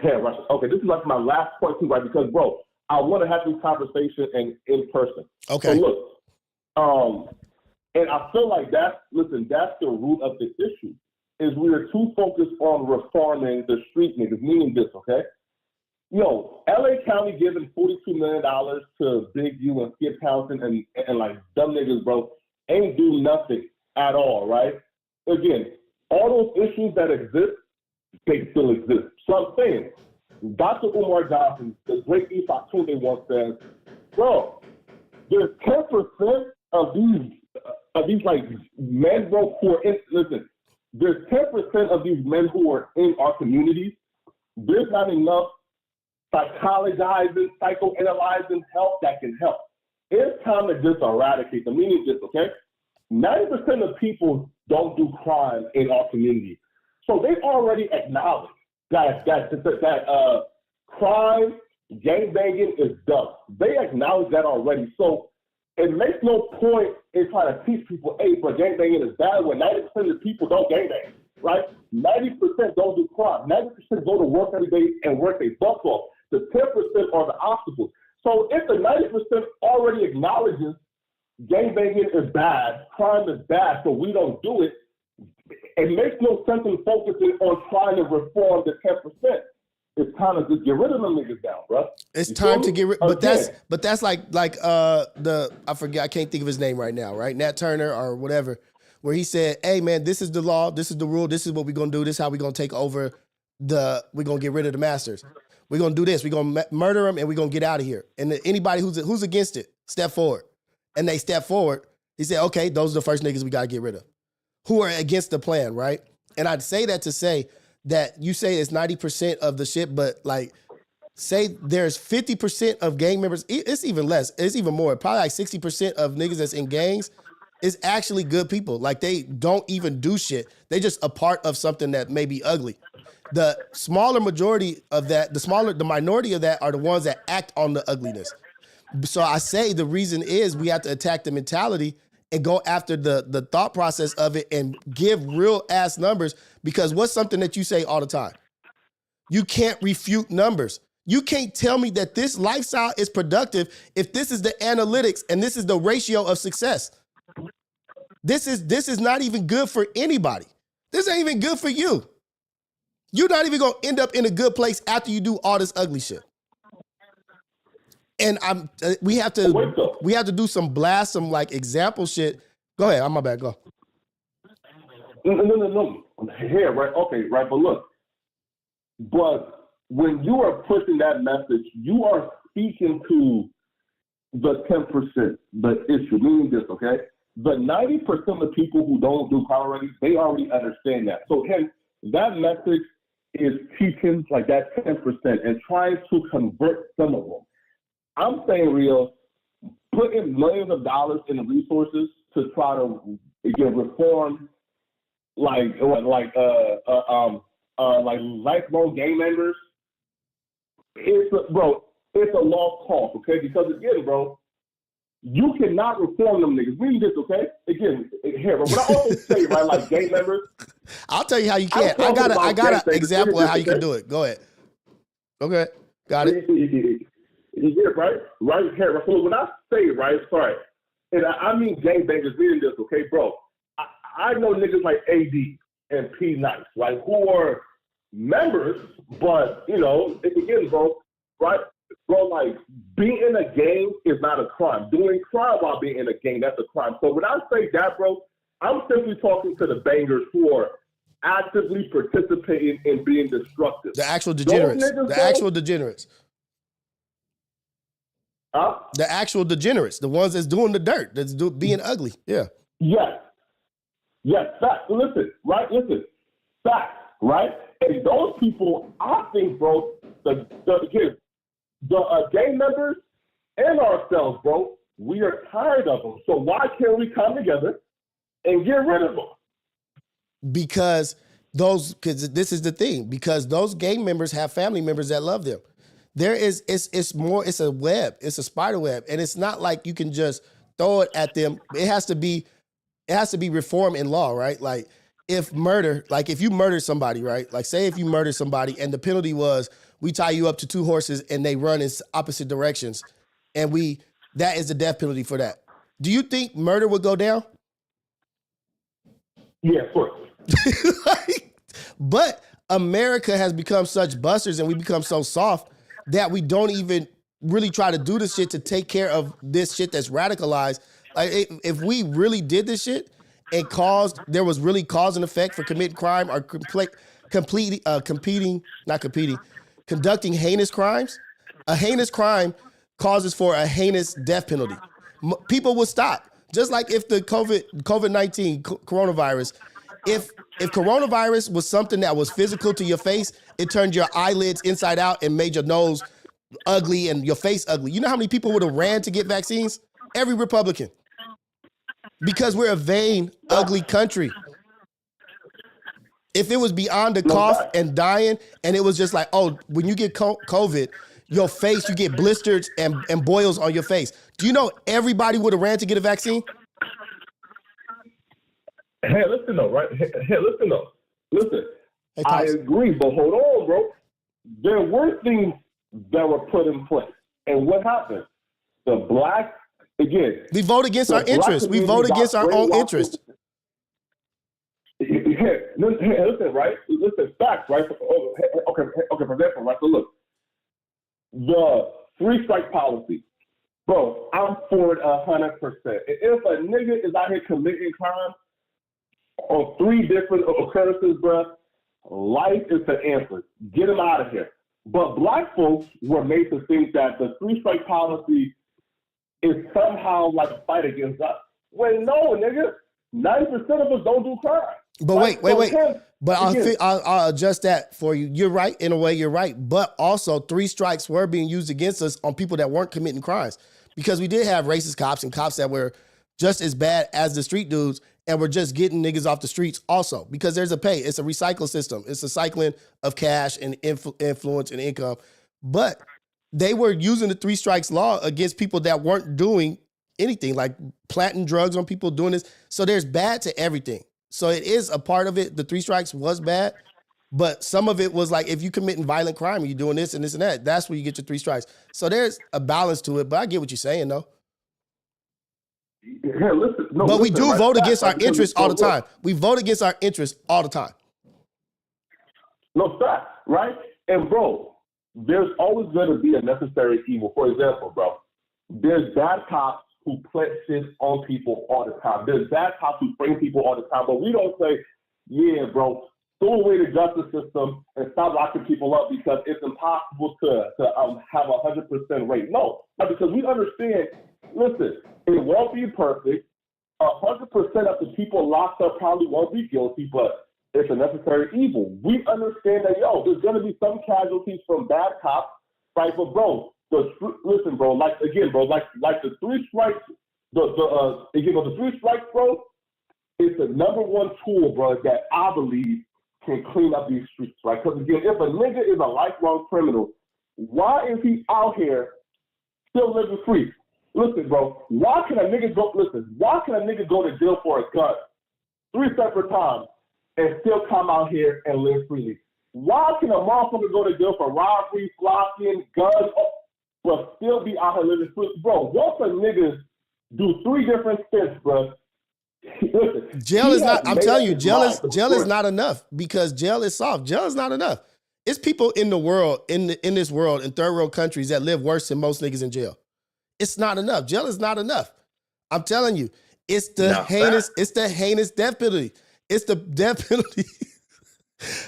here, right? Okay, this is like my last point too, right? Because bro, I want to have this conversation in person. Okay. So look, and I feel like that's the root of the issue. Is we are too focused on reforming the street niggas, meaning this, okay? Yo, LA County giving $42 million to Big U and Skip Townsend and like dumb niggas, bro, ain't do nothing at all, right? Again, all those issues that exist, they still exist. So I'm saying, Dr. Umar Johnson, the great Ep.60 once says, bro, there's 10% of these like men, bro, who are in, listen, there's 10% of these men who are in our communities. There's not enough psychologizing, psychoanalyzing help that can help. It's time to just eradicate them. Meaning this, okay? 90% of people don't do crime in our community. So they've already acknowledged that crime, gangbanging is dumb. They acknowledge that already. So it makes no point in trying to teach people, hey, but gangbanging is bad when 90% of people don't gangbang, right? 90% don't do crime. 90% go to work every day and work their butts off. The 10% are the obstacles. So if the 90% already acknowledges gangbanging is bad, crime is bad, so we don't do it, it makes no sense in focusing on trying to reform the 10%. It's time to just get rid of them niggas down, bro. It's time to get rid, but that's like I forget, I can't think of his name right now, right? Nat Turner or whatever, where he said, hey man, this is the law, this is the rule, this is what we're gonna do, this is how we're gonna take over we're gonna get rid of the masters. We're gonna do this, we're gonna murder them and we're gonna get out of here. And anybody who's against it, step forward. And they step forward, he said, okay, those are the first niggas we gotta get rid of. Who are against the plan, right? And I'd say that to say that you say it's 90% of the shit, but like say there's 50% of gang members, it's even less, it's even more, probably like 60% of niggas that's in gangs is actually good people. Like they don't even do shit. They just a part of something that may be ugly. The smaller majority of that, the minority of that are the ones that act on the ugliness. So I say the reason is we have to attack the mentality and go after the thought process of it and give real ass numbers, because what's something that you say all the time? You can't refute numbers. You can't tell me that this lifestyle is productive if this is the analytics and this is the ratio of success. This is not even good for anybody. This ain't even good for you. You're not even gonna end up in a good place after you do all this ugly shit. And we have to do some like example shit. Go ahead, I'm my bad. Go. No. Here, right? Okay, right. But look, but when you are pushing that message, you are speaking to the 10%, the issue. Meaning this, okay? The 90% of people who don't do crime already, they already understand that. So hence, that message is teaching like that 10% and trying to convert some of them. I'm saying, Rios, put in millions of dollars in the resources to try to reform, like lifelong gang members. It's a lost cause, okay? Because again, bro, you cannot reform them niggas. Read this, okay? Again, here, but what I also say, right, like gang members, I'll tell you how you can. I got an example of how you can do it. Go ahead. Okay, got it. Yeah, right here. So when I say right, sorry, and I mean gangbangers meaning this, okay, bro. I know niggas like AD and P Nice, right, who are members, but again, bro, right, bro, like being in a gang is not a crime. Doing crime while being in a gang, that's a crime. So when I say that, bro, I'm simply talking to the bangers who are actively participating in being destructive. The actual degenerates. The actual degenerates. The actual degenerates. The ones that's doing the dirt. That's being ugly. Yeah. Yes. Yes. Facts. Listen. Facts. Right. And those people, I think, bro, the gang members and ourselves, bro, we are tired of them. So why can't we come together and get rid of them? Because this is the thing, because those gang members have family members that love them. It's a web, it's a spider web, and it's not like you can just throw it at them. It has to be reform in law, right? Like if you murder somebody, right? Like say if you murder somebody and the penalty was we tie you up to 2 horses and they run in opposite directions, and that is the death penalty for that. Do you think murder would go down? Yeah, of course. But America has become such busters and we become so soft that we don't even really try to do this shit to take care of this shit that's radicalized. Like if we really did this shit and there was really cause and effect for committing crime or conducting heinous crimes, a heinous crime causes for a heinous death penalty. People would stop. Just like if the COVID-19 coronavirus, if coronavirus was something that was physical to your face, it turned your eyelids inside out and made your nose ugly and your face ugly. You know how many people would have ran to get vaccines? Every Republican. Because we're a vain, ugly country. If it was beyond the cough and dying, and it was just like, oh, when you get COVID, your face, you get blisters and boils on your face. Do you know everybody would have ran to get a vaccine? Hey, listen though, right? Listen. Hey, I agree, but hold on, bro. There were things that were put in place. And what happened? We vote against our interests. We vote against our own interests. Listen, right? Listen, facts, right? Okay, for example, right? So look, the 3-strike policy, bro, I'm for it 100%. If a nigga is out here committing crime on 3 different occurrences, bro, life is the answer. Get him out of here. But black folks were made to think that the 3-strike policy is somehow like a fight against us. Well, no, nigga. 90% of us don't do crime. But wait. But I'll adjust that for you. You're right. In a way, you're right. But also 3 strikes were being used against us on people that weren't committing crimes. Because we did have racist cops and cops that were just as bad as the street dudes and were just getting niggas off the streets also. Because there's a pay. It's a recycle system. It's a cycling of cash and influence and income. But they were using the 3 strikes law against people that weren't doing anything, like planting drugs on people doing this. So there's bad to everything. So it is a part of it. The 3 strikes was bad, but some of it was like, if you committing violent crime and you're doing this and this and that, that's where you get your 3 strikes. So there's a balance to it, but I get what you're saying though. Yeah, listen. No, but listen, we do right, vote against our because interests all the time. We vote against our interests all the time. No, fact, right? And bro, there's always going to be a necessary evil. For example, bro, there's bad cops who plant shit on people all the time. There's bad cops who frame people all the time. But we don't say, yeah, bro, throw away the justice system and stop locking people up because it's impossible to have 100% rate. No, because we understand, listen, it won't be perfect. 100% of the people locked up probably won't be guilty, but it's a necessary evil. We understand that, there's going to be some casualties from bad cops, right? But, bro, listen, bro, like the 3 strikes, the 3 strikes, bro, is the number one tool, bro, that I believe can clean up these streets, right? Because, again, if a nigga is a lifelong criminal, why is he out here still living free? Listen, bro, why can a nigga go to jail for a gun 3 separate times and still come out here and live freely? Why can a motherfucker go to jail for robbery, flocking, guns, but still be out here living freely? Bro, once a niggas do 3 different stints, bro. Listen, jail is not. I'm telling you, jail is not enough because jail is soft. Jail is not enough. It's people in the world, in this world, in third world countries that live worse than most niggas in jail. It's not enough. Jail is not enough. I'm telling you, it's the heinous death penalty. It's the death penalty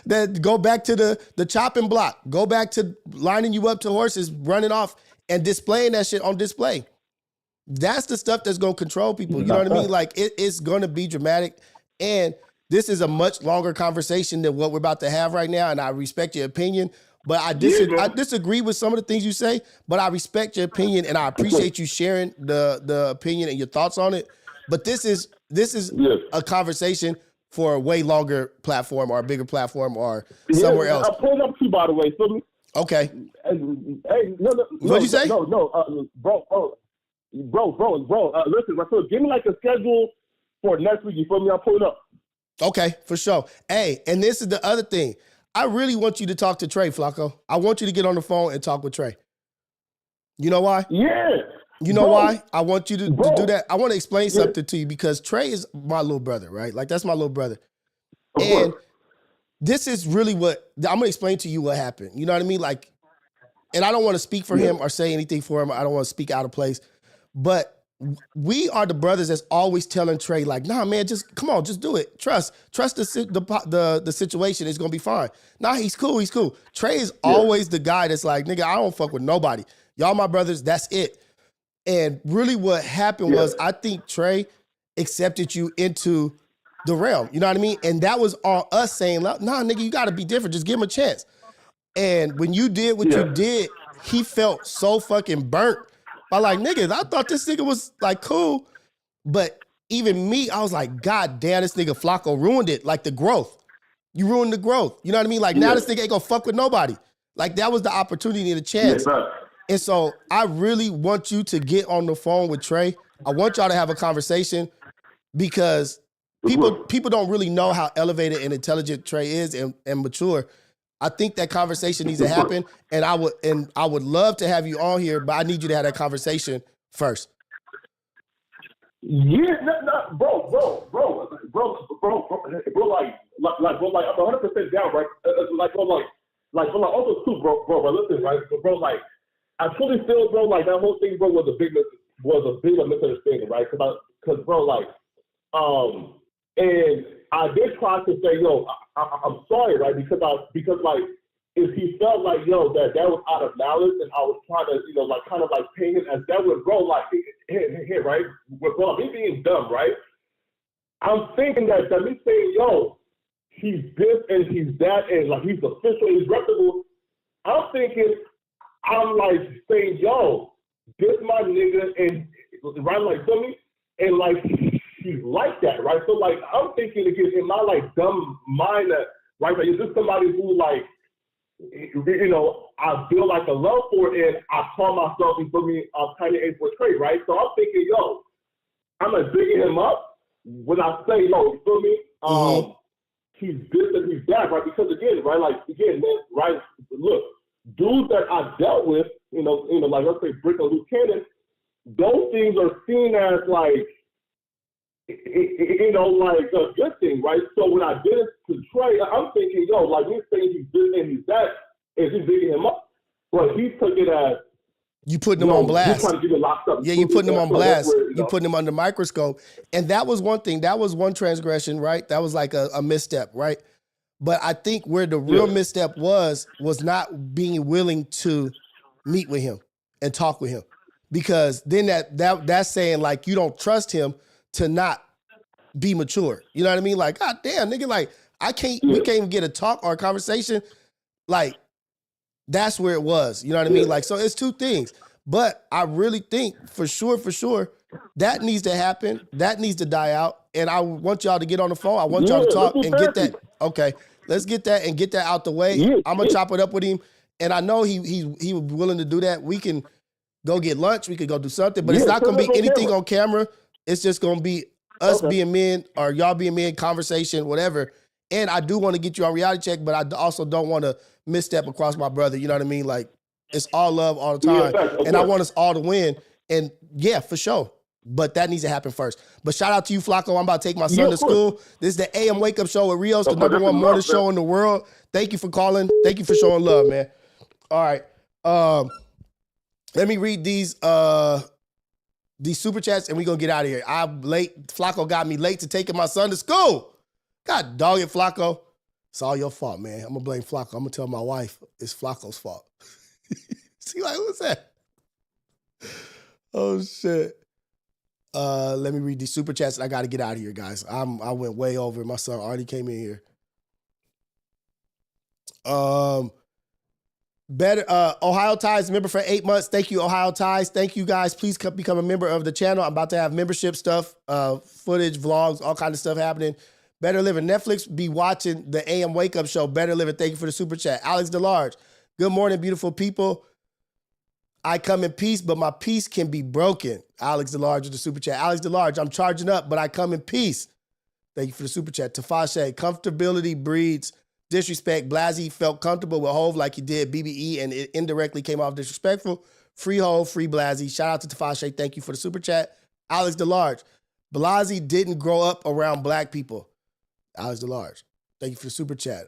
that go back to the chopping block. Go back to lining you up to horses, running off and displaying that shit on display. That's the stuff that's gonna control people. You know what I mean? Like it's gonna be dramatic. And this is a much longer conversation than what we're about to have right now. And I respect your opinion, but I disagree with some of the things you say, but I respect your opinion and I appreciate you sharing the opinion and your thoughts on it. But this is a conversation for a way longer platform or a bigger platform or somewhere else. I'm pulling up too, by the way. So, okay. Hey, no, what'd you say? Bro, listen, so give me like a schedule for next week. You feel me? I'll pull it up. Okay, for sure. Hey, and this is the other thing. I really want you to talk to Trey, Flacco. I want you to get on the phone and talk with Trey. You know why? Yeah. You know why? I want you to do that. I want to explain something to you because Trey is my little brother, right? Like, that's my little brother. And this is really what, I'm going to explain to you what happened. You know what I mean? Like, and I don't want to speak for him or say anything for him. I don't want to speak out of place. But we are the brothers that's always telling Trey, like, nah, man, just come on, just do it. Trust the situation. It's gonna be fine. Nah, he's cool. Trey is always the guy that's like, nigga, I don't fuck with nobody. Y'all my brothers, that's it. And really what happened was I think Trey accepted you into the realm. You know what I mean? And that was on us saying, nah, nigga, you gotta be different. Just give him a chance. And when you did what you did, he felt so fucking burnt. I like, niggas, I thought this nigga was like cool. But even me, I was like, God damn, this nigga Flacco ruined it. Like the growth. You ruined the growth. You know what I mean? Like now this nigga ain't gonna fuck with nobody. Like that was the opportunity and the chance. And so I really want you to get on the phone with Trey. I want y'all to have a conversation because people don't really know how elevated and intelligent Trey is and mature. I think that conversation needs to happen, and I would love to have you on here, but I need you to have that conversation first. Yeah, bro, like I'm 100% down, right? Also too, bro, listen, right, bro, like I truly feel, bro, like that whole thing, bro, was a big misunderstanding, right? Because, bro, like, and I did try to say, yo, I'm sorry, right? Because like, if he felt like, yo, that was out of malice, and I was trying to, you know, like, kind of like pay him as that would, bro, like, here, right? Bro, me being dumb, right? I'm thinking that me saying, yo, he's this and he's that, and like he's official, he's reputable. I'm thinking, I'm like saying, yo, this my nigga, and right, like, feel me? And like, he's like that, right? So like, I'm thinking again in my like dumb mind that, right, like, is this somebody who like, you know, I feel like a love for, and I call myself, you feel me, kind of a portray, right? So I'm thinking, yo, I'm gonna dig him up when I say, yo, you feel me? He's this and he's that, right? Because again, right, like again, man, right? Look, dudes that I dealt with, you know, like let's say Bricc or Luke Cannon, those things are seen as like, you know, like a good thing, right? So when I did it to Trey, I'm thinking, yo, like he's saying he's this and he's that, and he's digging him up, but he took it as you putting him on blast. Trying to get him locked up. Yeah, you putting him on blast. You putting him under microscope, and that was one thing. That was one transgression, right? That was like a misstep, right? But I think where the real misstep was not being willing to meet with him and talk with him, because then that's saying like you don't trust him to not be mature. You know what I mean? Like, God damn, nigga, like we can't even get a talk or a conversation. Like, that's where it was. You know what I mean? Like, so it's two things. But I really think for sure, that needs to happen. That needs to die out. And I want y'all to get on the phone. I want y'all to talk and get that. Okay, let's get that and get that out the way. I'm gonna chop it up with him. And I know he was willing to do that. We can go get lunch. We could go do something. But it's not gonna be anything on camera. It's just gonna be us being men or y'all being men, conversation, whatever. And I do want to get you on reality check, but I also don't want to misstep across my brother. You know what I mean? Like, it's all love all the time. And I want us all to win. And yeah, for sure. But that needs to happen first. But shout out to you, Flacco. I'm about to take my son to school. This is the AM Wake Up Show with Rios, the number one morning show in the world. Thank you for calling. Thank you for showing love, man. All right. Let me read these super chats and we're going to get out of here. I'm late. Flacco got me late to taking my son to school. God dog it, Flacco. It's all your fault, man. I'm going to blame Flacco. I'm going to tell my wife it's Flacco's fault. See, like, what's that? Oh, shit. Let me read these super chats. I got to get out of here, guys. I went way over. My son already came in here. Ohio Ties member for 8 months. Thank you, Ohio Ties. Thank you, guys. Please become a member of the channel. I'm about to have membership stuff, footage, vlogs, all kind of stuff happening. Better Living. Netflix be watching the AM Wake Up Show. Better Living. Thank you for the super chat. Alex DeLarge. Good morning, beautiful people. I come in peace, but my peace can be broken. Alex DeLarge with the super chat. Alex DeLarge, I'm charging up, but I come in peace. Thank you for the super chat. Tafashe, comfortability breeds disrespect. Blasey felt comfortable with Hove like he did BBE, and it indirectly came off disrespectful. Free Hove, free Blasey. Shout out to Tafashe. Thank you for the super chat. Alex DeLarge, Blasey didn't grow up around black people. Alex DeLarge, thank you for the super chat.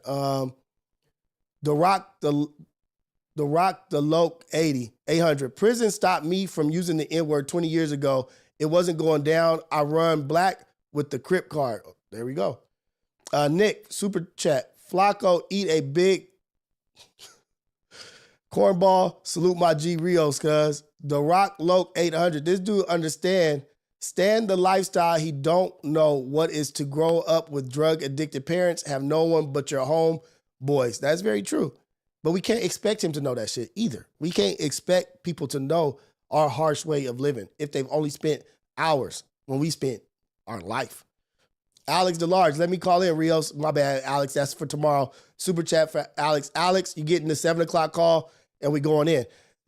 The Loke 800. Prison stopped me from using the N-word 20 years ago. It wasn't going down. I run black with the Crip card. There we go. Nick, super chat. Flacco, eat a big cornball. Salute my G Rios, cuz. The Rock Loke 800. This dude stand the lifestyle. He don't know what is to grow up with drug-addicted parents, have no one but your home boys. That's very true. But we can't expect him to know that shit either. We can't expect people to know our harsh way of living if they've only spent hours when we spent our life. Alex DeLarge, let me call in, Rios. My bad, Alex. That's for tomorrow. Super chat for Alex. Alex, you getting the 7 o'clock call, and we going in.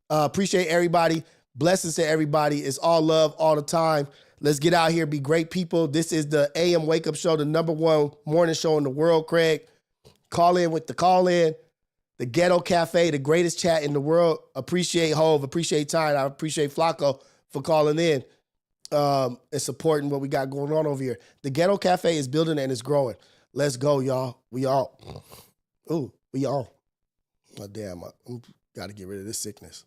Appreciate everybody. Blessings to everybody. It's all love all the time. Let's get out here, be great people. This is the AM Wake Up Show, the number one morning show in the world, Craig. Call in with the call in. The Ghetto Cafe, the greatest chat in the world. Appreciate Hove, appreciate Ty. I appreciate Flacco for calling in and supporting what we got going on over here. The Ghetto Cafe is building and it's growing. Let's go, y'all. We all. Oh, damn. I got to get rid of this sickness.